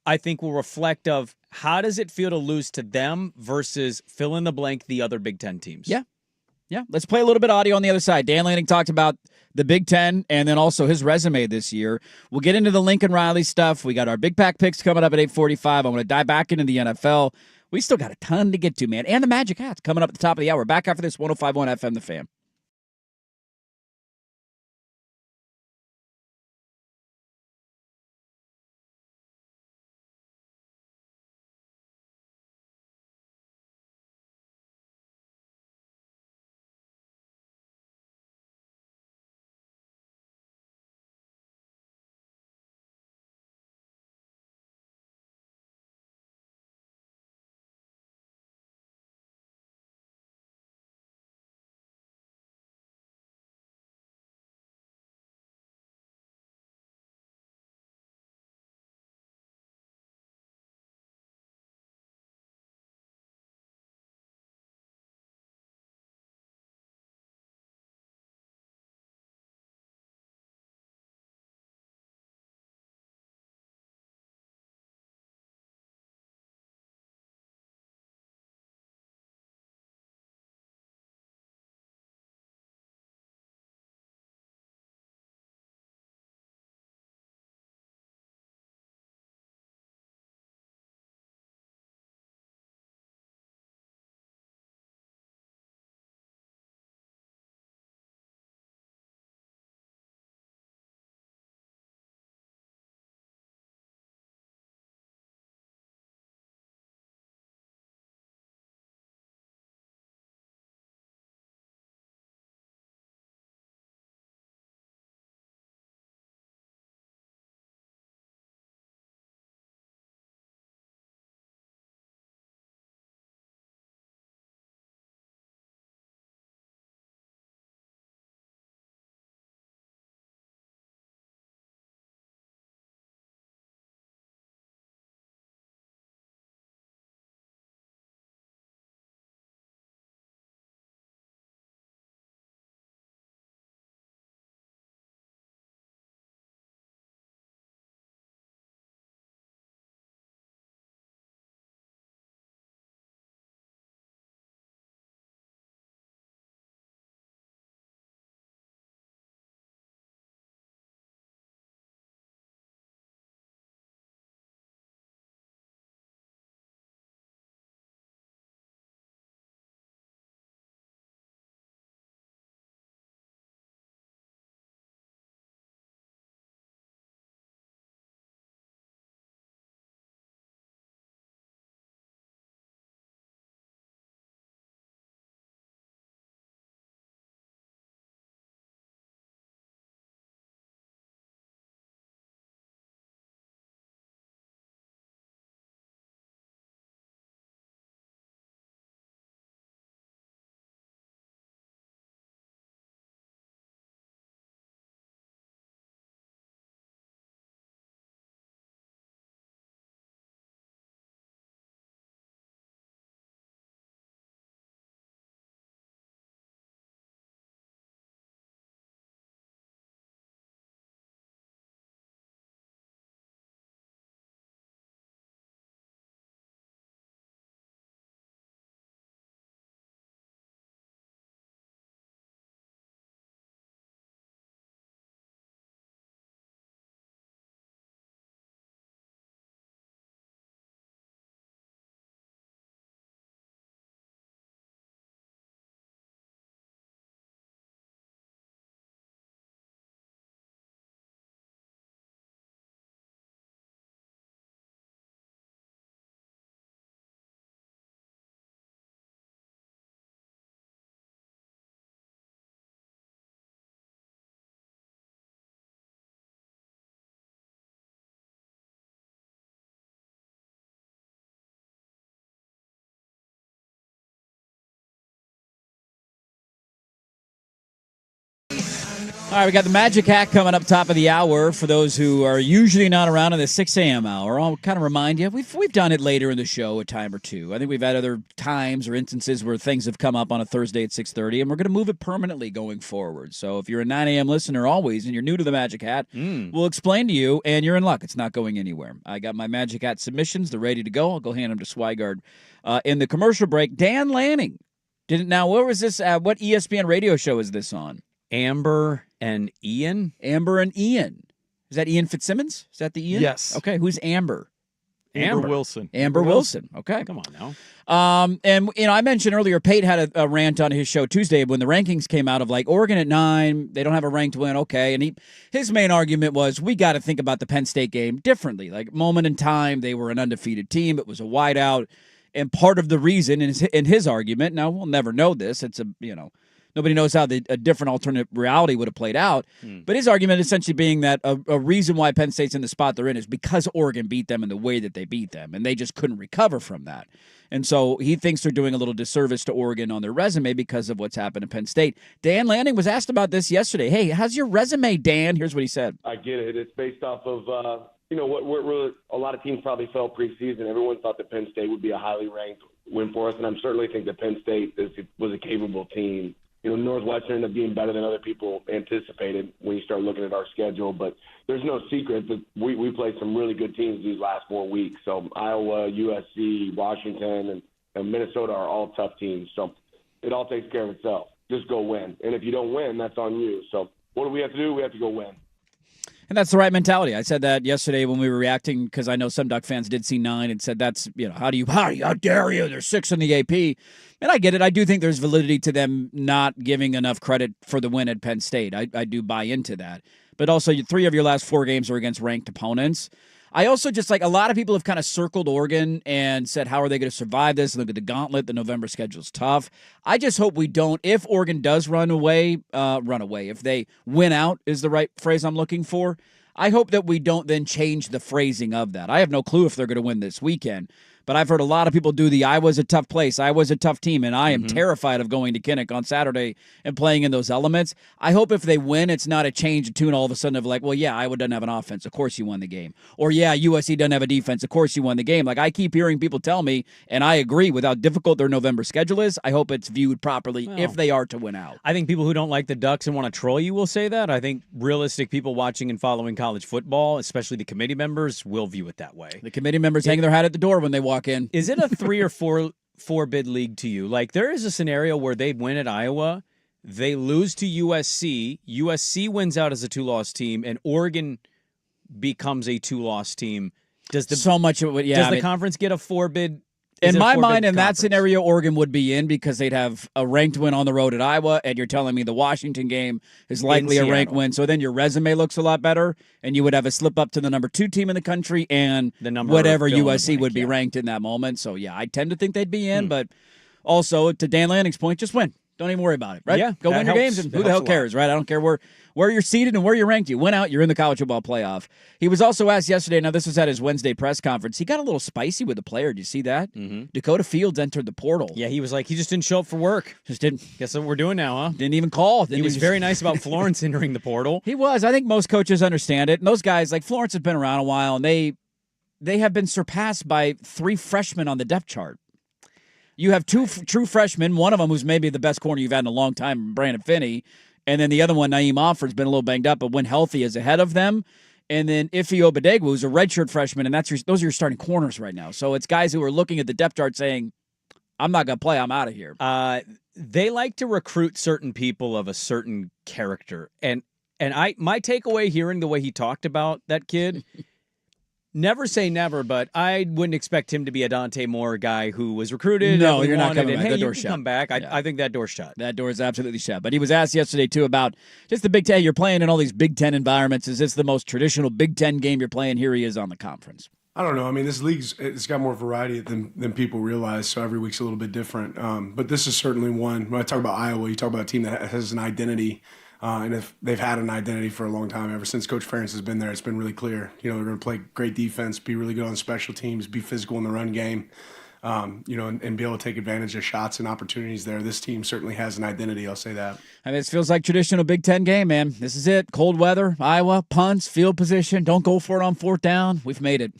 I think, will reflect of how does it feel to lose to them versus fill in the blank the other Big Ten teams. Yeah. Yeah, let's play a little bit of audio on the other side. Dan Lanning talked about the Big Ten and then also his resume this year. We'll get into the Lincoln Riley stuff. We got our Big Pack picks coming up at 8:45. I want to dive back into the NFL. We still got a ton to get to, man. And the Magic Hats coming up at the top of the hour. Back after this, 105.1 FM, The Fan. All right, we got the Magic Hat coming up top of the hour. For those who are usually not around in the 6 a.m. hour, I'll kind of remind you, we've done it later in the show a time or two. I think we've had other times or instances where things have come up on a Thursday at 6:30, and we're going to move it permanently going forward. So if you're a 9 a.m. listener always and you're new to the Magic Hat, we'll explain to you, and you're in luck. It's not going anywhere. I got my Magic Hat submissions. They're ready to go. I'll go hand them to Swigard. In the commercial break, Dan Lanning. Now, what was this? What ESPN radio show is this on? Amber and Ian? Amber and Ian. Is that Ian Fitzsimmons? Is that the Ian? Yes. Okay, who's Amber? Amber Wilson. Amber Wilson. Okay. Come on now. And, I mentioned earlier, Pate had a rant on his show Tuesday when the rankings came out of, like, Oregon at 9, they don't have a ranked win, okay. And his main argument was, we got to think about the Penn State game differently. Like, moment in time, they were an undefeated team. It was a whiteout. And part of the reason in his argument, now we'll never know this, it's nobody knows how a different alternate reality would have played out. But his argument essentially being that a reason why Penn State's in the spot they're in is because Oregon beat them in the way that they beat them, and they just couldn't recover from that. And so he thinks they're doing a little disservice to Oregon on their resume because of what's happened at Penn State. Dan Lanning was asked about this yesterday. Hey, how's your resume, Dan? Here's what he said. I get it. It's based off of, what a lot of teams probably felt preseason. Everyone thought that Penn State would be a highly ranked win for us, and I certainly think that Penn State was a capable team. Northwestern ended up being better than other people anticipated when you start looking at our schedule. But there's no secret that we played some really good teams these last 4 weeks. So Iowa, USC, Washington, and Minnesota are all tough teams. So it all takes care of itself. Just go win. And if you don't win, that's on you. So what do we have to do? We have to go win. And that's the right mentality. I said that yesterday when we were reacting because I know some Duck fans did see 9 and said how dare you? There's 6 in the AP. And I get it. I do think there's validity to them not giving enough credit for the win at Penn State. I do buy into that. But also 3 of your last 4 games are against ranked opponents. I also just a lot of people have kind of circled Oregon and said, how are they going to survive this? Look at the gauntlet. The November schedule's tough. I just hope we don't. If Oregon does run away, if they win out is the right phrase I'm looking for, I hope that we don't then change the phrasing of that. I have no clue if they're going to win this weekend. But I've heard a lot of people do Iowa's a tough place. Iowa's a tough team, and I am terrified of going to Kinnick on Saturday and playing in those elements. I hope if they win, it's not a change of tune all of a sudden of Iowa doesn't have an offense. Of course you won the game. Or, USC doesn't have a defense. Of course you won the game. I keep hearing people tell me, and I agree with how difficult their November schedule is. I hope it's viewed properly if they are to win out. I think people who don't like the Ducks and want to troll you will say that. I think realistic people watching and following college football, especially the committee members, will view it that way. The committee members hang their hat at the door when they walk in. Is it a 3 or 4 bid league to you? There is a scenario where they win at Iowa, they lose to USC, USC wins out as a 2-loss team, and Oregon becomes a 2-loss team. Does the conference get a 4 bid? In my mind, in that scenario, Oregon would be in because they'd have a ranked win on the road at Iowa, and you're telling me the Washington game is likely a ranked win. So then your resume looks a lot better, and you would have a slip up to the number 2 team in the country and whatever USC would be ranked in that moment. So, I tend to think they'd be in, but also, to Dan Lanning's point, just win. Don't even worry about it, right? Yeah, go win your games, and who the hell cares, right? I don't care where you're seated and where you're ranked. You win out, you're in the college football playoff. He was also asked yesterday, now this was at his Wednesday press conference, he got a little spicy with the player. Did you see that? Dakota Fields entered the portal. Yeah, he was he just didn't show up for work. Just didn't. Guess what we're doing now, huh? Didn't even call. He was very nice about Florence entering the portal. He was. I think most coaches understand it. And those guys, Florence, have been around a while, and they have been surpassed by 3 freshmen on the depth chart. You have 2 true freshmen, one of them who's maybe the best corner you've had in a long time, Brandon Finney, and then the other one, Naeem Offer's been a little banged up, but when healthy is ahead of them. And then Ife Obadegwu, who's a redshirt freshman, and those are your starting corners right now. So it's guys who are looking at the depth chart saying, I'm not going to play, I'm out of here. They like to recruit certain people of a certain character. And my takeaway hearing the way he talked about that kid, never say never, but I wouldn't expect him to be a Dante Moore guy who was recruited. No, you're not coming back. Hey, That you door's can shut. come back. I think that door's shut. That door is absolutely shut. But he was asked yesterday, too, about just the Big Ten. You're playing in all these Big Ten environments. Is this the most traditional Big Ten game you're playing? Here he is on the conference. I don't know. I mean, this league's it's got more variety than people realize, so every week's a little bit different. But this is certainly one. When I talk about Iowa, you talk about a team that has an identity. And if they've had an identity for a long time, ever since Coach Ferentz has been there, it's been really clear. They're going to play great defense, be really good on special teams, be physical in the run game. and be able to take advantage of shots and opportunities there. This team certainly has an identity, I'll say that. I mean, this feels like traditional Big Ten game, man. This is it. Cold weather, Iowa, punts, field position. Don't go for it on 4th down. We've made it.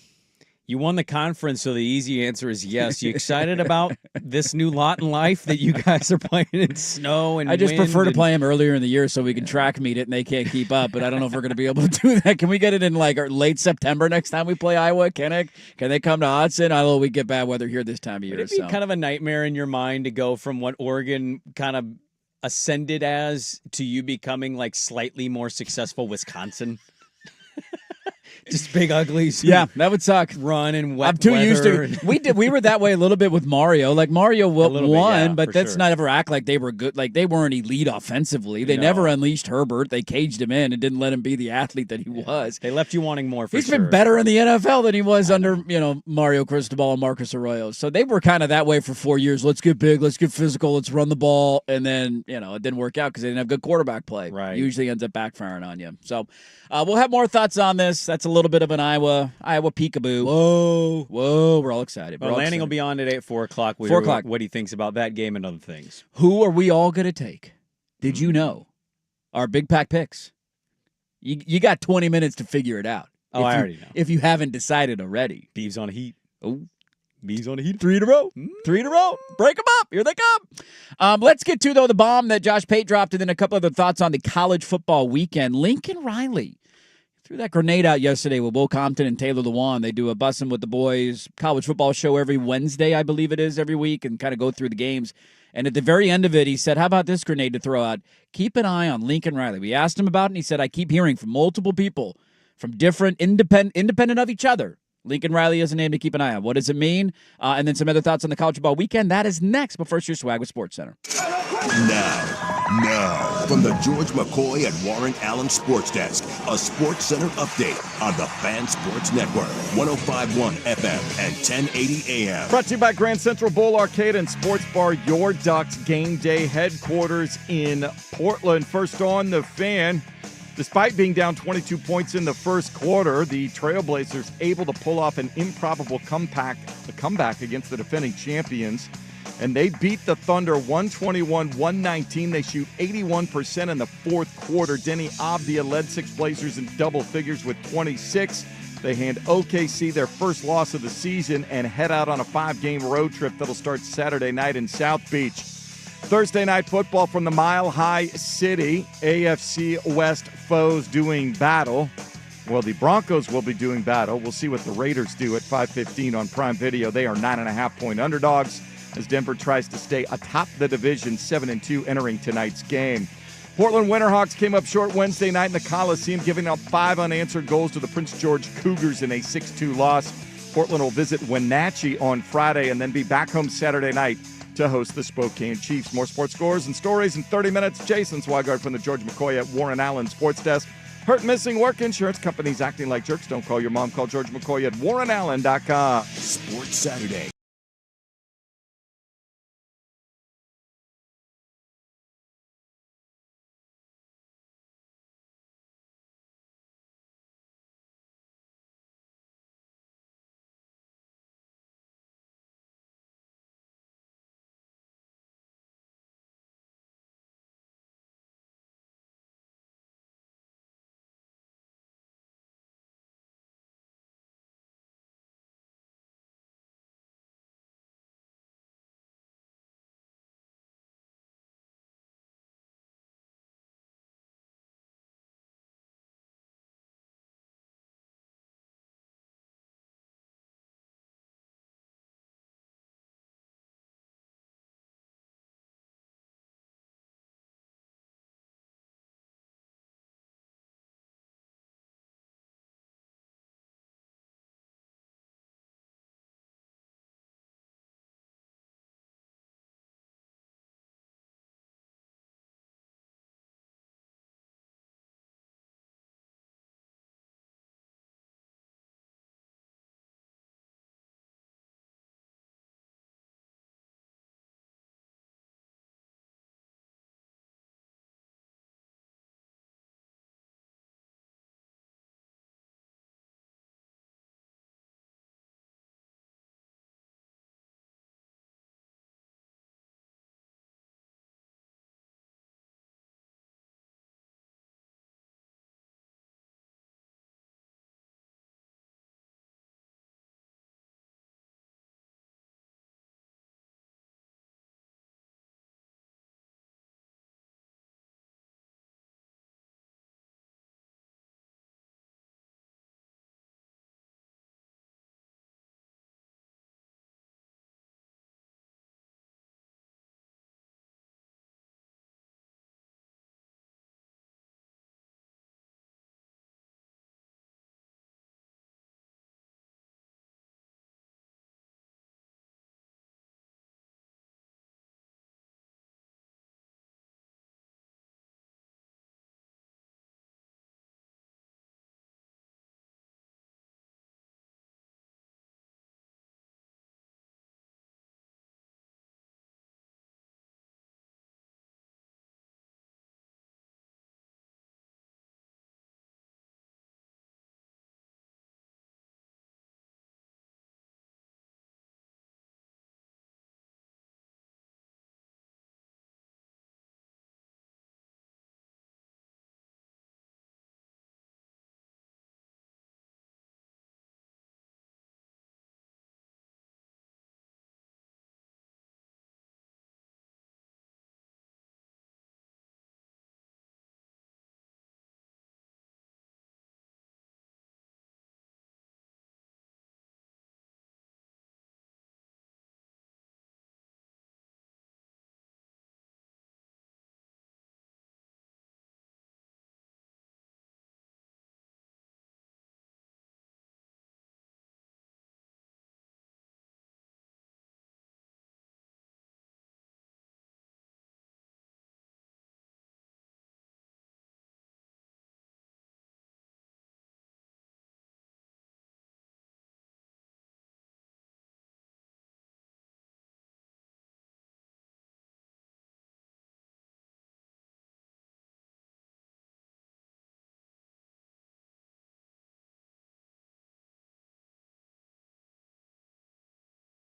You won the conference, so the easy answer is yes. You excited about this new lot in life that you guys are playing in snow and I just wind prefer to and- play them earlier in the year so we can track meet it and they can't keep up, but I don't know if we're going to be able to do that. Can we get it in like late September next time we play Iowa at Kinnick? Can they come to Hudson? I know we get bad weather here this time of year. Would it be kind of a nightmare in your mind to go from what Oregon kind of ascended as to you becoming like slightly more successful Wisconsin? Just big uglies. Yeah, that would suck. Run and wet. I'm too used to. weather. We were that way a little bit with Mario. Like Mario won, yeah, but for let's sure. not ever act like they were good. Like they weren't elite offensively. They never unleashed Herbert. They caged him in and didn't let him be the athlete that he was. They left you wanting more. He's been better in the NFL than he was under Mario Cristobal and Marcus Arroyo. So they were kind of that way for 4 years. Let's get big. Let's get physical. Let's run the ball. And then it didn't work out because they didn't have good quarterback play. Right. Usually ends up backfiring on you. So we'll have more thoughts on this. That's a little bit of an Iowa peekaboo. Whoa! We're all excited. Well, Lanning will be on today at 4 o'clock. 4 o'clock. What he thinks about that game and other things. Who are we all going to take? Did you know? Our big pack picks. You got 20 minutes to figure it out. I already know. If you haven't decided already. Beavs on a heat. Oh. Beavs on a heat. 3 in a row. 3 in a row. Break them up. Here they come. Let's get to, though, the bomb that Josh Pate dropped and then a couple other thoughts on the college football weekend. Lincoln Riley threw that grenade out yesterday with Will Compton and Taylor Lewan. They do a Bussin' with the Boys college football show every Wednesday, I believe it is, every week, and kind of go through the games. And at the very end of it, he said, how about this grenade to throw out? Keep an eye on Lincoln Riley. We asked him about it, and he said, I keep hearing from multiple people from different, independent of each other. Lincoln Riley is a name to keep an eye on. What does it mean? And then some other thoughts on the college football weekend. That is next, but first, your Swag with Sports Center. Now, from the George McCoy and Warren Allen Sports Desk, a Sports Center update on the Fan Sports Network, 105.1 FM and 1080 AM. Brought to you by Grand Central Bowl Arcade and Sports Bar, your Ducks game day headquarters in Portland. First on the Fan. Despite being down 22 points in the first quarter, the Trailblazers able to pull off an improbable comeback against the defending champions. And they beat the Thunder 121-119. They shoot 81% in the fourth quarter. Denny Avdia led 6 Blazers in double figures with 26. They hand OKC their first loss of the season and head out on a 5-game road trip that'll start Saturday night in South Beach. Thursday night football from the Mile High City. AFC West foes doing battle. Well, the Broncos will be doing battle. We'll see what the Raiders do at 5:15 on Prime Video. They are 9.5-point underdogs as Denver tries to stay atop the division, 7-2 entering tonight's game. Portland Winterhawks came up short Wednesday night in the Coliseum, giving up 5 unanswered goals to the Prince George Cougars in a 6-2 loss. Portland will visit Wenatchee on Friday and then be back home Saturday night to host the Spokane Chiefs. More sports scores and stories in 30 minutes. Jason Swigard from the George McCoy at Warren Allen Sports Desk. Hurt, missing work, insurance companies acting like jerks. Don't call your mom. Call George McCoy at warrenallen.com. Sports Saturday.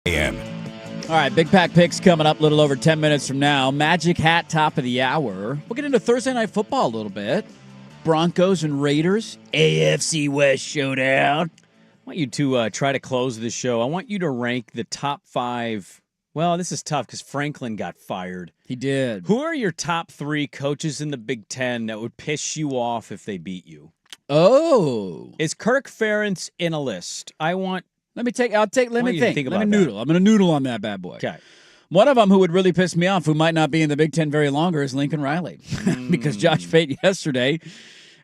a.m. All right, Big Pack Picks coming up a little over 10 minutes from now. Magic Hat, top of the hour. We'll get into Thursday Night Football a little bit. Broncos and Raiders, AFC West showdown. I want you to try to close the show. I want you to rank the top 5. Well, this is tough because Franklin got fired. He did. Who are your top 3 coaches in the Big Ten that would piss you off if they beat you? Oh. Is Kirk Ferentz in a list? Let me think. Let me think. About let me noodle. I'm going to noodle on that bad boy. Okay. One of them who would really piss me off, who might not be in the Big Ten very longer, is Lincoln Riley. Because Josh Pate yesterday,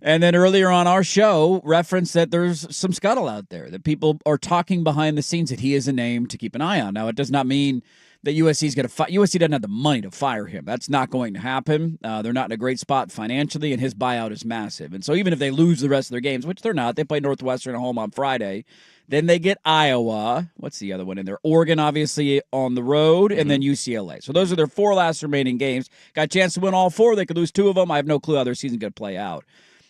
and then earlier on our show, referenced that there's some scuttle out there, that people are talking behind the scenes that he is a name to keep an eye on. Now, it does not mean that USC's going to USC doesn't have the money to fire him. That's not going to happen. They're not in a great spot financially, and his buyout is massive. And so even if they lose the rest of their games, which they're not, they play Northwestern at home on Friday. Then they get Iowa. What's the other one in there? Oregon, obviously, on the road, and then UCLA. So those are their 4 last remaining games. Got a chance to win all 4. They could lose 2 of them. I have no clue how their season's going to play out.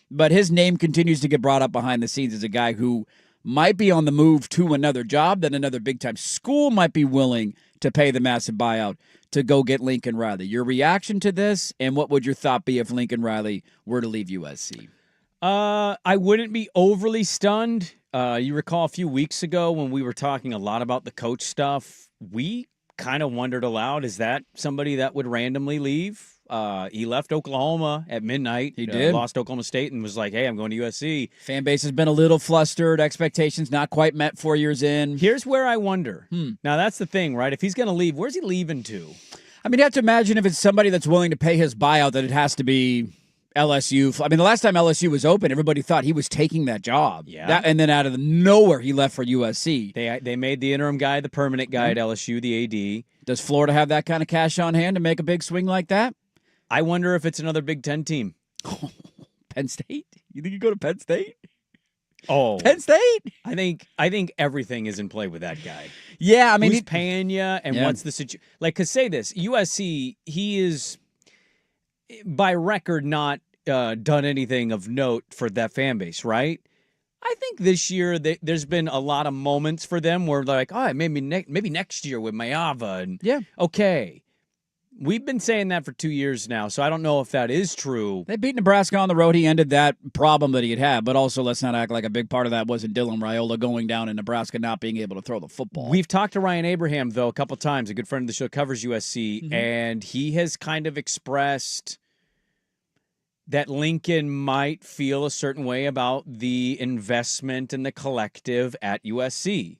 But his name continues to get brought up behind the scenes as a guy who might be on the move to another job, that another big-time school might be willing to pay the massive buyout to go get Lincoln Riley. Your reaction to this, and what would your thought be if Lincoln Riley were to leave USC? I wouldn't be overly stunned. You recall a few weeks ago when we were talking a lot about the coach stuff, we kind of wondered aloud, is that somebody that would randomly leave? He left Oklahoma at midnight. He did. Lost Oklahoma State and was like, hey, I'm going to USC. Fan base has been a little flustered. Expectations not quite met 4 years in. Here's where I wonder. Now, that's the thing, right? If he's going to leave, where's he leaving to? I mean, you have to imagine if it's somebody that's willing to pay his buyout that it has to be LSU. I mean, the last time LSU was open, everybody thought he was taking that job. Yeah. And then out of nowhere, he left for USC. They made the interim guy the permanent guy at LSU, the AD. Does Florida have that kind of cash on hand to make a big swing like that? I wonder if it's another Big Ten team. Penn State? You think you go to Penn State? Oh, Penn State? I think everything is in play with that guy. Yeah, I mean, who's paying you, and what's the situation? Like, cause say this, USC, he is by record not done anything of note for that fan base, right? I think this year there's been a lot of moments for them where they're like, oh, maybe next year with Mayava, and okay. We've been saying that for 2 years now, so I don't know if that is true. They beat Nebraska on the road. He ended that problem that he had, but also let's not act like a big part of that wasn't Dylan Raiola going down in Nebraska not being able to throw the football. We've talked to Ryan Abraham, though, a couple times, a good friend of the show, covers USC, and he has kind of expressed that Lincoln might feel a certain way about the investment and the collective at USC.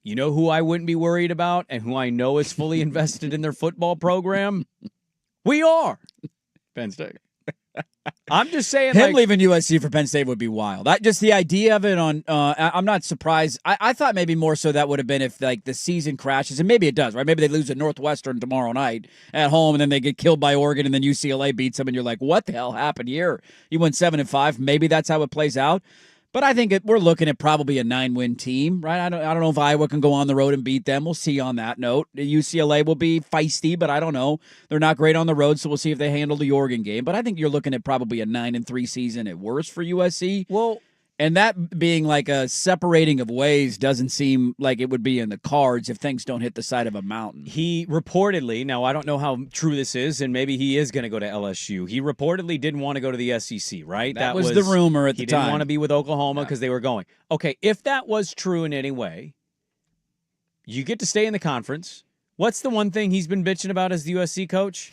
You know who I wouldn't be worried about and who I know is fully invested in their football program? We are. Penn State. I'm just saying, him leaving USC for Penn State would be wild. Just the idea of it on, I'm not surprised. I thought maybe more so that would have been if like the season crashes, and maybe it does, right? Maybe they lose at Northwestern tomorrow night at home, and then they get killed by Oregon, and then UCLA beats them, and you're like, what the hell happened here? You went 7-5. Maybe that's how it plays out. But I think we're looking at probably a 9-win team, right? I don't know if Iowa can go on the road and beat them. We'll see on that note. UCLA will be feisty, but I don't know. They're not great on the road, so we'll see if they handle the Oregon game. But I think you're looking at probably a 9-3 season at worst for USC. Well, and that being like a separating of ways doesn't seem like it would be in the cards if things don't hit the side of a mountain. He reportedly, now I don't know how true this is, and maybe he is going to go to LSU. He reportedly didn't want to go to the SEC, right? That was the rumor at the time. He didn't want to be with Oklahoma because they were going. Okay, if that was true in any way, you get to stay in the conference. What's the one thing he's been bitching about as the USC coach?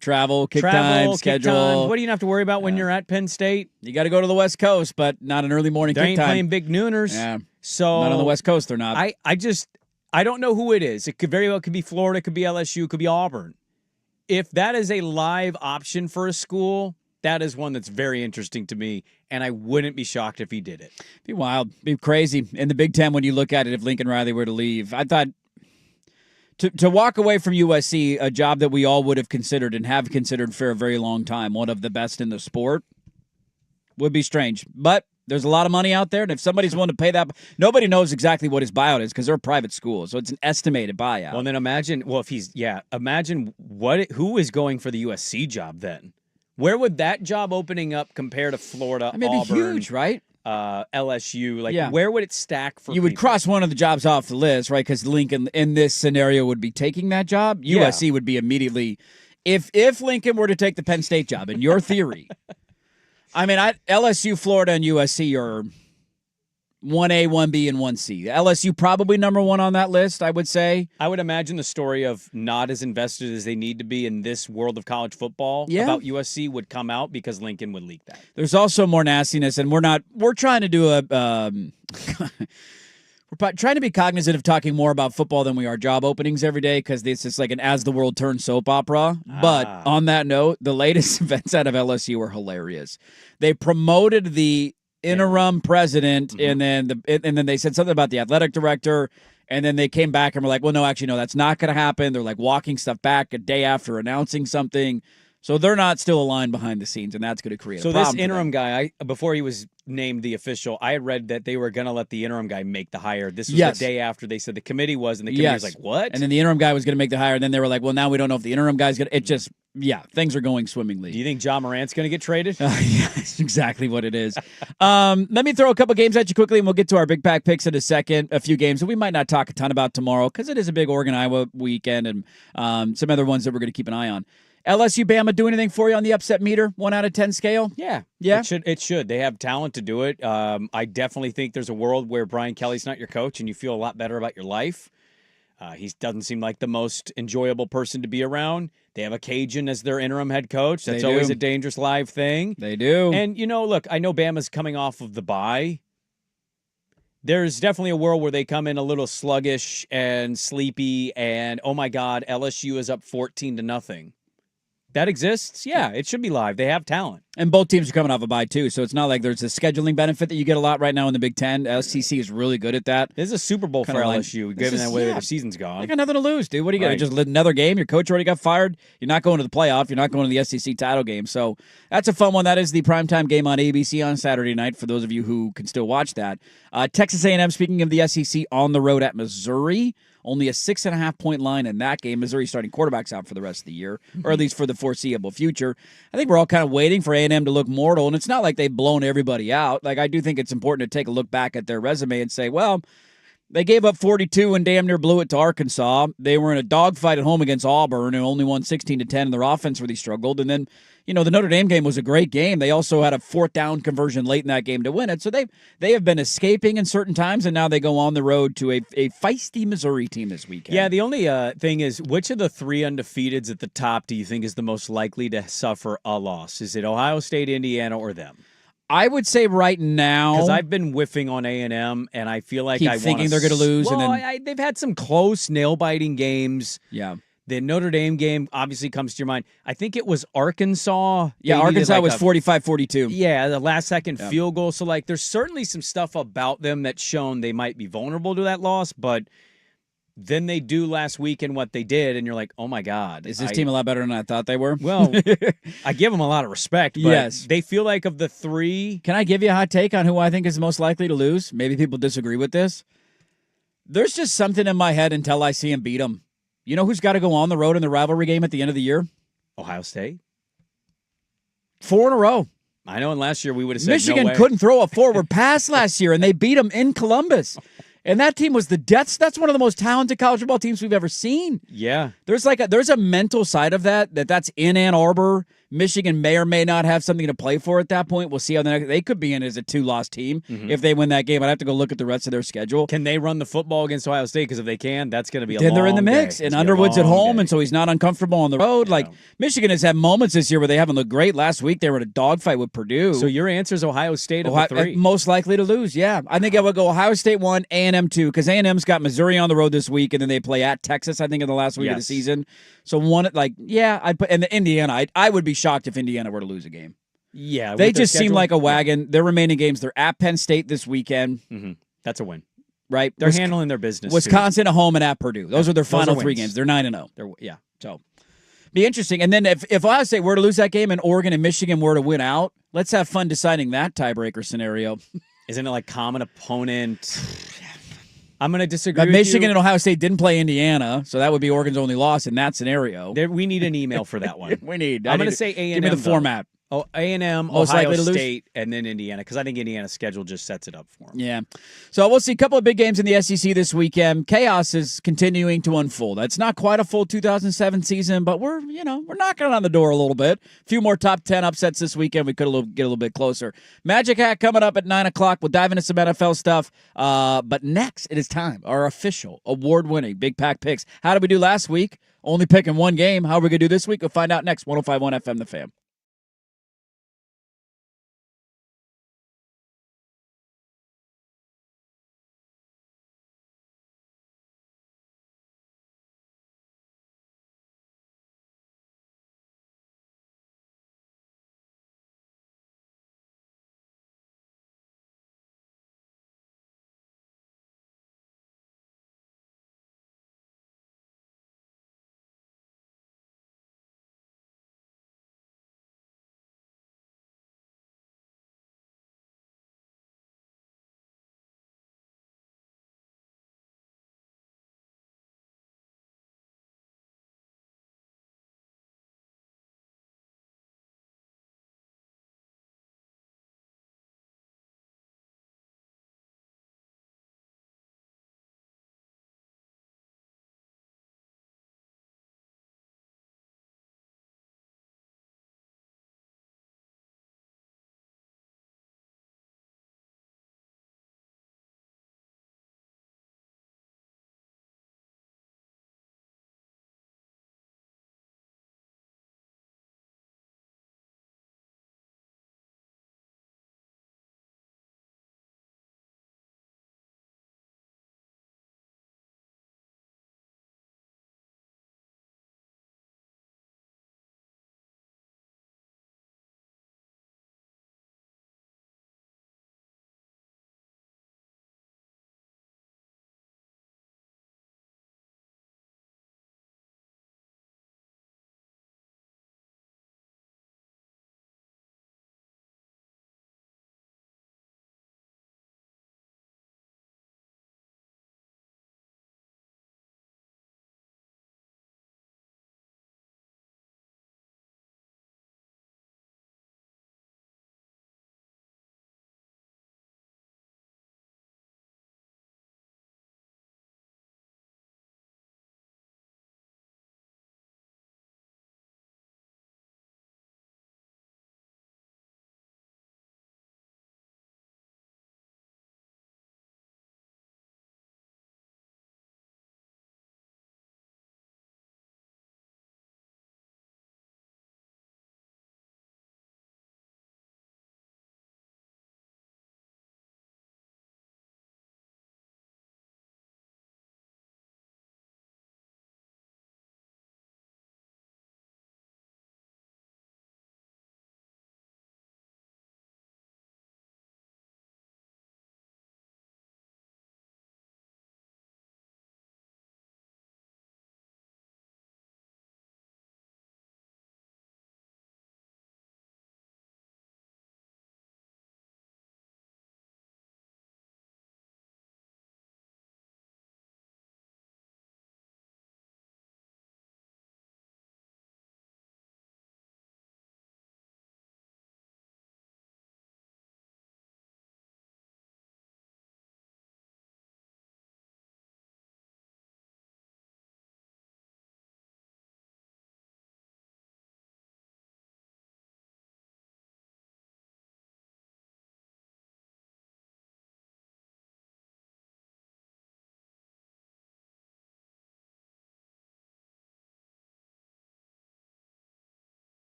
Travel, kick time, schedule. What do you have to worry about when you're at Penn State? You got to go to the West Coast, but not an early morning they kick ain't time. Playing big nooners. Yeah. So not on the West Coast, they're not. I don't know who it is. It could very well could be Florida, it could be LSU, it could be Auburn. If that is a live option for a school, that is one that's very interesting to me, and I wouldn't be shocked if he did it. Be wild. Be crazy. In the Big Ten, when you look at it, if Lincoln Riley were to leave, I thought to walk away from USC, a job that we all would have considered and have considered for a very long time, one of the best in the sport, would be strange. But there's a lot of money out there, and if somebody's willing to pay that, nobody knows exactly what his buyout is because they're a private school, so it's an estimated buyout. Well, then imagine who is going for the USC job then? Where would that job opening up compare to Florida, I mean, Auburn? it'd be huge, right? LSU. Like, where would it stack for You would cross one of the jobs off the list, right? Because Lincoln, in this scenario, would be taking that job. USC would be immediately... If Lincoln were to take the Penn State job, in your theory, I mean, LSU, Florida, and USC are 1A, 1B, and 1C. LSU probably number one on that list, I would say. I would imagine the story of not as invested as they need to be in this world of college football about USC would come out because Lincoln would leak that. There's also more nastiness, and we're trying to do a... We're trying to be cognizant of talking more about football than we are job openings every day because it's just like an as the world turns soap opera. But on that note, the latest events out of LSU were hilarious. They promoted the interim president, and then they said something about the athletic director, and then they came back and were like, well, no, actually, no, that's not going to happen. They're like walking stuff back a day after announcing something. So they're not still aligned behind the scenes, and that's going to create a problem. So this interim guy, before he was named the official, I had read that they were going to let the interim guy make the hire. This was the day after they said the committee was, and the committee was like, what? And then the interim guy was going to make the hire, and then they were like, well, now we don't know if the interim guy's going to... It just... Yeah, things are going swimmingly. Do you think John Morant's going to get traded? Yeah, that's exactly what it is. Let me throw a couple games at you quickly, and we'll get to our big pack picks in a second. A few games that we might not talk a ton about tomorrow because it is a big Oregon, Iowa weekend, and some other ones that we're going to keep an eye on. LSU, Bama, do anything for you on the upset meter? 1 out of 10 scale? Yeah. It should. They have talent to do it. I definitely think there's a world where Brian Kelly's not your coach and you feel a lot better about your life. He doesn't seem like the most enjoyable person to be around. They have a Cajun as their interim head coach. That's always a dangerous live thing. They do. And, look, I know Bama's coming off of the bye. There's definitely a world where they come in a little sluggish and sleepy and, oh, my God, LSU is up 14-0. That exists? Yeah, it should be live. They have talent. And both teams are coming off a bye, too, so it's not like there's a scheduling benefit that you get a lot right now in the Big Ten. SEC is really good at that. This is a Super Bowl for LSU, given that way the season's gone. They got nothing to lose, dude. What do you got? Just another game? Your coach already got fired? You're not going to the playoff. You're not going to the SEC title game. So that's a fun one. That is the primetime game on ABC on Saturday night for those of you who can still watch that. Texas A&M, speaking of the SEC, on the road at Missouri. Only a 6.5-point line in that game. Missouri starting quarterbacks out for the rest of the year, or at least for the foreseeable future. I think we're all kind of waiting for A&M to look mortal, and it's not like they've blown everybody out. Like, I do think it's important to take a look back at their resume and say, well, they gave up 42 and damn near blew it to Arkansas. They were in a dogfight at home against Auburn and only won 16-10, and their offense really struggled. And then, the Notre Dame game was a great game. They also had a 4th down conversion late in that game to win it. So they have been escaping in certain times, and now they go on the road to a feisty Missouri team this weekend. Yeah, the only thing is, which of the 3 undefeateds at the top do you think is the most likely to suffer a loss? Is it Ohio State, Indiana, or them? I would say right now, because I've been whiffing on A&M, and I feel like I thinking they're going to lose. Well, and then they've had some close, nail-biting games. Yeah. The Notre Dame game obviously comes to your mind. I think it was Arkansas. Yeah, Arkansas was 45-42. Yeah, the last-second field goal. So, there's certainly some stuff about them that's shown they might be vulnerable to that loss, but then they do last week in what they did, and you're like, oh, my God. Is this team a lot better than I thought they were? Well, I give them a lot of respect, but they feel like of the 3. Can I give you a hot take on who I think is most likely to lose? Maybe people disagree with this. There's just something in my head until I see them beat them. You know who's got to go on the road in the rivalry game at the end of the year? Ohio State. 4 in a row. I know, and last year we would have said Michigan no way. couldn't throw a forward pass last year, and they beat them in Columbus. And that team was that's one of the most talented college football teams we've ever seen. Yeah. There's a mental side of that's in Ann Arbor. Michigan may or may not have something to play for at that point. We'll see how they could be in as a 2-loss team if they win that game. I'd have to go look at the rest of their schedule. Can they run the football against Ohio State? Because if they can, that's going to be a then long they're in the mix. day. And Underwood's at home, and so he's not uncomfortable on the road. Yeah. Like, Michigan has had moments this year where they haven't looked great. Last week, they were in a dogfight with Purdue. So your answer is Ohio State of the 3? Most likely to lose, yeah. I think I would go Ohio State 1, A&M 2, because A&M's got Missouri on the road this week, and then they play at Texas, I think, in the last week of the season. So I'd put, and the Indiana, I would be shocked if Indiana were to lose a game. Yeah. They just seem like a wagon. Their remaining games, they're at Penn State this weekend. Mm-hmm. That's a win. Right? They're handling their business. Wisconsin at home and at Purdue. Those are their final 3 games. They're 9-0. Yeah. So, be interesting. And then if Ohio State were to lose that game and Oregon and Michigan were to win out, let's have fun deciding that tiebreaker scenario. Isn't it like common opponent? I'm going to disagree with Michigan you. and Ohio State didn't play Indiana, so that would be Oregon's only loss in that scenario. We need an email for that one. We need. I'm going to say A&M. Give me the format. Oh, A&M, Most Ohio likely to lose? State, and then Indiana, because I think Indiana's schedule just sets it up for them. Yeah. So we'll see a couple of big games in the SEC this weekend. Chaos is continuing to unfold. It's not quite a full 2007 season, but we're knocking on the door a little bit. A few more top 10 upsets this weekend. We could get a little bit closer. Magic Hat coming up at 9 o'clock. We'll dive into some NFL stuff. But next, it is time. Our official, award-winning Big Pack picks. How did we do last week? Only picking one game. How are we going to do this week? We'll find out next. 105.1 FM, The Fan.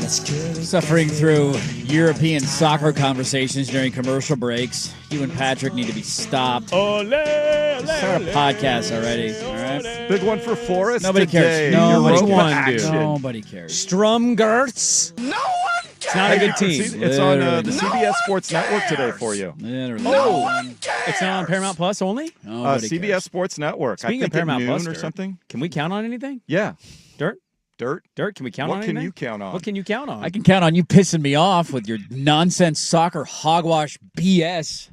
Suffering through European soccer conversations during commercial breaks. You and Patrick need to be stopped. Ole, ole, Start a podcast already. All right. Big one for Forrest. Nobody today. cares. Nobody Europa cares. action. Nobody cares. Strumgerts. No one cares! It's not a good team. It's on the CBS Sports Network today for you. It's not on Paramount Plus only? CBS cares. Sports Network. Speaking I think of Paramount at Plus, noon or Dirt, something. Can we count on anything? Yeah. Dirt, can we count on What anything? can you count on? What can you count on? I can count on you pissing me off with your nonsense soccer hogwash BS.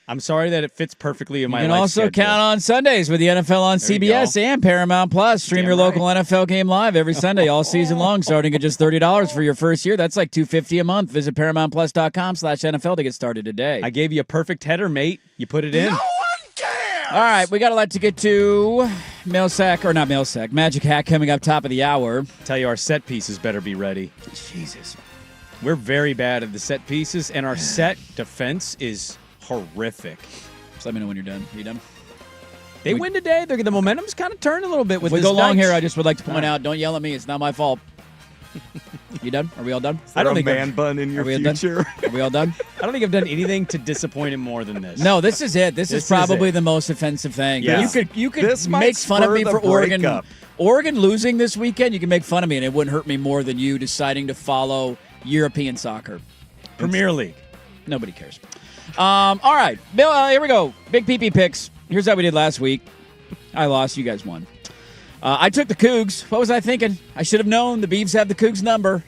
I'm sorry that it fits perfectly in my You can life also schedule. count on Sundays with the NFL on There you CBS go. and Paramount Plus. Stream your local NFL game live every Sunday all season long, starting at just $30 for your first year. That's like $250 a month. Visit ParamountPlus.com/NFL to get started today. I gave you a perfect header, mate. You put it in. All right, we got a lot to get to. Magic Hat coming up top of the hour. Tell you our set pieces better be ready. Jesus. We're very bad at the set pieces, and our set defense is horrific. Just let me know when you're done. Are you done? They win today. The momentum's kind of turned a little bit with If we this go long Knights. here, I just would like to point out, don't yell at me. It's not my fault. You done? Are we all done? I don't think man bun in your future. Are we all done? I don't think I've done anything to disappoint him more than this. No, this is it. This is probably the most offensive thing. Yeah. You could This might make fun of spur me the for Oregon. breakup. Oregon losing this weekend, you can make fun of me, and it wouldn't hurt me more than you deciding to follow European soccer. Premier League. Nobody cares. All right, Bill. Here we go. Big PP picks. Here's how we did last week. I lost. You guys won. I took the Cougs. What was I thinking? I should have known the Beavs have the Cougs number.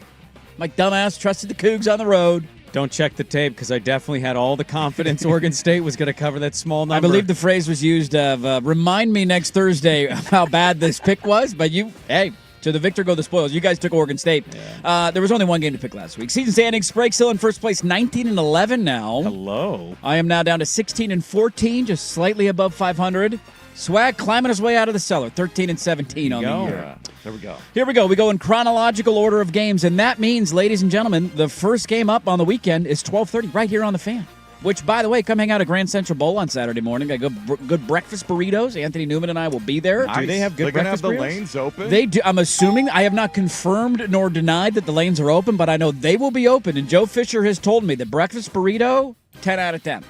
My dumbass trusted the Cougs on the road. Don't check the tape because I definitely had all the confidence Oregon State was going to cover that small number. I believe the phrase was used of remind me next Thursday how bad this pick was, but to the victor go the spoils. You guys took Oregon State. Yeah. There was only one game to pick last week. Season standings, Sprague still in first place, 19-11 now. Hello. I am now down to 16-14, just slightly above 500. Swag climbing his way out of the cellar, 13-17 on the year. There we go. Here we go. We go in chronological order of games, and that means, ladies and gentlemen, the first game up on the weekend is 12:30 right here on the Fan. Which, by the way, come hang out at Grand Central Bowl on Saturday morning. Got good breakfast burritos. Anthony Newman and I will be there. Nice. Do they have good They're breakfast gonna have burritos? the lanes open? They do. I'm assuming. I have not confirmed nor denied that the lanes are open, but I know they will be open. And Joe Fisher has told me that breakfast burrito, 10 out of 10.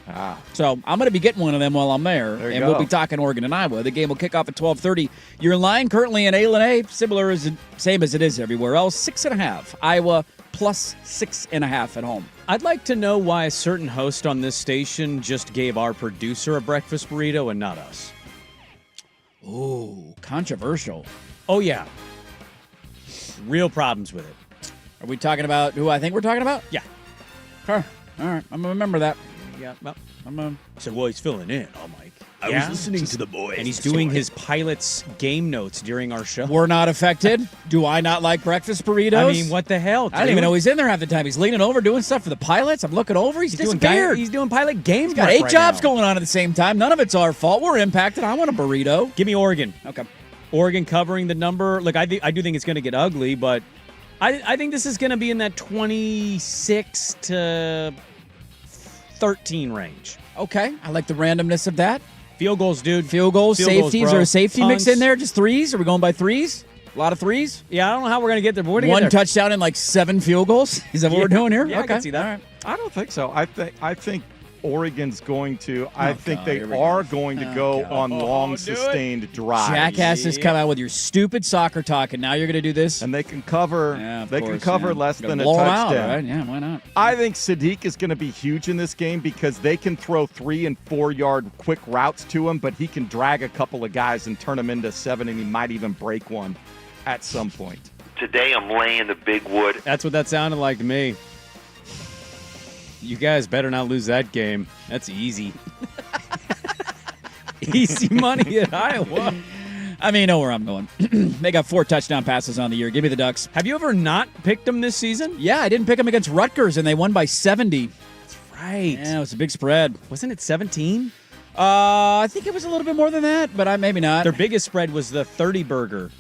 So I'm going to be getting one of them while I'm there, There you and go. we'll be talking Oregon and Iowa. The game will kick off at 12:30. Your line currently in A, same as it is everywhere else, 6.5. Iowa plus 6.5 at home. I'd like to know why a certain host on this station just gave our producer a breakfast burrito and not us. Ooh, controversial. Oh, yeah. Real problems with it. Are we talking about who I think we're talking about? Yeah. Huh. All right, I'm going to remember that. Yeah. Well, I'm going so, well, he's filling in. Oh, Mike. I was listening to the boys. And he's doing his pilot's game notes during our show. We're not affected. Do I not like breakfast burritos? I mean, what the hell? I don't even know he's in there half the time. He's leaning over doing stuff for the pilots. I'm looking over. He's disappeared. He's doing pilot game. He's got 8 jobs going on at the same time. None of it's our fault. We're impacted. I want a burrito. Give me Oregon. Okay. Oregon covering the number. Look, I do think it's going to get ugly, but I think this is going to be in that 26 to 13 range. Okay. I like the randomness of that. Field goals, dude. Field goals, safeties, bro. or a safety mix Punts. in there? Just threes? Are we going by threes? A lot of threes? Yeah, I don't know how we're going to get there, but we're going to One get there. touchdown and like 7 field goals? Is that what we're doing here? Yeah, okay. I can see that. All right. I don't think so. I think Oregon's going to. I think God, they here we are go. going to go on long, sustained drives. Jackasses come out with your stupid soccer talk, and now you're going to do this? And they can cover. Yeah, of they can course, cover yeah. less Gonna than a blow 'em out, touchdown. right? Yeah, why not? I think Sadiq is going to be huge in this game because they can throw 3- and 4-yard quick routes to him, but he can drag a couple of guys and turn them into 7, and he might even break one at some point. Today I'm laying the big wood. That's what that sounded like to me. You guys better not lose that game. That's easy. Easy money at Iowa. I mean, you know where I'm going. They got 4 touchdown passes on the year. Give me the Ducks. Have you ever not picked them this season? Yeah, I didn't pick them against Rutgers, and they won by 70. That's right. Yeah, it was a big spread. Wasn't it 17? I think it was a little bit more than that, but maybe not. Their biggest spread was the 30 burger.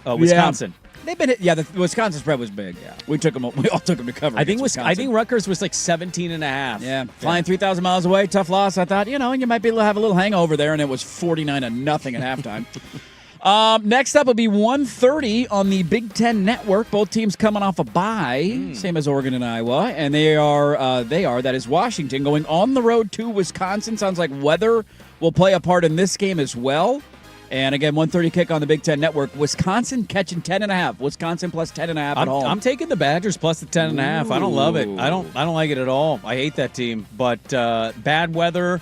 Wisconsin. They've been the Wisconsin spread was big. Yeah, we all took them to cover. I think Wisconsin. Rutgers was like 17.5. Yeah, flying 3,000 miles away, tough loss. I thought, you might be able to have a little hangover there, and it was 49-0 at halftime. Next up will be 1:30 on the Big Ten Network. Both teams coming off a bye, same as Oregon and Iowa, and that is Washington going on the road to Wisconsin. Sounds like weather will play a part in this game as well. And again, 1:30 kick on the Big Ten Network. Wisconsin catching 10.5. Wisconsin plus 10.5 at home. I'm taking the Badgers plus the 10.5. I don't love it. I don't like it at all. I hate that team. But bad weather,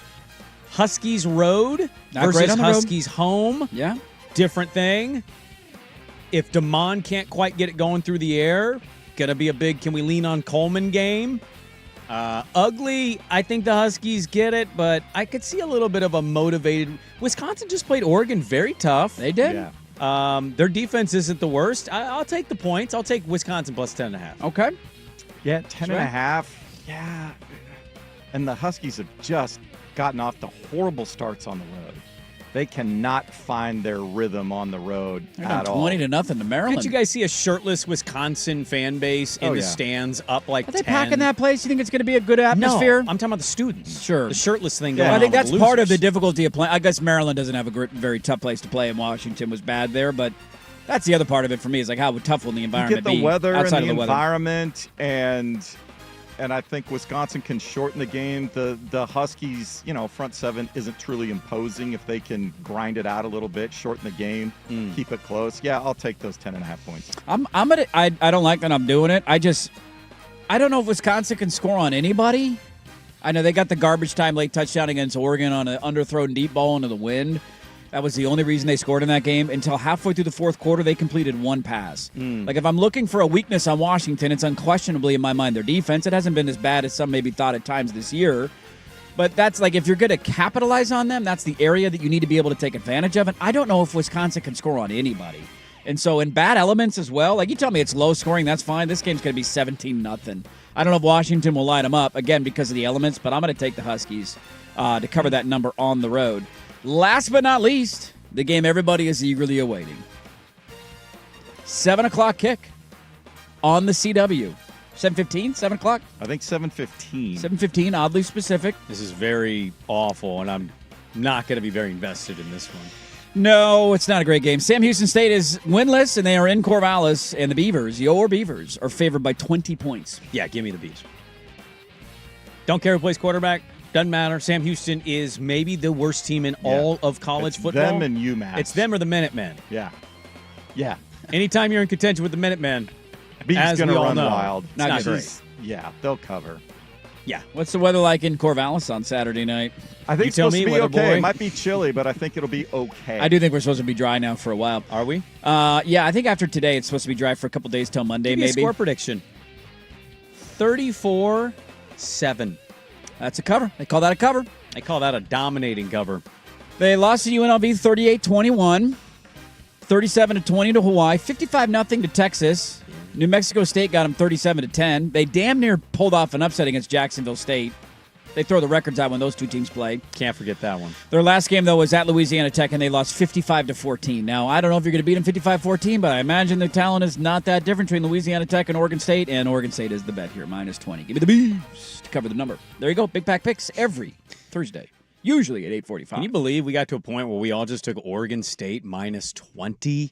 Huskies road versus Huskies home. Yeah, different thing. If DeMond can't quite get it going through the air, gonna be a big. Can we lean on Coleman game? Ugly, I think the Huskies get it, but I could see a little bit of a motivated. Wisconsin just played Oregon very tough. They did. Yeah. Their defense isn't the worst. I'll take the points. I'll take Wisconsin plus 10.5. Okay. Yeah, 10.5. Yeah. And the Huskies have just gotten off the horrible starts on the road. They cannot find their rhythm on the road at all. 20-0 to Maryland. Could you guys see a shirtless Wisconsin fan base in the stands up like 10? Are they packing that place? You think it's going to be a good atmosphere? No, I'm talking about the students. Sure. The shirtless thing Yeah, going on. I think that's with part of the losers. difficulty of playing. I guess Maryland doesn't have a very tough place to play, and Washington was bad there, but that's the other part of it for me is like how tough will the environment be You get the weather and outside the of the weather. environment, and I think Wisconsin can shorten the game. The Huskies, front seven isn't truly imposing if they can grind it out a little bit, shorten the game, keep it close. Yeah, I'll take those 10.5 points. I don't like that I'm doing it. I don't know if Wisconsin can score on anybody. I know they got the garbage time late touchdown against Oregon on an underthrown deep ball into the wind. That was the only reason they scored in that game. Until halfway through the fourth quarter, they completed one pass. Like, if I'm looking for a weakness on Washington, it's unquestionably, in my mind, their defense. It hasn't been as bad as some maybe thought at times this year. But that's like, if you're going to capitalize on them, that's the area that you need to be able to take advantage of. And I don't know if Wisconsin can score on anybody. And so in bad elements as well, like you tell me it's low scoring, that's fine. This game's going to be 17-0. I don't know if Washington will light them up, again, because of the elements, but I'm going to take the Huskies to cover that number on the road. Last but not least, the game everybody is eagerly awaiting. 7 o'clock kick on the CW. 7:15? 7 o'clock? I think 7:15. 7:15, oddly specific. This is very awful, and I'm not going to be very invested in this one. No, it's not a great game. Sam Houston State is winless, and they are in Corvallis, and the Beavers, your Beavers, are favored by 20 points. Yeah, give me the Beavs. Don't care who plays quarterback. Doesn't matter. Sam Houston is maybe the worst team in all of college football. Them and UMass. It's them or the Minutemen. Yeah. Yeah. Anytime you're in contention with the Minutemen, Beav's going to run know, wild. It's not great. Yeah, they'll cover. Yeah. What's the weather like in Corvallis on Saturday night? I think You it's tell supposed me, to be weather okay. boy. It might be chilly, but I think it'll be okay. I do think we're supposed to be dry now for a while. Are we? Yeah, I think after today it's supposed to be dry for a couple days till Monday, Give me maybe. a score prediction. 34-7. That's a cover. They call that a cover. I call that a dominating cover. They lost to UNLV 38-21, 37-20 to Hawaii, 55-0 to Texas. New Mexico State got them 37-10. They damn near pulled off an upset against Jacksonville State. They throw the records out when those two teams play. Can't forget that one. Their last game, though, was at Louisiana Tech, and they lost 55-14. Now, I don't know if you're going to beat them 55-14, but I imagine the talent is not that different between Louisiana Tech and Oregon State is the bet here, minus 20. Give me the Beavs to cover the number. There you go. Big Pack Picks every Thursday, usually at 8:45. Can you believe we got to a point where we all just took Oregon State minus 20?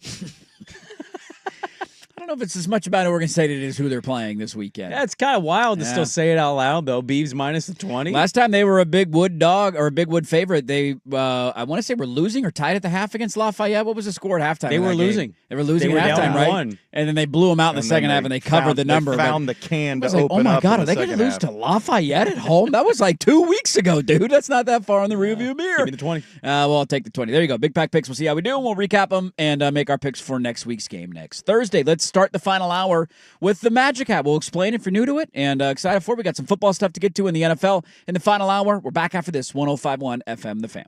I don't know if it's as much about Oregon State as it is who they're playing this weekend. Yeah, it's kind of wild to still say it out loud, though. Beavs minus the 20. Last time they were a Big Wood dog or a Big Wood favorite, they I want to say were losing or tied at the half against Lafayette. What was the score at halftime? They were losing. Game? They were losing They were at halftime, down right? 1. And then they blew them out in the second half, and they covered the number. They found the can to open open up. Oh my up God, in are the they going to second lose half. to Lafayette at home? That was like 2 weeks ago, dude. That's not that far on the rearview mirror. Give me the 20. Well, I'll take the 20. There you go. Big Pack Picks. We'll see how we do, and we'll recap them and make our picks for next week's game next Thursday. Let's start the final hour with the Magic Hat. We'll explain if you're new to it, and excited for it. We got some football stuff to get to in the NFL. In the final hour, we're back after this. 105.1 FM, The Fan.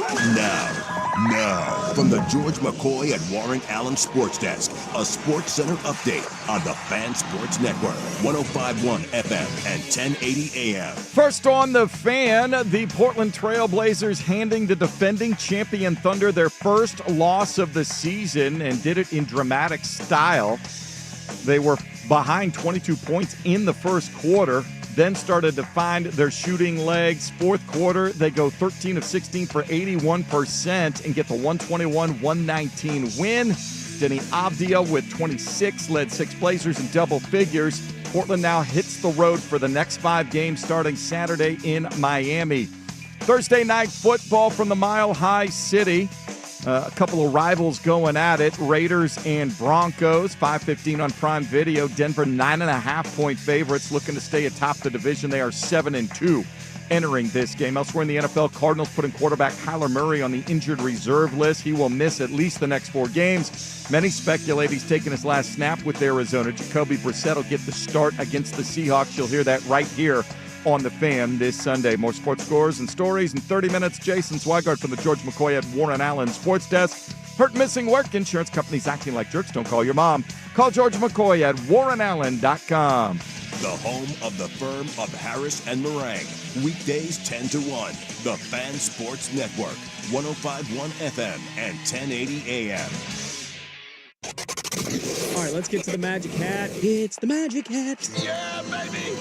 Now, from the George McCoy at Warren Allen Sports Desk, a Sports Center update on the Fan Sports Network, 105.1 FM and 1080 AM. First on the Fan, the Portland Trail Blazers handing the defending champion Thunder their first loss of the season and did it in dramatic style. They were behind 22 points in the first quarter, then started to find their shooting legs. Fourth quarter, they go 13 of 16 for 81% and get the 121-119 win. Denny Avdia with 26 led 6 Blazers in double figures. Portland now hits the road for the next 5 games starting Saturday in Miami. Thursday night football from the Mile High City. A couple of rivals going at it. Raiders and Broncos, 5:15 on Prime Video. Denver 9.5-point favorites looking to stay atop the division. They are 7-2 entering this game. Elsewhere in the NFL, Cardinals putting quarterback Kyler Murray on the injured reserve list. He will miss at least the next 4 games. Many speculate he's taking his last snap with Arizona. Jacoby Brissett will get the start against the Seahawks. You'll hear that right here on the Fan this Sunday. More sports scores and stories in 30 minutes. Jason Swigart from the George McCoy at Warren Allen Sports Desk. Hurt, missing work, insurance companies acting like jerks. Don't call your mom. Call George McCoy at warrenallen.com. The home of the firm of Harris and Meringue. Weekdays 10 to 1. The Fan Sports Network, 105.1 FM and 1080 AM. All right, let's get to the Magic Hat. It's the Magic Hat. Yeah, baby!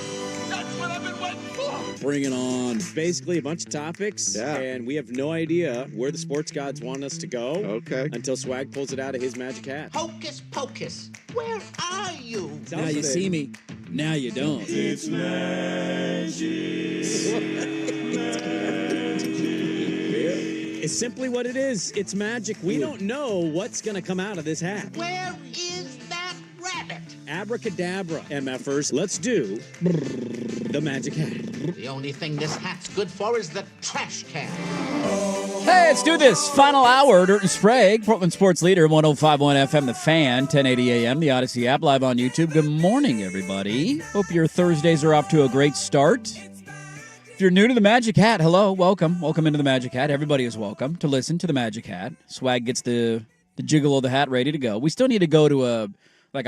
That's what I've been waiting for! Bring it on. Basically, a bunch of topics, and we have no idea where the sports gods want us to go. Okay. Until Swag pulls it out of his magic hat. Hocus pocus, where are you? Now you see me. Now you don't. It's magic. It's simply what it is. It's magic. We don't know what's going to come out of this hat. Where is that rabbit? Abracadabra, MFers. Let's do the magic hat. The only thing this hat's good for is the trash can. Hey, let's do this. Final hour, Dirt and Sprague, Portland Sports Leader, 105.1 FM, The Fan, 1080 AM, the Odyssey app, live on YouTube. Good morning, everybody. Hope your Thursdays are off to a great start. If you're new to the Magic Hat, hello, welcome. Welcome into the Magic Hat. Everybody is welcome to listen to the Magic Hat. Swag gets the jiggle of the hat ready to go. We still need to go to a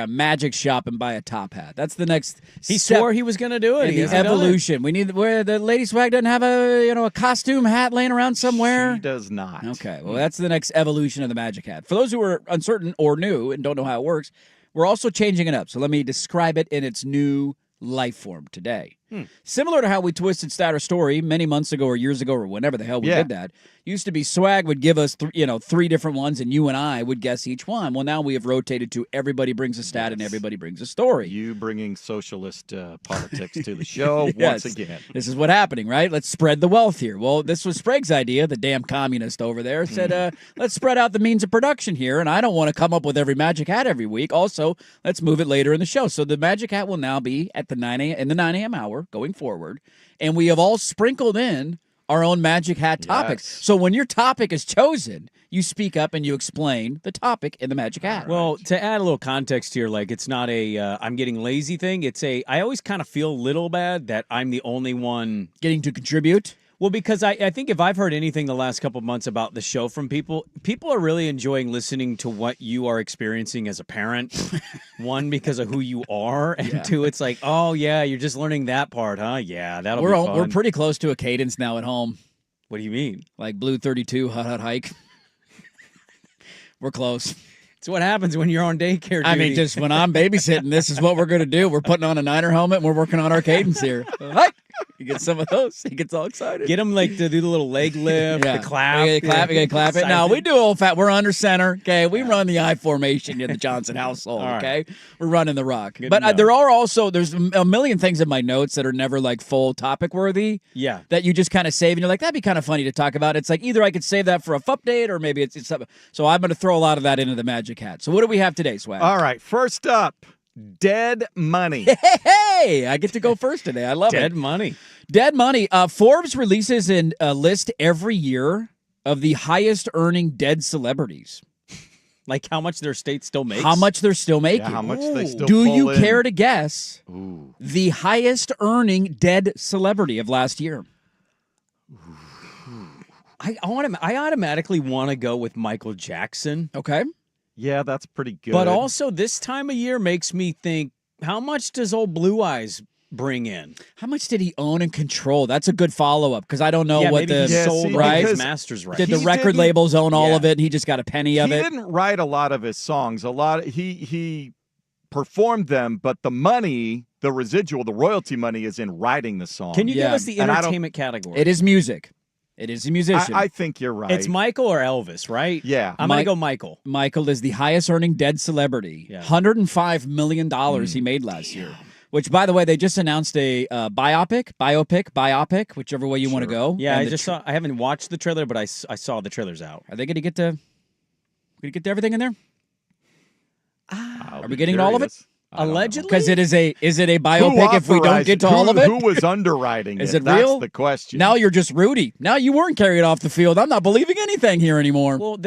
magic shop and buy a top hat. That's the next He step swore he was going to do it. in the evolution. We need where the Lady Swag doesn't have a costume hat laying around somewhere. She does not. Okay, well, that's the next evolution of the Magic Hat. For those who are uncertain or new and don't know how it works, we're also changing it up. So let me describe it in its new life form today. Similar to how we twisted Stat or Story many months ago or years ago or whenever the hell we did that. Used to be Swag would give us 3 different ones and you and I would guess each one. Well, now we have rotated to everybody brings a stat and everybody brings a story. You bringing socialist politics to the show once again. This is what's happening, right? Let's spread the wealth here. Well, this was Sprague's idea. The damn communist over there said, let's spread out the means of production here, and I don't want to come up with every Magic Hat every week. Also, let's move it later in the show. So the Magic Hat will now be at the 9 a.m. hour going forward, and we have all sprinkled in our own Magic Hat topics. Yes. So when your topic is chosen, you speak up and you explain the topic in the Magic Hat. Well, to add a little context here, like it's not a I'm getting lazy thing. It's I always kind of feel a little bad that I'm the only one getting to contribute. Well, because I think if I've heard anything the last couple of months about the show from people are really enjoying listening to what you are experiencing as a parent. One, because of who you are, and two, it's like, oh, yeah, you're just learning that part, huh? Yeah, that'll be fun. We're pretty close to a cadence now at home. What do you mean? Like Blue 32, Hot Hike. We're close. It's what happens when you're on daycare duty. I mean, just when I'm babysitting, this is what we're going to do. We're putting on a Niner helmet, and we're working on our cadence here. Hike! You get some of those. He gets all excited. Get him like to do the little leg lift, the clap. You gotta clap it. No, we do old fat. We're under center. Okay, we run the I formation in the Johnson household. Okay, we're running the rock. But there are also there's a million things in my notes that are never like full topic worthy. Yeah, that you just kind of save and you're like that'd be kind of funny to talk about. It's like either I could save that for a update or maybe it's something. So I'm going to throw a lot of that into the Magic Hat. So what do we have today, Swag? All right, first up, dead money. Hey, I get to go first today. I love it. Dead money. Dead money. Forbes releases a list every year of the highest earning dead celebrities. Like how much their state still makes? How much they're still making. Yeah, how much they still Do pull you in. care to guess the highest earning dead celebrity of last year? I automatically want to go with Michael Jackson. Okay. Yeah, that's pretty good. But also, this time of year makes me think, how much does old Blue Eyes bring in? How much did he own and control? That's a good follow-up because I don't know what maybe he sold right his masters right. Did the record labels own all of it and he just got a penny of it? He didn't write a lot of his songs. He performed them, but the money, the residual, the royalty money is in writing the song. Can you give us the entertainment category? It is music. It is a musician. I think you're right. It's Michael or Elvis, right? Yeah. I'm going to go Michael. Michael is the highest earning dead celebrity. Yeah. $105 million he made last year. Which, by the way, they just announced a biopic, whichever way you want to go. Yeah, And I haven't watched the trailer, but I saw the trailers out. Are they going to get to everything in there? Are we getting all of it? Allegedly? Because is it a biopic if we don't get to all of it? Who was underwriting Is it? it real? That's the question. Now you're just Rudy. Now you weren't carried off the field. I'm not believing anything here anymore. Well,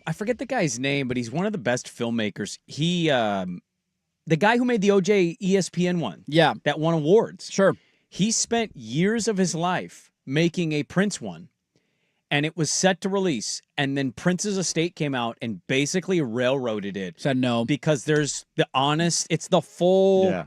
I forget the guy's name, but he's one of the best filmmakers. He, the guy who made the OJ ESPN one. Yeah. That won awards. Sure. He spent years of his life making a Prince one. And it was set to release, and then Prince's estate came out and basically railroaded it. Said no. Because there's it's the full,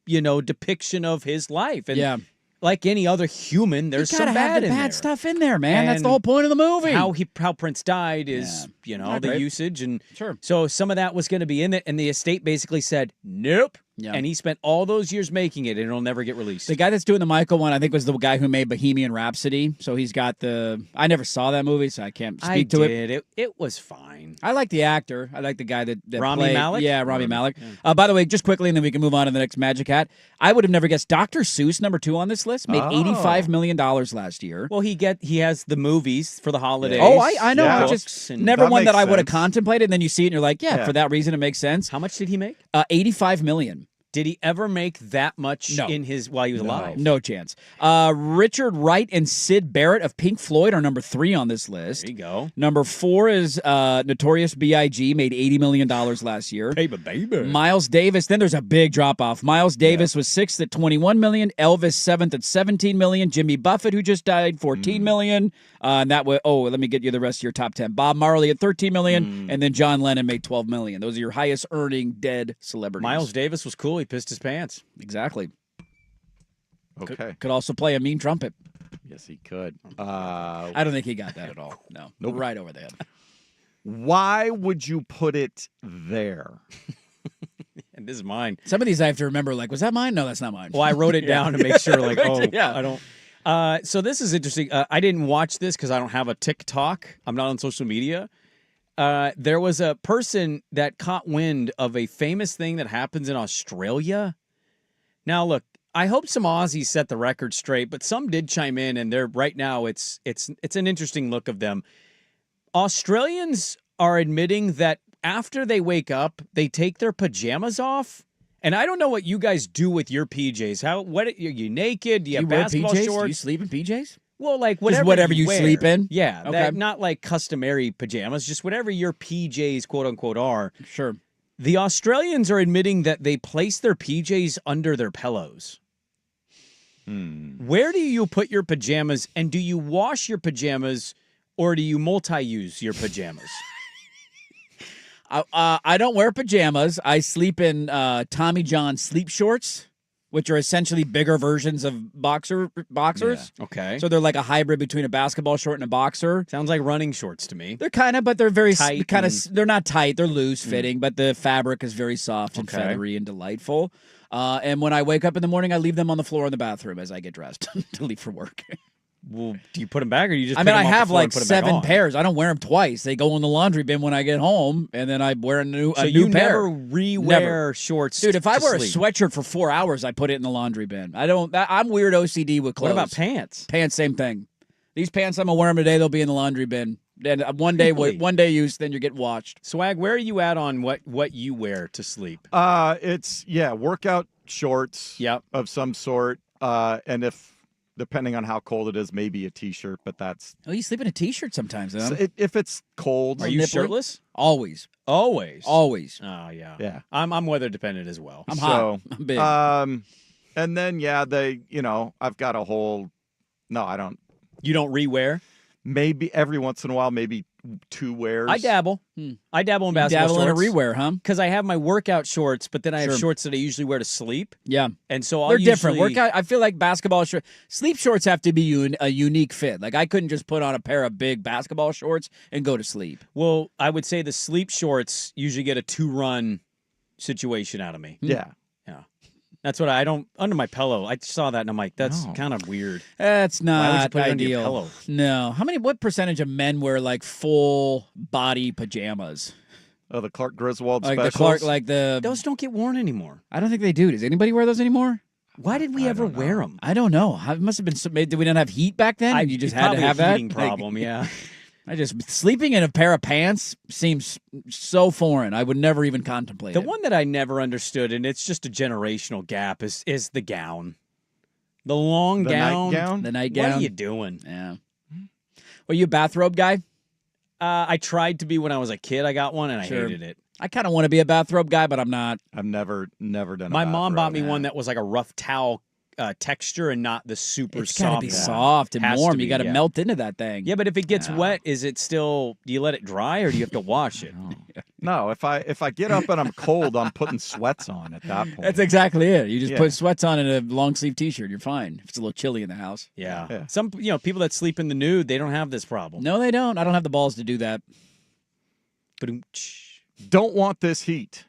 depiction of his life. And like any other human, there's some bad in there. stuff in there, man. That's the whole point of the movie. How Prince died is, Not the great. usage. And sure. So some of that was going to be in it, and the estate basically said, nope. Yeah. And he spent all those years making it, and it'll never get released. The guy that's doing the Michael one, I think, was the guy who made Bohemian Rhapsody. So he's got I never saw that movie, so I can't speak to it. It was fine. I like the actor. I like the guy that Rami played. Malek? Yeah, Rami Malek. By the way, just quickly, and then we can move on to the next Magic Hat. I would have never guessed Dr. Seuss, number 2 on this list, made $85 million last year. Well, he has the movies for the holidays. Oh, I know. Yeah. Just never one that I would have contemplated. And then you see it and you're like, yeah, Yeah. for that reason, it makes sense. How much did he make? $85 million. Did he ever make that much while he was alive? No chance. Richard Wright and Syd Barrett of Pink Floyd are number 3 on this list. There you go. Number 4 is Notorious B.I.G. made $80 million last year. Baby. Miles Davis, then there's a big drop-off. Miles Davis was 6th at $21 million. Elvis 7th at $17 million. Jimmy Buffett, who just died, $14 million. And that way, let me get you the rest of your top 10. Bob Marley at $13 million, and then John Lennon made $12 million. Those are your highest earning dead celebrities. Miles Davis was cool. He pissed his pants. Exactly. Okay. Could also play a mean trumpet. Yes, he could. I don't think he got that at all. No. Nope. Right over the head. Why would you put it there? And this is mine. Some of these I have to remember, like, was that mine? No, that's not mine. Well, I wrote it down to make sure, like, Yeah. I don't. So this is interesting. I didn't watch this because I don't have a TikTok. I'm not on social media. There was a person that caught wind of a famous thing that happens in Australia. Now, look, I hope some Aussies set the record straight, but some did chime in, and they're right now. It's an interesting look of them. Australians are admitting that after they wake up, they take their pajamas off. And I don't know what you guys do with your PJs. What are you naked? Do you have wear basketball PJs? shorts? Do you sleep in PJs? Well, like Just whatever you wear. sleep in? Yeah, Okay. not like customary pajamas, just whatever your PJs, quote unquote, are. Sure. The Australians are admitting that they place their PJs under their pillows. Where do you put your pajamas, and do you wash your pajamas, or do you multi-use your pajamas? I don't wear pajamas. I sleep in Tommy John sleep shorts, which are essentially bigger versions of boxers. Yeah. Okay. So they're like a hybrid between a basketball short and a boxer. Sounds like running shorts to me. They're kind of, but they're very Tight they're not tight. They're loose fitting, but the fabric is very soft and Okay. feathery and delightful. And when I wake up in the morning, I leave them on the floor in the bathroom as I get dressed to leave for work. Well, do you put them back, or you just? I pick mean, I them off the have floor and like put them back 7 on? pairs. I don't wear them twice. They go in the laundry bin when I get home, and then I wear a new So a you new pair. never re-wear Never. shorts, Dude, if I to wear sleep. a sweatshirt for 4 hours, I put it in the laundry bin. I'm weird OCD with clothes. What about pants? Pants, same thing. These pants, I'm gonna wear them today. They'll be in the laundry bin. And one day use, then you get washed. Swag, where are you at on what you wear to sleep? It's workout shorts. Of some sort. And depending on how cold it is, maybe a t-shirt. But that's. Oh, you sleep in a t-shirt sometimes, huh? If it's cold. Are you shirtless? Always. Always. Always. Oh yeah. Yeah. I'm weather dependent as well. I'm hot. I'm big. And then I've got a whole. No, I don't. You don't re-wear? maybe every once in a while, maybe 2 wears. I dabble. I dabble in You basketball dabble in a shorts. rewear, huh? Because I have my workout shorts, but then I have Sure. shorts that I usually wear to sleep. Yeah. And so They're different. usually- Workout. I feel like basketball shorts, sleep shorts have to be a unique fit. Like I couldn't just put on a pair of big basketball shorts and go to sleep. Well, I would say the sleep shorts usually get a 2-run situation out of me. Yeah. Yeah. That's what I don't, under my pillow. I saw that and I'm like, that's kind of weird. That's not Why would you put it under your ideal. pillow? No. What percentage of men wear like full body pajamas? Oh, the Clark Griswold Like specials. the Clark, like the. Those don't get worn anymore. I don't think they do. Does anybody wear those anymore? Why did we ever wear them? I don't know. It must have been. Did we not have heat back then? And you just had to probably have a that heating problem, yeah. Sleeping in a pair of pants seems so foreign. I would never even contemplate The it. one that I never understood, and it's just a generational gap, is the gown. The long The gown. nightgown? The nightgown. What are you doing? Yeah. Were you a bathrobe guy? I tried to be when I was a kid. I got one, and I Sure. hated it. I kind of want to be a bathrobe guy, but I'm not. I've never done. My a mom bathrobe. bought me one that was like a rough towel texture and not the super It's gotta soft. be one. soft and Has to warm. be, You got to yeah. melt into that thing. Yeah, but if it gets wet, is it still? Do you let it dry or do you have to wash it? No, if I get up and I'm cold, I'm putting sweats on at that point. That's exactly it. You just Yeah. put sweats on and a long sleeve T-shirt. You're fine. If it's a little chilly in the house. Yeah. Yeah. Some people that sleep in the nude, they don't have this problem. No, they don't. I don't have the balls to do that. Ba-dum-tsh. Don't want this heat.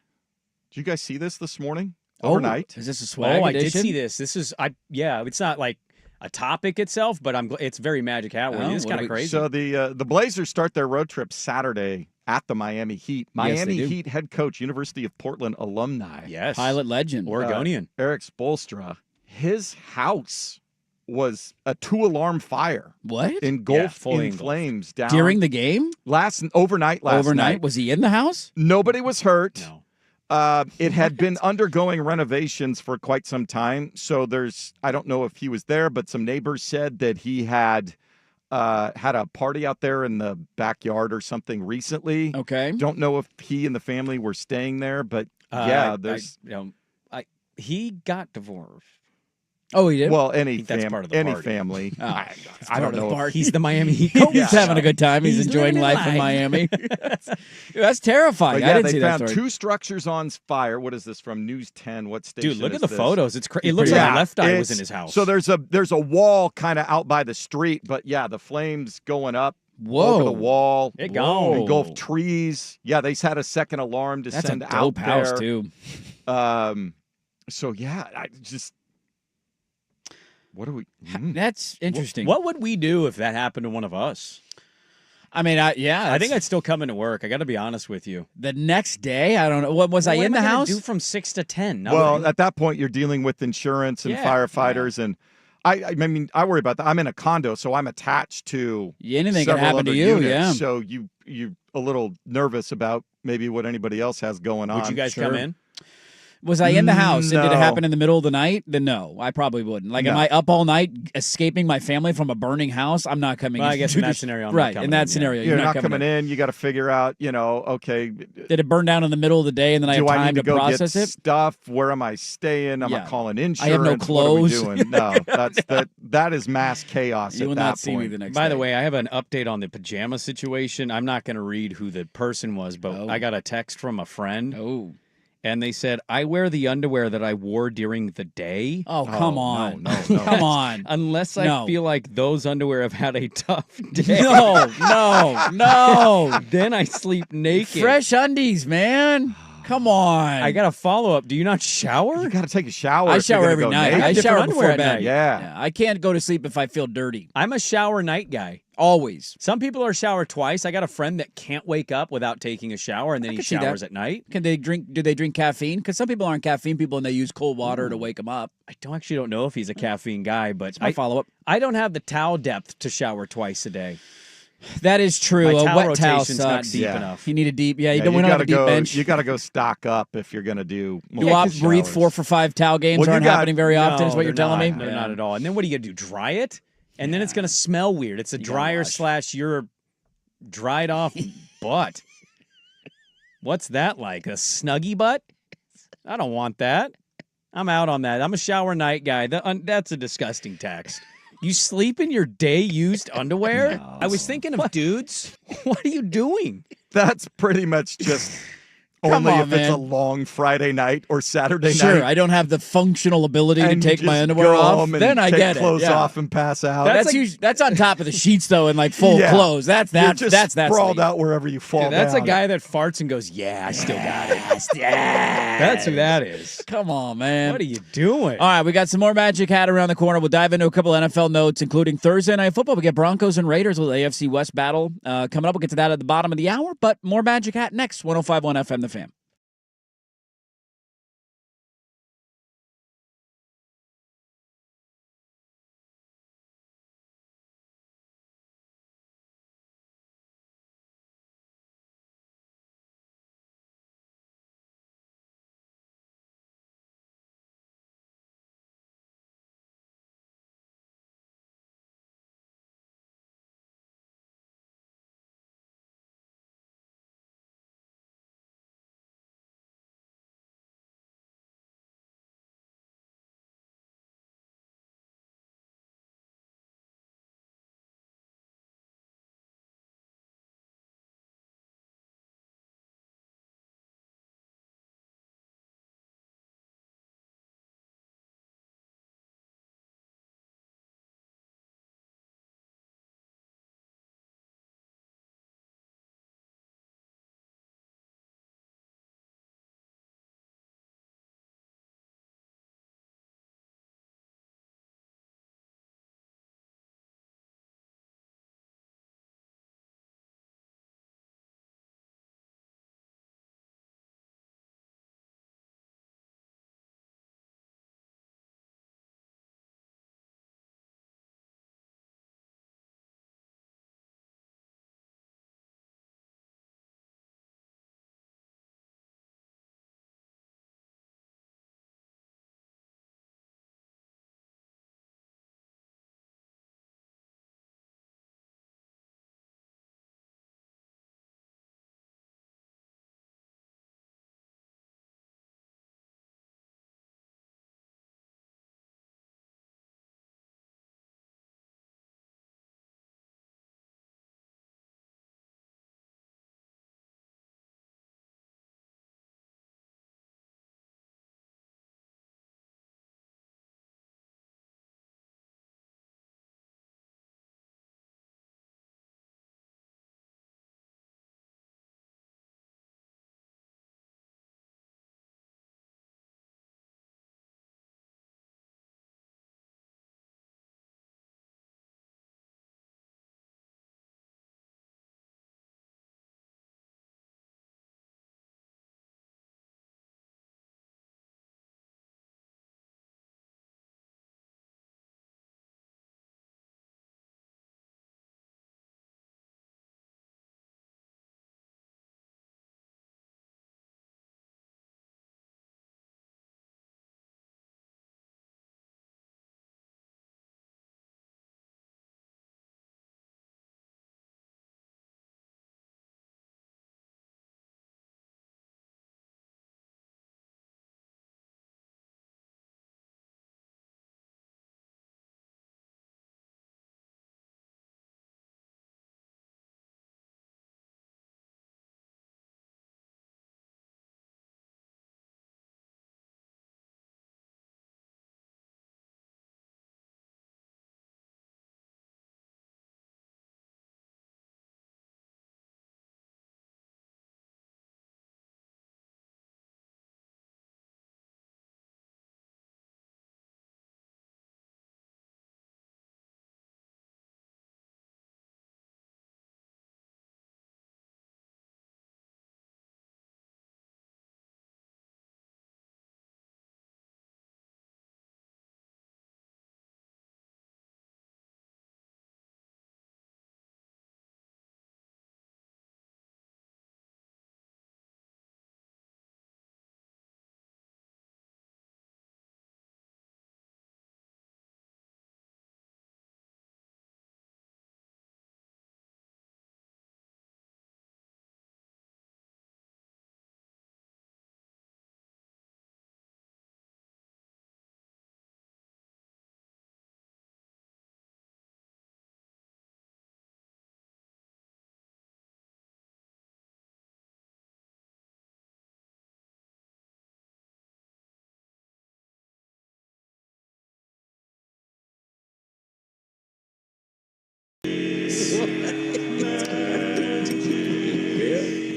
Did you guys see this morning? Overnight. Is this a swag Oh, edition? I did see this. This is it's not like a topic itself, but it's very Magic Hat worthy. Oh, It's what kind do of we- crazy. So the Blazers start their road trip Saturday at the Miami Heat. Yes, they Miami do. Heat head coach, University of Portland alumni. yes. Pilot legend. Oregonian. Eric Spoelstra. His house was a 2-alarm fire. What? Engulfed fully in engulfed. flames down During the game? overnight last Overnight? night. Was he in the house? Nobody was hurt. No. It had been undergoing renovations for quite some time. So I don't know if he was there, but some neighbors said that he had a party out there in the backyard or something recently. Okay. Don't know if he and the family were staying there, but he got divorced. Oh, he did? well, I think that's part of the any party. family. Oh, I part don't of the know. party. He's the Miami Heat coach. He's having a good time. He's enjoying living life in Miami. That's terrifying. But I yeah, didn't they see that found story. 2 structures on fire. What is this from News 10? What station? Dude, look is at the this? photos. It looks like Yeah, a left eye was it's- in his house. So there's a wall kind of out by the street, but yeah, the flames going up Whoa. over the wall. It gone. Engulfed trees. Yeah, they had a second alarm to That's send a out dope house, there. too. So yeah, I just what do we? That's interesting. What would we do if that happened to one of us? I mean, I think I'd still come into work. I got to be honest with you. the next day, I don't know. What was I What in am the gonna house? do from 6 to 10? Well, at that point, you're dealing with insurance and Yeah, firefighters, and I mean, I worry about that. I'm in a condo, so I'm attached to Anything can several happen other to you, units, yeah. So you a little nervous about maybe what anybody else has going on. Would you guys come in? Was I in the house and did it No. happen in the middle of the night? Then no, I probably wouldn't. Like, am No. I up all night escaping my family from a burning house? I'm not coming Well, in. I guess in that scenario, I'm not right, coming in that in, yeah. scenario, You're not coming in. You got to figure out, okay, Did it burn down in the middle of the day and then I have do I time need to go process get it? stuff? Where am I staying? Am Yeah. I calling I insurance? have no clothes. What are we doing? No, that is mass chaos You at will that not see me point. the next By day. the way, I have an update on the pajama situation. I'm not going to read who the person was, but Oh. I got a text from a friend, Oh. and they said, I wear the underwear that I wore during the day. Oh, come on. no. Come on. Unless I No. feel like those underwear have had a tough day. No. Then I sleep naked. Fresh undies, man. Come on. I got a follow up. Do you not shower? You got to take a shower. I if you're shower gonna every go night. naked. I different shower underwear before at bed. night. Yeah. I can't go to sleep if I feel dirty. I'm a shower night guy. Always. Some people are shower twice. I got a friend that can't wake up without taking a shower, and then he can see that. showers at night. Do they drink caffeine? Because some people aren't caffeine people and they use cold water to wake them up. I don't know if he's a caffeine guy, but That's my follow-up. I don't have the towel depth to shower twice a day. That is true. My A towel wet towel rotation's not sucks. deep Yeah. enough. You need a deep. Yeah, Yeah, we don't have a deep go, bench. You got to go stock up if you're going to do. Do I breathe 4 for 5 towel games Well, you aren't got- happening very often, is what you're they're telling not. me? They're not at all. And then what are you going to do? Dry it? And then it's going to smell weird. It's a gotta dryer watch. / your dried off butt. What's that like? A snuggie butt? I don't want that. I'm out on that. I'm a shower night guy. That's a disgusting text. You sleep in your day-used underwear? No. I was thinking of dudes. What are you doing? That's pretty much just Come only on, if it's a man. long Friday night or Saturday Sure, night. I don't have the functional ability to and take you my just underwear go off. home and Then I take get it. clothes Yeah. off and pass out. That's on top of the sheets though, in like full Yeah. clothes. That's You're just that's sprawled sleep. out wherever you fall That's down. a guy that farts and goes, "Yeah, I still got it." Yeah. That's who that is. Come on, man. What are you doing? All right, we got some more Magic Hat around the corner. We'll dive into a couple NFL notes, including Thursday Night Football. We get Broncos and Raiders with AFC West battle coming up. We'll get to that at the bottom of the hour, but more Magic Hat next. 105.1 FM, The Fan.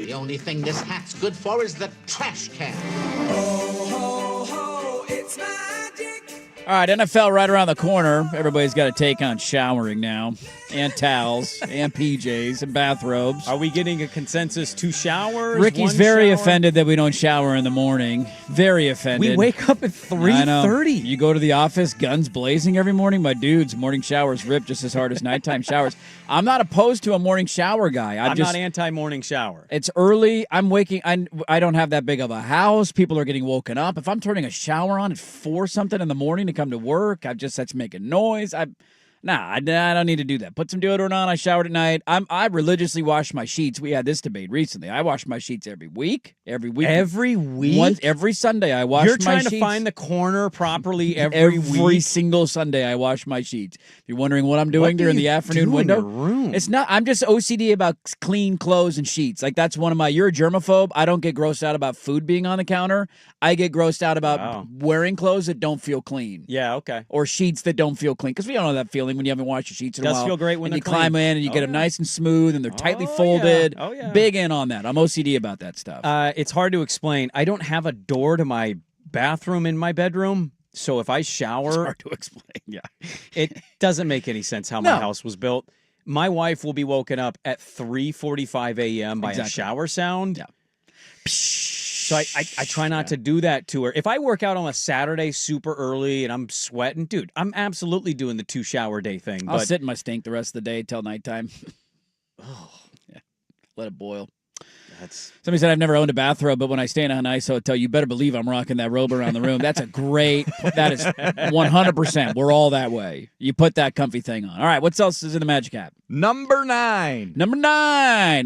The only thing this hat's good for is the trash can. All right, NFL right around the corner. Everybody's got a take on showering now, and towels, and PJs, and bathrobes. Are we getting a consensus 2 showers? Ricky's very offended that we don't shower in the morning. Very offended. We wake up at 3:30. You go to the office, guns blazing every morning. My dudes, morning showers rip just as hard as nighttime showers. I'm not opposed to a morning shower guy. I'm not anti-morning shower. It's early. I'm waking. I don't have that big of a house. People are getting woken up. If I'm turning a shower on at 4 something in the morning to come to work, that's making noise. I don't need to do that. Put some deodorant on. I showered at night. I religiously wash my sheets. We had this debate recently. I wash my sheets every week. Every week. Every Sunday I wash my sheets. You're trying to find the corner properly every week? Every single Sunday I wash my sheets. If you're wondering what I'm doing during the afternoon window, in your room? It's not. I'm just OCD about clean clothes and sheets. Like that's one of my. You're a germaphobe. I don't get grossed out about food being on the counter. I get grossed out about wearing clothes that don't feel clean. Yeah, okay. Or sheets that don't feel clean, because we all know that feeling when you haven't washed your sheets in a while. It does feel great when you they're climb clean. in and you get them nice and smooth and they're tightly folded. Yeah. Oh, yeah. Big in on that. I'm OCD about that stuff. It's hard to explain. I don't have a door to my bathroom in my bedroom, so if I shower... It's hard to explain. Yeah. It doesn't make any sense how my house was built. My wife will be woken up at 3:45 a.m. by a shower sound. Yeah. So I try not to do that to her. If I work out on a Saturday super early and I'm sweating, dude, I'm absolutely doing the 2 shower day thing. I'll sit in my stink the rest of the day till nighttime. Yeah. Let it boil. Somebody said I've never owned a bathrobe, but when I stay in a nice hotel, you better believe I'm rocking that robe around the room. That is 100%. We're all that way. You put that comfy thing on. All right, what else is in the Magic Hat? Number 9.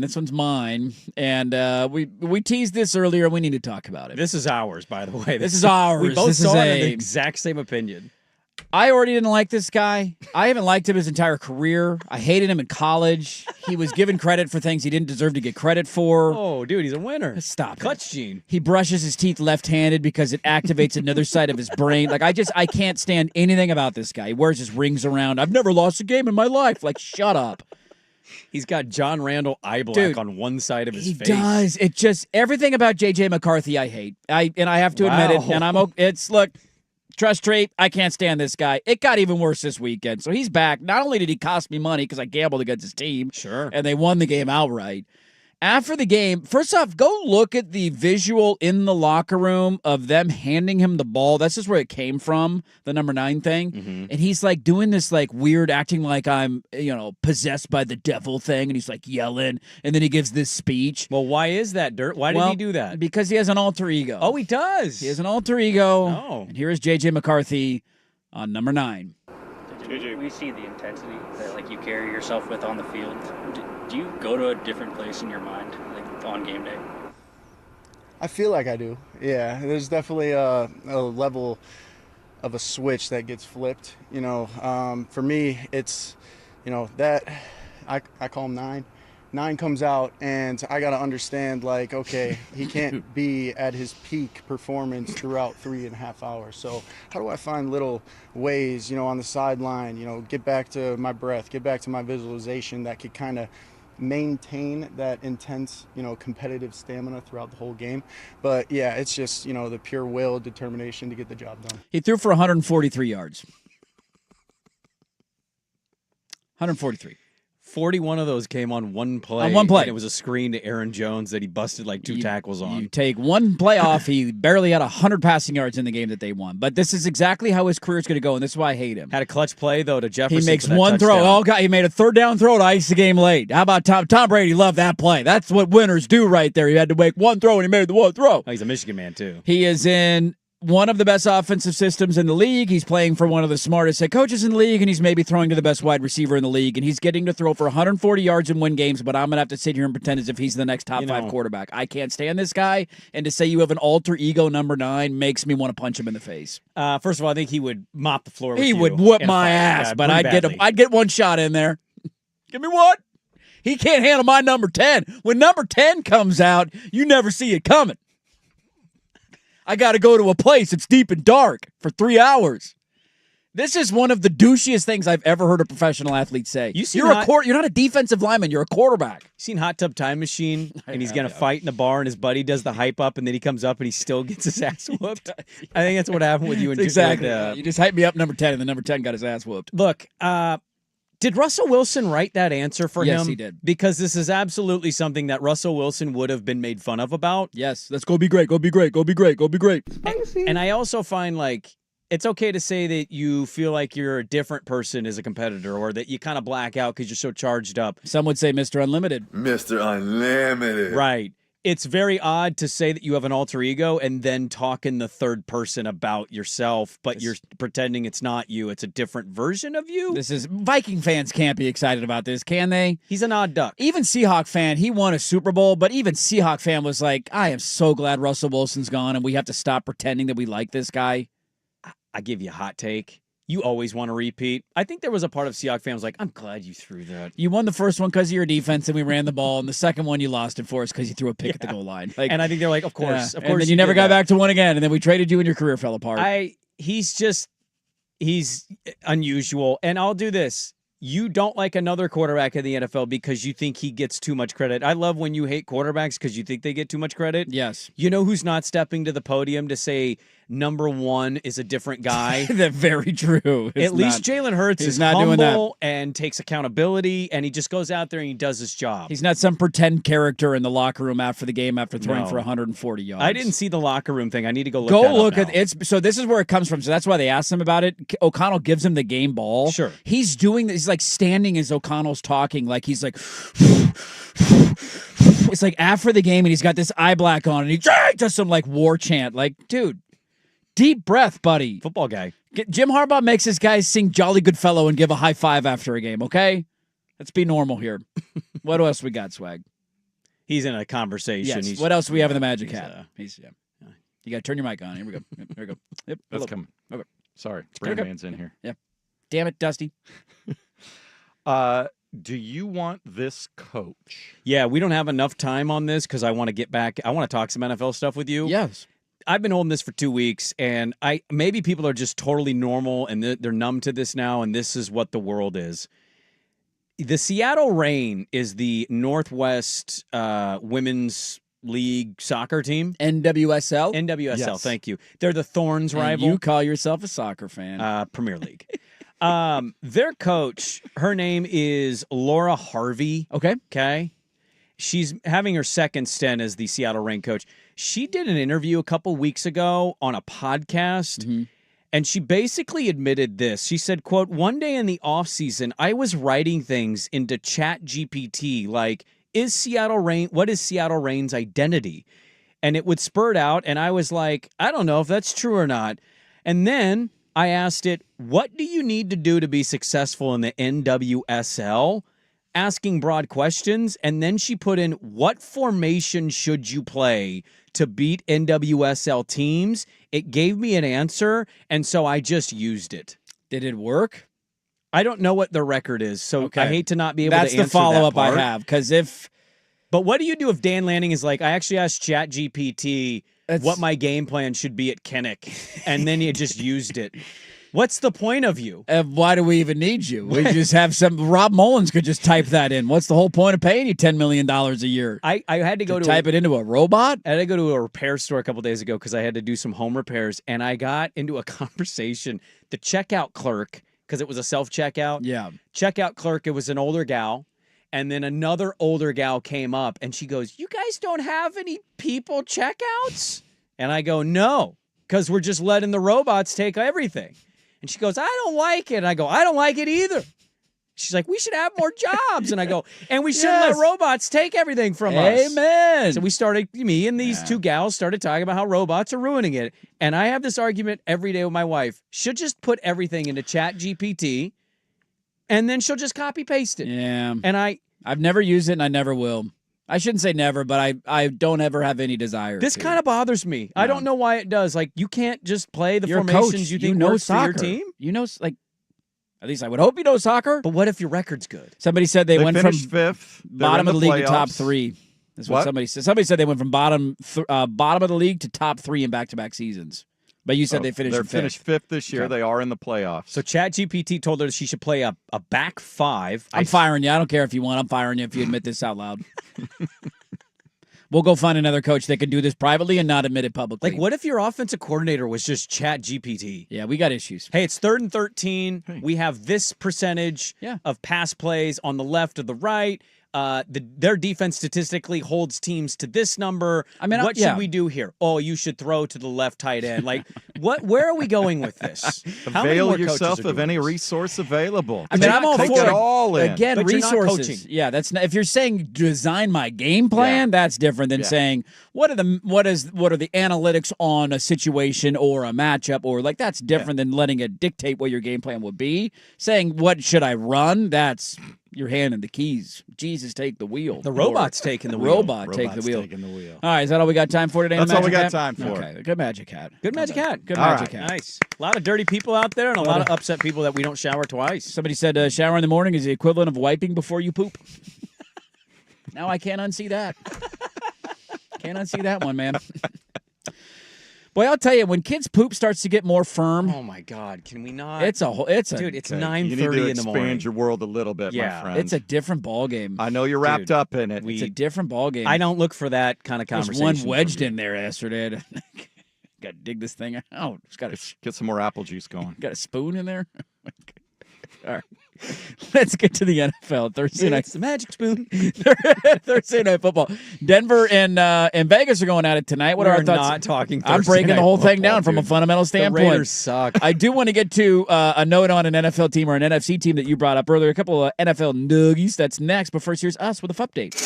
This one's mine. And we teased this earlier. We need to talk about it. This is ours, by the way. This is ours. We both saw it in the exact same opinion. I already didn't like this guy. I haven't liked him his entire career. I hated him in college. He was given credit for things he didn't deserve to get credit for. Oh, dude, he's a winner. Stop Clutch gene. He brushes his teeth left-handed because it activates another side of his brain. Like, I can't stand anything about this guy. He wears his rings around. I've never lost a game in my life. Like, shut up. He's got John Randall eye black on one side of his face. He does. It just, everything about J.J. McCarthy I hate. I have to admit it. And look, trust trait, I can't stand this guy. It got even worse this weekend. So he's back. Not only did he cost me money because I gambled against his team. Sure. And they won the game outright. After the game, first off, go look at the visual in the locker room of them handing him the ball. That's just where it came from, the number 9 thing. Mm-hmm. And he's like doing this like weird acting like I'm, possessed by the devil thing. And he's like yelling. And then he gives this speech. Well, why is that, Dirt? Why did he do that? Because he has an alter ego. Oh, he does? He has an alter ego. Oh. And here is J.J. McCarthy on number 9. We see the intensity that you carry yourself with on the field. Do you go to a different place in your mind, on game day? I feel like I do. Yeah, there's definitely a level of a switch that gets flipped. For me, it's that I call him 9. 9 comes out, and I got to understand, okay, he can't be at his peak performance throughout 3.5 hours. So how do I find little ways, on the sideline, get back to my breath, get back to my visualization that could kind of maintain that intense, competitive stamina throughout the whole game. But, yeah, it's just, the pure will, determination to get the job done. He threw for 143 yards. 143. 41 of those came on one play. On one play. And it was a screen to Aaron Jones that he busted 2 tackles on. You take one play off, he barely had 100 passing yards in the game that they won. But this is exactly how his career is going to go, and this is why I hate him. Had a clutch play, though, to Jefferson. He makes for that one touchdown. throw. Oh, God, he made a 3rd down throw to ice the game late. How about Tom Brady? Loved that play. That's what winners do right there. He had to make one throw, and he made the one throw. Oh, he's a Michigan man, too. He is in one of the best offensive systems in the league. He's playing for one of the smartest head coaches in the league, and he's maybe throwing to the best wide receiver in the league, and he's getting to throw for 140 yards and win games, but I'm going to have to sit here and pretend as if he's the next top 5 quarterback. I can't stand this guy, and to say you have an alter ego number 9 makes me want to punch him in the face. First of all, I think he would mop the floor with He you would whoop my ass, but I'd get one shot in there. Give me one. He can't handle my number 10. When number 10 comes out, you never see it coming. I got to go to a place that's deep and dark for 3 hours. This is one of the douchiest things I've ever heard a professional athlete say. You're not a defensive lineman. You're a quarterback. You seen Hot Tub Time Machine? And he's going to fight in the bar, and his buddy does the hype up, and then he comes up and he still gets his ass whooped. I think that's what happened with you and exactly. With, you just hyped me up number 10, and the number 10 got his ass whooped. Look, did Russell Wilson write that answer for him? Yes, he did. Because this is absolutely something that Russell Wilson would have been made fun of about. Yes, let's go be great, go be great, go be great, go be great. And I also find, like, it's okay to say that you feel like you're a different person as a competitor or that you kind of black out because you're so charged up. Some would say Mr. Unlimited. Mr. Unlimited. Right. It's very odd to say that you have an alter ego and then talk in the third person about yourself, but you're pretending it's not you. It's a different version of you. This is Viking fans can't be excited about this, can they? He's an odd duck. Even Seahawk fan, he won a Super Bowl, but even Seahawk fan was like, I am so glad Russell Wilson's gone and we have to stop pretending that we like this guy. I give you a hot take. You always want to repeat. I think there was a part of Seahawks fans like, I'm glad you threw that. You won the first one because of your defense and we ran the ball, and the second one you lost it for us because you threw a pick at the goal line. Like, and I think they're like, of course. Of course. And then you never got back to one again, and then we traded you and your career fell apart. He's unusual. And I'll do this. You don't like another quarterback in the NFL because you think he gets too much credit. I love when you hate quarterbacks because you think they get too much credit. Yes. You know who's not stepping to the podium to say number one is a different guy? That's very true. At least Jalen Hurts is not humble doing that. and takes accountability, and he just goes out there and he does his job. He's not some pretend character in the locker room after the game after throwing for 140 yards. I didn't see the locker room thing. I need to go look that up now. So this is where it comes from. So that's why they asked him about it. O'Connell gives him the game ball. Sure. He's doing this. He's like standing as O'Connell's talking. Like he's like... It's like after the game and he's got this eye black on and he does some like war chant. Like, dude, deep breath, buddy. Football guy. Jim Harbaugh makes his guys sing Jolly Good Fellow and give a high five after a game, okay? Let's be normal here. What else we got, Swag? He's in a conversation. Yes. What else do we have in the Magic Hat? You got to turn your mic on. Here we go. Here we go. Yep. That's coming. Okay. Sorry. Brandman's in here. Yeah. Damn it, Dusty. Do you want this coach? Yeah, we don't have enough time on this because I want to get back. I want to talk some NFL stuff with you. Yes. I've been holding this for 2 weeks, and maybe people are just totally normal and they're numb to this now, and this is what the world is. The Seattle Reign is the Northwest Women's League soccer team. NWSL? NWSL, Yes. Thank you. They're the Thorns And rival. you call yourself a soccer fan. Premier League. Their coach, her name is Laura Harvey. Okay. She's having her second stint as the Seattle Reign coach. She did an interview a couple weeks ago on a podcast, and she basically admitted this. She said, quote, one day in the offseason, I was writing things into Chat GPT like, what is Seattle Reign's identity? And it would spurt out, and I was like, I don't know if that's true or not. And then I asked it, what do you need to do to be successful in the NWSL? Asking broad questions. And then she put in, what formation should you play to beat NWSL teams? It gave me an answer, and so I just used it. Did it work? I don't know what the record is, so I hate to not be able to answer that. That's the follow-up I part. have, because if... But what do you do if Dan Lanning is like, I actually asked ChatGPT what my game plan should be at Kinnick, and then you just used it? What's the point of you? Why do we even need you? We just have Rob Mullins could just type that in. What's the whole point of paying you $10 million a year? I had to go to type it into a robot? I had to go to a repair store a couple days ago because I had to do some home repairs, and I got into a conversation. The checkout clerk, because it was a self-checkout. Yeah. Checkout clerk, it was an older gal. And then another older gal came up, and she goes, you guys don't have any people checkouts? And I go, no, because we're just letting the robots take everything. And she goes, I don't like it. And I go, I don't like it either. She's like, we should have more jobs. And I go, and we shouldn't let robots take everything from us. Amen. So we started, me and these two gals started talking about how robots are ruining it. And I have this argument every day with my wife. She'll just put everything into Chat GPT, and then she'll just copy paste it. Yeah. And I've never used it, and I never will. I shouldn't say never, but I don't ever have any desire. This kind of bothers me. I don't know why it does. Like, you can't just play the formations you think works for your team. You know, like, at least I would hope you know soccer. But what if your record's good? Somebody said they went from fifth, bottom of the league to top three. That's what somebody said. Somebody said they went from bottom of the league to top three in back-to-back seasons. But you said they finished They're fifth. finished fifth this year. Okay. They are in the playoffs. So ChatGPT told her she should play a back five. I'm firing you. I don't care if you want. I'm firing you if you admit this out loud. We'll go find another coach that can do this privately and not admit it publicly. Like, what if your offensive coordinator was just ChatGPT? Yeah, we got issues. Hey, it's 3rd and 13. We have this percentage of pass plays on the left or the right. Their defense statistically holds teams to this number. I mean, what should we do here? Oh, you should throw to the left tight end. Like, where are we going with this? How many more Avail coaches yourself are of doing any this? resource available. I mean, I'm all Take for it all in. Again, But you're not resources. coaching. Yeah, that's not, if you're saying design my game plan, that's different than saying what are the analytics on a situation or a matchup, or like that's different than letting it dictate what your game plan would be. Saying what should I run? That's your hand in the keys. Jesus, take the wheel. The robot's taking the wheel. Robot take the wheel. Taking the wheel. All right, is that all we got time for today? That's all we got Magic time Hat? for. Okay, good Magic Hat. Good Magic Hat. Good All Magic right. Hat. Nice. A lot of dirty people out there and a lot of upset people that we don't shower twice. Somebody said shower in the morning is the equivalent of wiping before you poop. Now I can't unsee that. Can't unsee that one, man. Boy, I'll tell you, when kids' poop starts to get more firm, Oh my God! Can we not? it's a dude. It's Okay, 9:30 you need to in the morning. expand your world a little bit, my friend. it's a different ball game. I know you're wrapped Dude, up in it. It's a different ball game. I don't look for that kind of There's conversation. one from wedged you. in there yesterday. Got to dig this thing out. It's got Get some more apple juice going. got a spoon in there. All right. Let's get to the NFL. Thursday night. It's the magic spoon. Thursday night football. Denver and Vegas are going at it tonight. What are our We're thoughts? not talking I'm Thursday breaking the night whole thing football, down from a dude. fundamental The standpoint. Raiders suck. I do want to get to a note on an NFL team or an NFC team that you brought up earlier. A couple of NFL nuggies. That's next. But first, here's us with a update.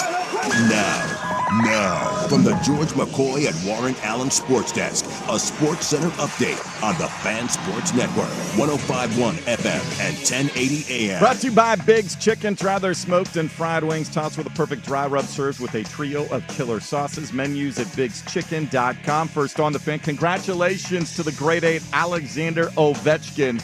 Now, from the George McCoy and Warren Allen Sports Desk, a Sports Center update on the Fan Sports Network, 105.1 FM and 1080 AM. Brought to you by Biggs Chicken. Try their smoked and fried wings tossed with a perfect dry rub served with a trio of killer sauces. Menus at bigschicken.com. First on the Fan, congratulations to the grade 8 Alexander Ovechkin,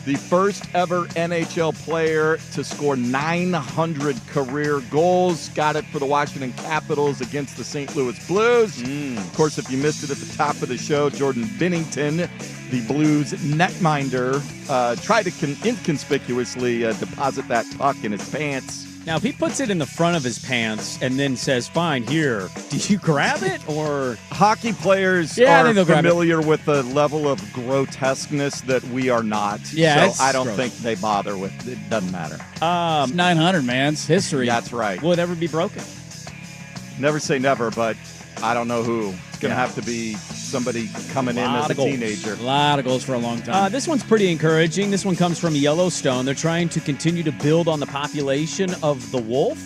the first ever NHL player to score 900 career goals. Got it for the Washington Capitals against the St. Louis Blues. Of course, if you missed it at the top of the show, Jordan Binnington, the Blues netminder, tried to inconspicuously deposit that puck in his pants. Now, if he puts it in the front of his pants and then says, fine, here, did you grab it? Or hockey players I are think they'll grab familiar with the level of grotesqueness that we are not. Yeah, so I don't gross. think they bother with it. Doesn't matter. It's 900, man. It's history. That's right. will it ever be broken? Never say never, but I don't know who. It's going to have to be somebody coming in as a teenager. A lot of goals for a long time. This one's pretty encouraging. This one comes from Yellowstone. They're trying to continue to build on the population of the wolf.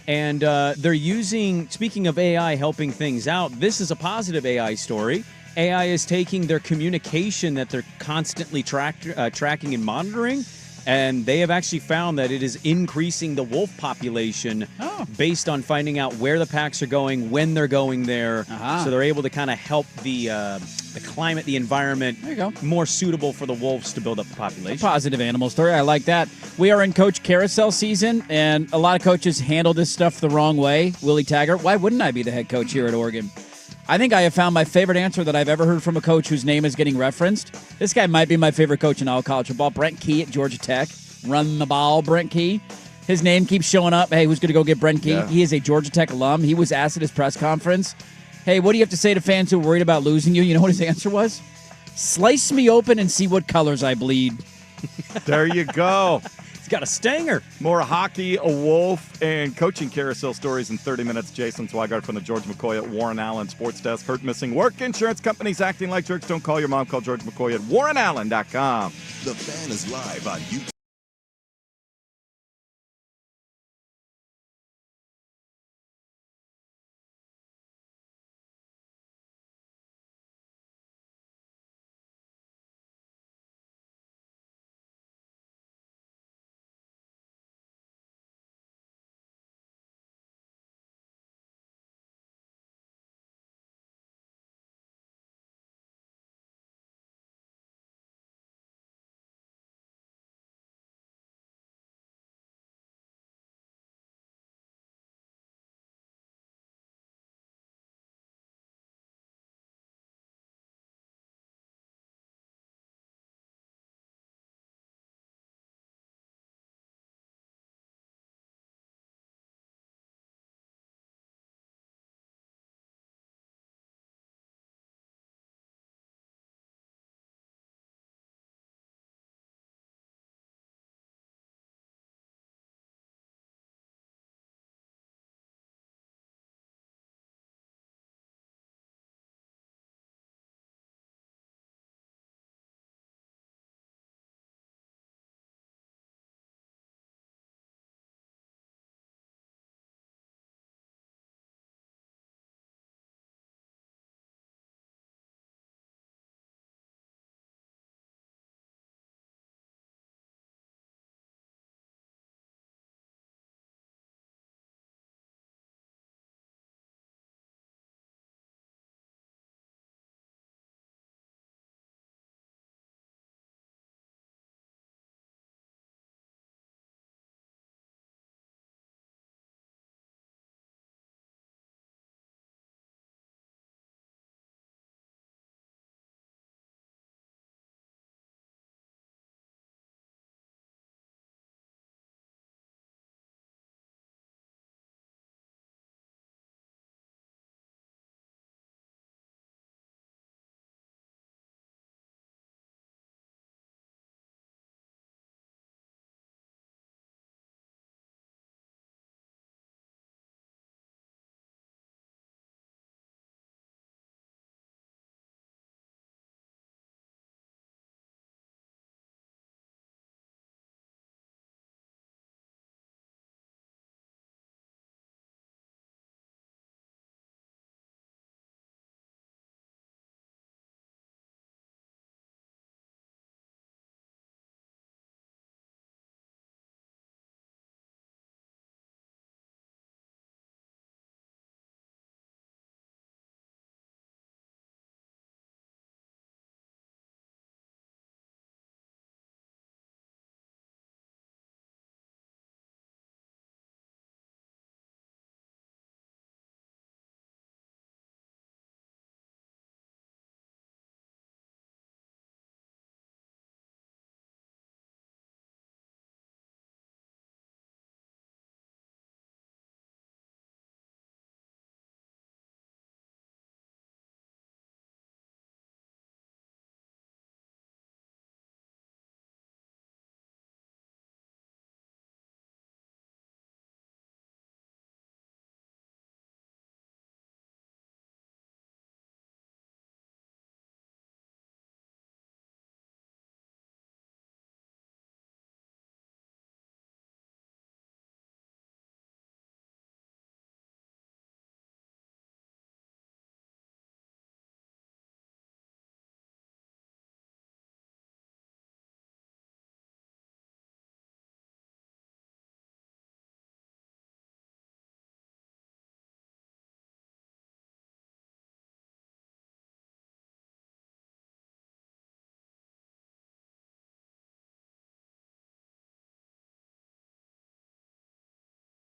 And they're using, speaking of AI helping things out, this is a positive AI story. AI is taking their communication that they're constantly tracking and monitoring, and they have actually found that it is increasing the wolf population based on finding out where the packs are going, when they're going there. So they're able to kind of help the climate, the environment, There you go. more suitable for the wolves to build up the population. Positive animal story. I like that. We are in Coach Carousel season, and a lot of coaches handle this stuff the wrong way. Willie Taggart, why wouldn't I be the head coach here at Oregon? I think I have found my favorite answer that I've ever heard from a coach whose name is getting referenced. This guy might be my favorite coach in all college football. Brent Key at Georgia Tech. Run the ball, Brent Key. His name keeps showing up. Hey, who's going to go get Brent Key? Yeah. He is a Georgia Tech alum. He was asked at his press conference, hey, what do you have to say to fans who are worried about losing you? You know what his answer was? Slice me open and see what colors I bleed. There you go. He's got a stinger. More hockey, a wolf, and coaching carousel stories in 30 minutes. Jason Swigart from the George McCoy at Warren Allen Sports Desk. Hurt, missing work, insurance companies acting like jerks. Don't call your mom. Call George McCoy at warrenallen.com. The Fan is live on YouTube.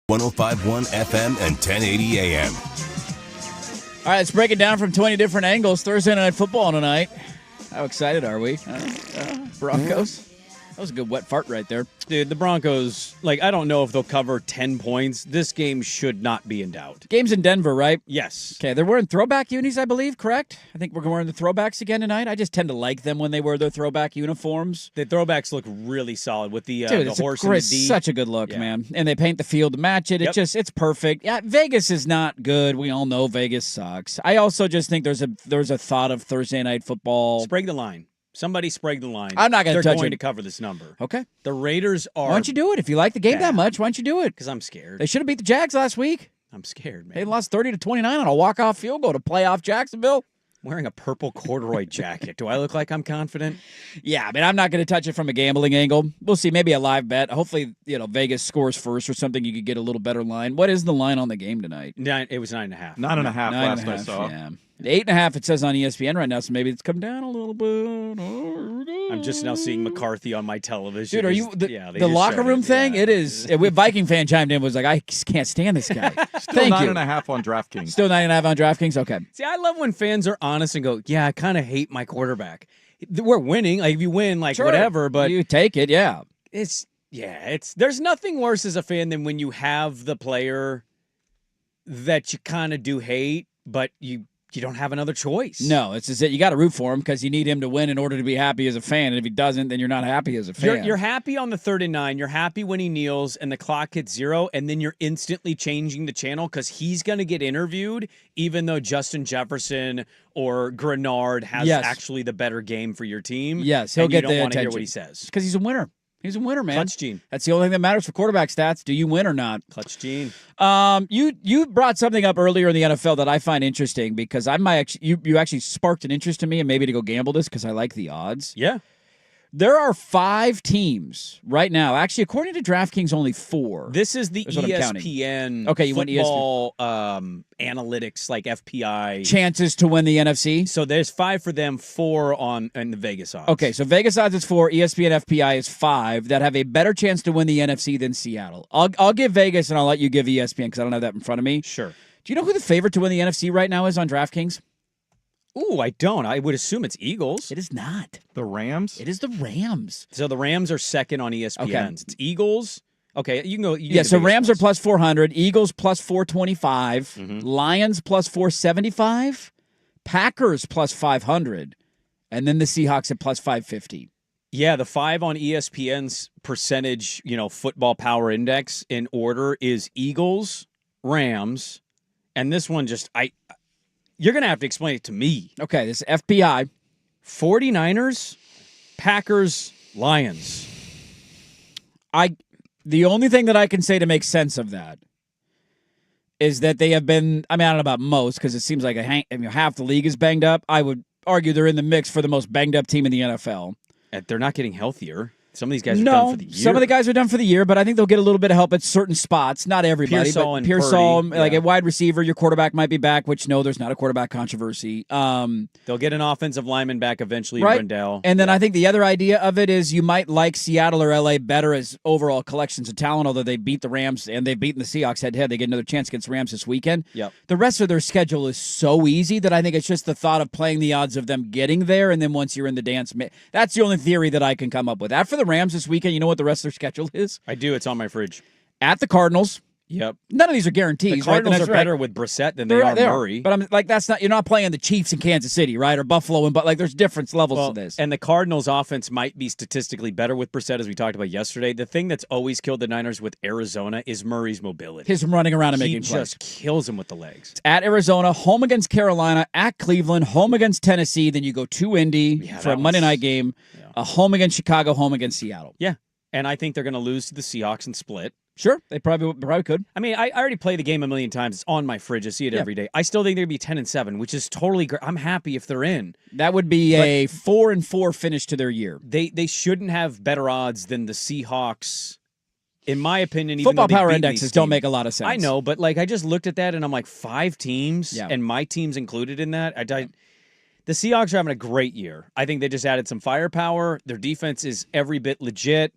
105.1 FM and 1080 AM. All right, let's break it down from 20 different angles. Thursday Night Football tonight. How excited are we? Broncos? That was a good wet fart right there. Dude, the Broncos, I don't know if they'll cover 10 points. This game should not be in doubt. Game's in Denver, right? Yes. Okay, they're wearing throwback unis, I believe, correct? I think we're wearing the throwbacks again tonight. I just tend to like them when they wear their throwback uniforms. The throwbacks look really solid with the horse and the D. Such a good look, man. And they paint the field to match it. Yep. It's perfect. Yeah, Vegas is not good. We all know Vegas sucks. I also just think there's a thought of Thursday Night Football. Sprague the line. Somebody sprague the line. I'm not going to touch it. They're going to cover this number. Okay. The Raiders are... Why don't you do it? If you like the game that much, why don't you do it? Because I'm scared. They should have beat the Jags last week. I'm scared, man. They lost 30-29 on a walk-off field goal to playoff Jacksonville. Wearing a purple corduroy jacket. Do I look like I'm confident? Yeah, I mean, I'm not going to touch it from a gambling angle. We'll see. Maybe a live bet. Hopefully, Vegas scores first or something. You could get a little better line. What is the line on the game tonight? It was 9.5. 9.5 last I saw. Yeah. 8.5 it says on ESPN right now, so maybe it's come down a little bit. I'm just now seeing McCarthy on my television. Dude, are you the locker room thing? Yeah. It is. Viking fan chimed in, was like, I can't stand this guy. Still 9.5 on DraftKings. Still 9.5 on DraftKings. Okay. See, I love when fans are honest and go, "Yeah, I kind of hate my quarterback. We're winning. If you win, sure, whatever, but you take it. Yeah. It's there's nothing worse as a fan than when you have the player that you kind of do hate, but you don't have another choice. No, it's just that you got to root for him because you need him to win in order to be happy as a fan. And if he doesn't, then you're not happy as a fan. You're happy on the 3rd and 9. You're happy when he kneels and the clock hits 0, and then you're instantly changing the channel because he's going to get interviewed, even though Justin Jefferson or Grenard has actually the better game for your team. Yes, he'll get the attention. You don't want to hear what he says because he's a winner. He's a winner, man. Clutch gene. That's the only thing that matters for quarterback stats. Do you win or not? Clutch gene. You brought something up earlier in the NFL that I find interesting because I might actually you actually sparked an interest in me and maybe to go gamble this because I like the odds. Yeah. There are 5 teams right now. Actually, according to DraftKings, only 4. This is the ESPN football analytics, like FPI. Chances to win the NFC? So there's 5 for them, 4 in the Vegas odds. Okay, so Vegas odds is 4, ESPN FPI is 5 that have a better chance to win the NFC than Seattle. I'll give Vegas and I'll let you give ESPN because I don't have that in front of me. Sure. Do you know who the favorite to win the NFC right now is on DraftKings? Ooh, I don't. I would assume it's Eagles. It is not. The Rams? It is the Rams. So the Rams are second on ESPN. Okay. It's Eagles. Okay, you can go. So Rams are plus 400, Eagles plus 425, Lions plus 475, Packers plus 500, and then the Seahawks at plus 550. Yeah, the 5 on ESPN's percentage, football power index in order is Eagles, Rams, and this one you're going to have to explain it to me. Okay, this is FPI. 49ers, Packers, Lions. The only thing that I can say to make sense of that is that they have been, I don't know about most because it seems like half the league is banged up. I would argue they're in the mix for the most banged up team in the NFL. And they're not getting healthier. Some of these guys are done for the year. Some of the guys are done for the year, but I think they'll get a little bit of help at certain spots. Not everybody. Pearsall, like a wide receiver, your quarterback might be back, which there's not a quarterback controversy. They'll get an offensive lineman back eventually, right? Brendel. And then I think the other idea of it is you might like Seattle or LA better as overall collections of talent, although they beat the Rams and they've beaten the Seahawks head-to-head. They get another chance against the Rams this weekend. Yep. The rest of their schedule is so easy that I think it's just the thought of playing the odds of them getting there, and then once you're in the dance, that's the only theory that I can come up with. After the Rams this weekend, you know what the rest of their schedule is? I do. It's on my fridge. At the Cardinals. Yep. None of these are guarantees. The Cardinals right? are better with Brissett than they are Murray. But I'm like, that's not. You're not playing the Chiefs in Kansas City, right? Or Buffalo, but there's different levels to this. And the Cardinals' offense might be statistically better with Brissett, as we talked about yesterday. The thing that's always killed the Niners with Arizona is Murray's mobility. His running around and making He plays. just kills him with the legs. It's at Arizona, home against Carolina, at Cleveland, home against Tennessee. Then you go to Indy for a Monday night game. A home against Chicago, home against Seattle. Yeah. And I think they're going to lose to the Seahawks and split. Sure, they probably could. I already play the game a million times. It's on my fridge. I see it every day. I still think they'd be 10-7, which is totally great. I'm happy if they're in. That would be a 4-4 finish to their year. They shouldn't have better odds than the Seahawks, in my opinion. Football power indexes don't make a lot of sense. I know, but I just looked at that and I'm like, 5 teams, and my team's included in that. The Seahawks are having a great year. I think they just added some firepower. Their defense is every bit legit.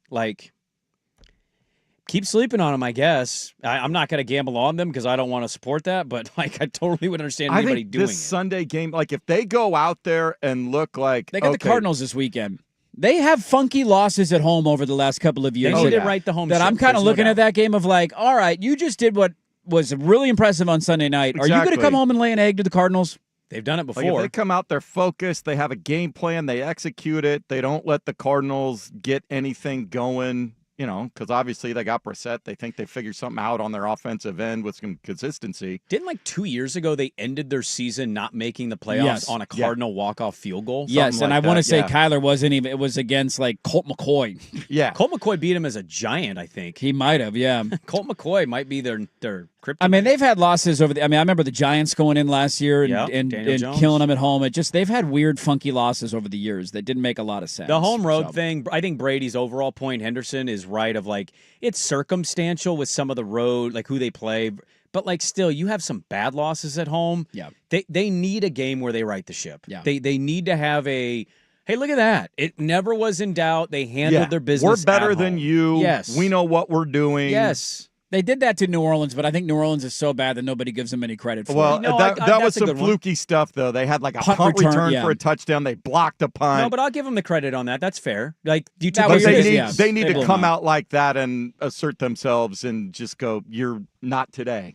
Keep sleeping on them, I guess. I'm not going to gamble on them because I don't want to support that, but like I totally would understand anybody doing this it. Sunday game, like if they go out there and look like they got the Cardinals this weekend. They have funky losses at home over the last couple of years. They need to right the home that ship. I'm kind of looking at that game of like, all right, you just did what was really impressive on Sunday night. Exactly. Are you going to come home and lay an egg to the Cardinals? They've done it before. Like if they come out, they're focused, they have a game plan, they execute it, they don't let the Cardinals get anything going. Because obviously they got Brissett. They think they figured something out on their offensive end with some consistency. Didn't like 2 years ago they ended their season not making the playoffs on a Cardinal walk-off field goal? Yes, and I want to say Kyler wasn't even. It was against like Colt McCoy. Yeah, Colt McCoy beat him as a giant. I think he might have. Yeah, Colt McCoy might be their kryptonite. I mean, they've had losses over the. I mean, I remember the Giants going in last year and killing them at home. They've had weird, funky losses over the years that didn't make a lot of sense. The home road thing. I think Brady's overall point, Henderson, is right. Of like it's circumstantial with some of the road, like who they play. But like still, you have some bad losses at home. Yeah, they need a game where they right the ship. Yeah, they need to have a. Hey, look at that. It never was in doubt. They handled their business. We're better than you. Yes. We know what we're doing. Yes. They did that to New Orleans, but I think New Orleans is so bad that nobody gives them any credit for it. Well, that was some fluky stuff, though. They had like a punt return for a touchdown. They blocked a punt. No, but I'll give them the credit on that. That's fair. Like you they need to come out like that and assert themselves and just go, you're not today.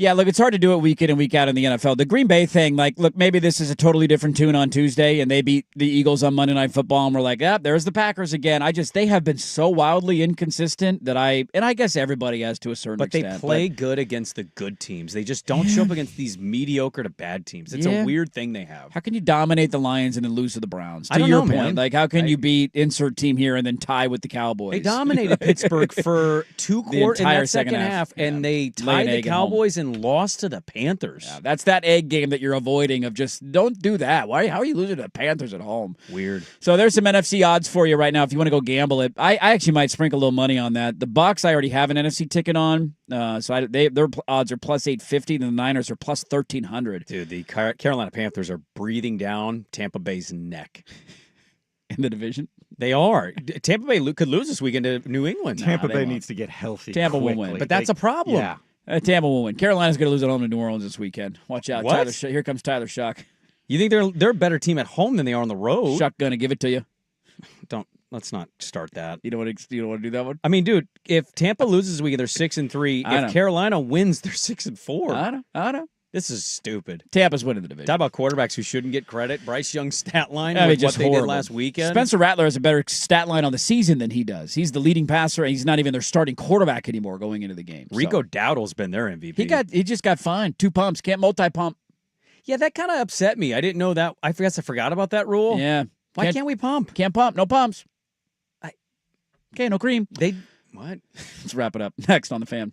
Yeah, look, it's hard to do it week in and week out in the NFL. The Green Bay thing, like, look, maybe this is a totally different tune on Tuesday, and they beat the Eagles on Monday Night Football, and we're like, there's the Packers again. They have been so wildly inconsistent that I guess everybody has to a certain extent. But they play good against the good teams. They just don't show up against these mediocre to bad teams. It's a weird thing they have. How can you dominate the Lions and then lose to the Browns? To your point, man. Like, how can you beat insert team here and then tie with the Cowboys? They dominated Pittsburgh for two quarters in that second half, and they tied the Cowboys and lost to the Panthers. Yeah, that's that egg game that you're avoiding of just don't do that. How are you losing to the Panthers at home? Weird. So there's some NFC odds for you right now if you want to go gamble it. I actually might sprinkle a little money on that. The Bucs I already have an NFC ticket on, so their odds are plus 850, and the Niners are plus 1,300. Dude, the Carolina Panthers are breathing down Tampa Bay's neck. In the division? They are. Tampa Bay could lose this weekend to New England. Tampa Bay needs to get healthy. Tampa will win. But that's a problem. Yeah. Tampa will win. Carolina's going to lose at home to New Orleans this weekend. Watch out. What? Here comes Tyler Shuck. You think they're a better team at home than they are on the road? Shuck going to give it to you. Let's not start that. You don't want to do that one? I mean, dude, if Tampa loses this weekend, they're 6-3. If Carolina wins, they're 6-4. I know. This is stupid. Tampa's winning the division. Talk about quarterbacks who shouldn't get credit. Bryce Young's stat line with what they horrible. did last weekend. Spencer Rattler has a better stat line on the season than he does. He's the leading passer, and he's not even their starting quarterback anymore going into the game. Rico Dowdle's been their MVP. He just got fined. 2 pumps. Can't multi-pump. Yeah, that kind of upset me. I didn't know that. I forgot about that rule. Yeah. Why can't we pump? Can't pump. No pumps. Okay, no cream. What? Let's wrap it up. Next on The Fan.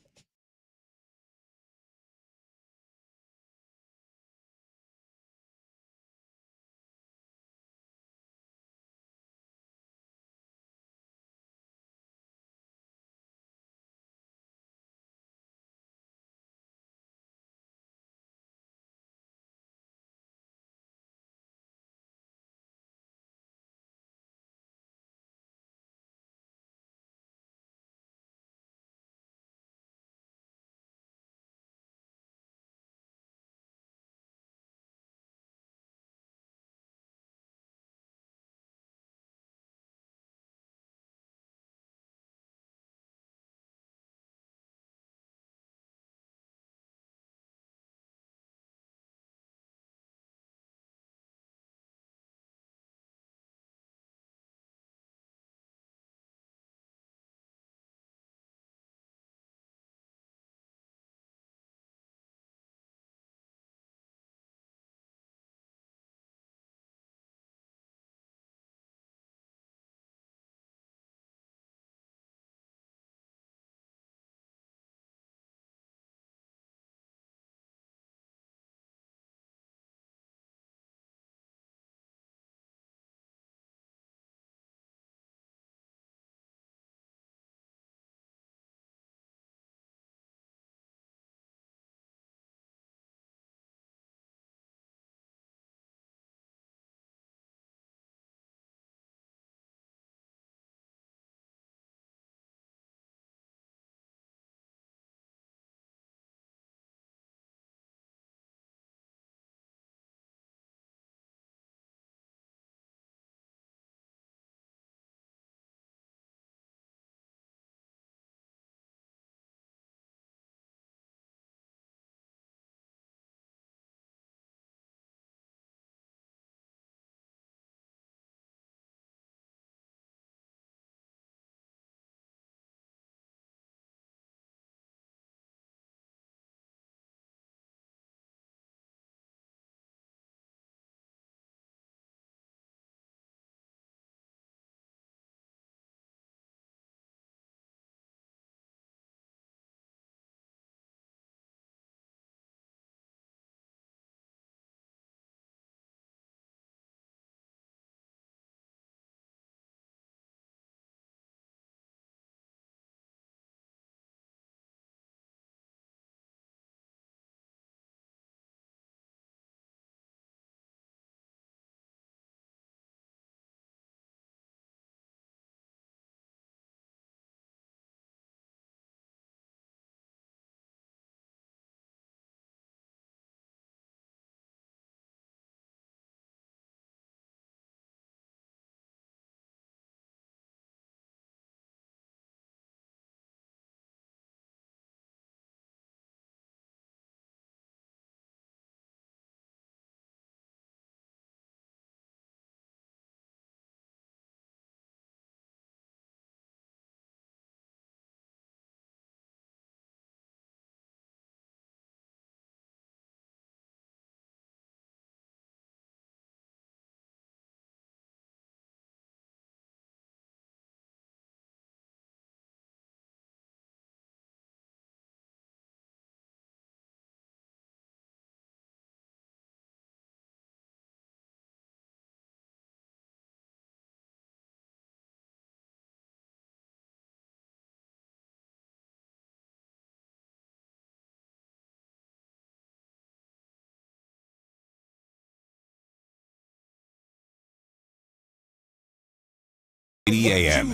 80 a.m.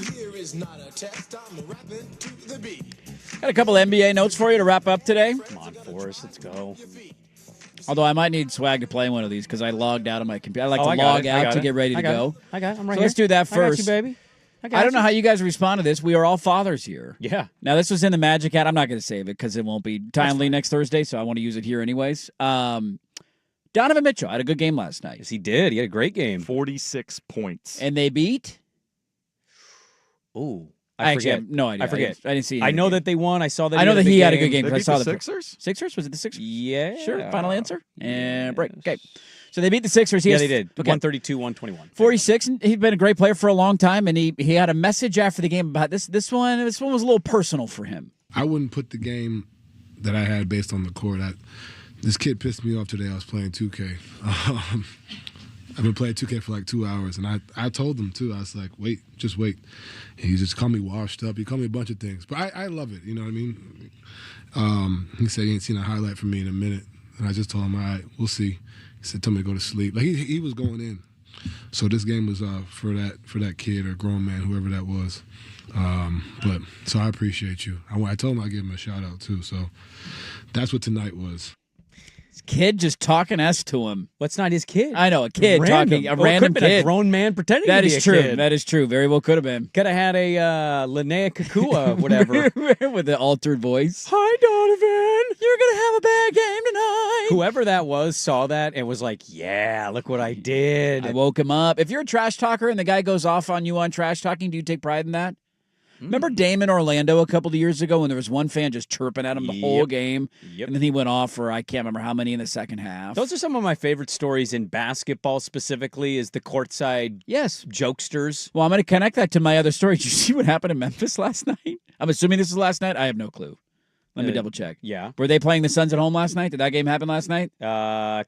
Got a couple NBA notes for you to wrap up today. Come on, Forrest, let's go. Although I might need Swag to play one of these because I logged out of my computer. I like to I log out to get ready to go. I got it. I'm right So here. let's do that first. I got you, baby. I don't know how you guys respond to this. We are all fathers here. Yeah. Now, this was in the Magic hat. I'm not going to save it because it won't be timely next Thursday, so I want to use it here anyways. Donovan Mitchell had a good game last night. Yes, he did. He had a great game. 46 points. And they beat? Ooh. I actually have no idea. I forget. I didn't see. I know that they won. I saw that. I know that he had a good game. They I beat saw the the Sixers? Sixers? Was it the Sixers? Yeah. Sure. Final answer? And break. Okay. So they beat the Sixers. Yeah, they did. Okay. 132, 121. 46, and he's been a great player for a long time, and he had a message after the game about this. This one was a little personal for him. I wouldn't put the game that I had based on the court. This kid pissed me off today. I was playing 2K. I've been playing 2K for like 2 hours, and I told him, too. I was like, wait, just wait. And he just called me washed up. He called me a bunch of things. But I love it, you know what I mean? He said he ain't seen a highlight from me in a minute. And I just told him, all right, we'll see. He said, tell me to go to sleep. Like, he was going in. So this game was for that kid or grown man, whoever that was. So I appreciate you. I told him I'd give him a shout-out, too. So that's what tonight was. Kid just talking S to him. What's not his kid? I know, a kid talking, a random kid. A kid. grown man pretending That to be is a true. kid. That is true. Very well could have been. Could have had a Linnea Kakua, whatever. With the altered voice. Hi, Donovan. You're going to have a bad game tonight. Whoever that was saw that and was like, yeah, look what I did. I woke him up. If you're a trash talker and the guy goes off on you on trash talking, do you take pride in that? Remember Dame in Orlando a couple of years ago when there was one fan just chirping at him the whole game? Yep. And then he went off for I can't remember how many in the second half. Those are some of my favorite stories in basketball specifically is the courtside jokesters. Well, I'm going to connect that to my other story. Did you see what happened in Memphis last night? I'm assuming this was last night. I have no clue. Let me double check. Yeah. Were they playing the Suns at home last night? Did that game happen last night? No,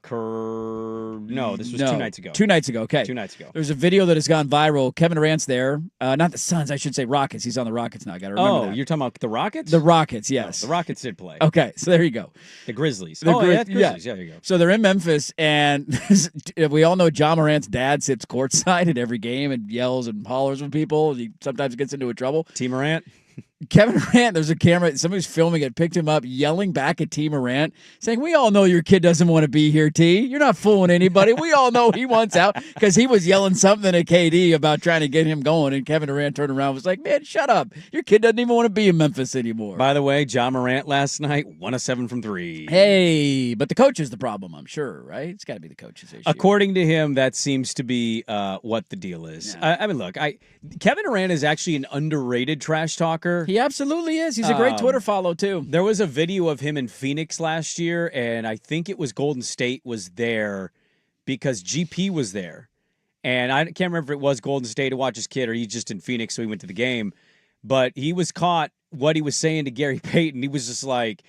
this was 2 nights ago. 2 nights ago, okay. 2 nights ago. There's a video that has gone viral. Kevin Durant's there. Not the Suns, I should say Rockets. He's on the Rockets now. I got to remember that. You're talking about the Rockets? The Rockets, yes. No, the Rockets did play. Okay, so there you go. The Grizzlies. The Grizzlies. Yeah, there you go. So they're in Memphis, and we all know John Morant's dad sits courtside at every game and yells and hollers with people. He sometimes gets into trouble. T. Morant? Kevin Durant, there's a camera, somebody's filming it, picked him up, yelling back at T. Morant, saying, we all know your kid doesn't want to be here, T. You're not fooling anybody. We all know he wants out, because he was yelling something at KD about trying to get him going, and Kevin Durant turned around and was like, man, shut up. Your kid doesn't even want to be in Memphis anymore. By the way, John Morant last night, 1 of 7 from 3. Hey, but the coach is the problem, I'm sure, right? It's got to be the coach's issue. According to him, that seems to be what the deal is. Yeah. I mean, look, Kevin Durant is actually an underrated trash talker. He absolutely is. He's a great Twitter follow, too. There was a video of him in Phoenix last year, and I think it was Golden State was there because GP was there. And I can't remember if it was Golden State to watch his kid or he's just in Phoenix, so he went to the game. But he was caught what he was saying to Gary Payton. He was just like,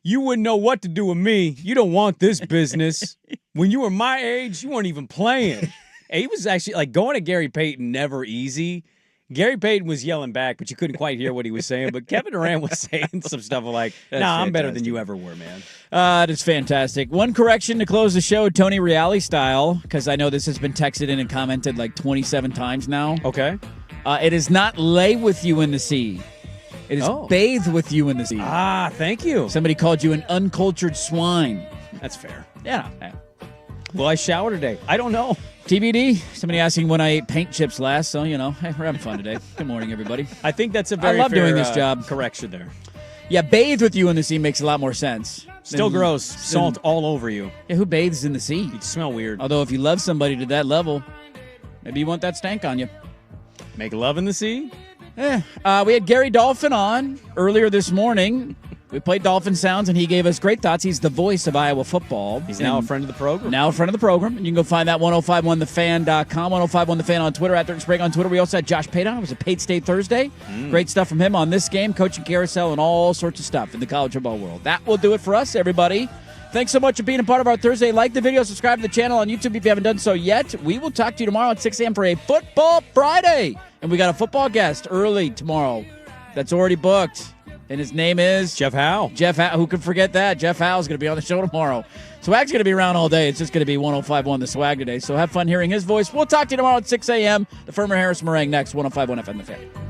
you wouldn't know what to do with me. You don't want this business. When you were my age, you weren't even playing. And he was actually, like, going to Gary Payton, never easy. Gary Payton was yelling back, but you couldn't quite hear what he was saying. But Kevin Durant was saying some stuff like, I'm better than you ever were, man. It's fantastic. One correction to close the show, Tony Reale style, because I know this has been texted in and commented like 27 times now. Okay. It is not lay with you in the sea. It is bathe with you in the sea. Ah, thank you. Somebody called you an uncultured swine. That's fair. Yeah. Will I shower today? I don't know. TBD. Somebody asking when I ate paint chips last, so, hey, we're having fun today. Good morning, everybody. I think that's a very I love fair, doing this job. Correction there. Yeah, bathe with you in the sea makes a lot more sense. Still gross. Salt all over you. Yeah, who bathes in the sea? You smell weird. Although if you love somebody to that level, maybe you want that stank on you. Make love in the sea? We had Gary Dolphin on earlier this morning. We played Dolphin Sounds, and he gave us great thoughts. He's the voice of Iowa football. He's now a friend of the program. Now a friend of the program. And you can go find that 1051thefan.com, 1051thefan on Twitter, at Dirk Sprague on Twitter. We also had Josh Payton. It was a Paid State Thursday. Great stuff from him on this game, coaching carousel, and all sorts of stuff in the college football world. That will do it for us, everybody. Thanks so much for being a part of our Thursday. Like the video, subscribe to the channel on YouTube if you haven't done so yet. We will talk to you tomorrow at 6 a.m. for a Football Friday. And we got a football guest early tomorrow that's already booked. And his name is Jeff Howe. Jeff Howe. Who could forget that? Jeff Howe is going to be on the show tomorrow. Swag's going to be around all day. It's just going to be 105.1 The Swag today. So have fun hearing his voice. We'll talk to you tomorrow at 6 a.m. The Firmer Harris Meringue next, 105.1 FM The Fan.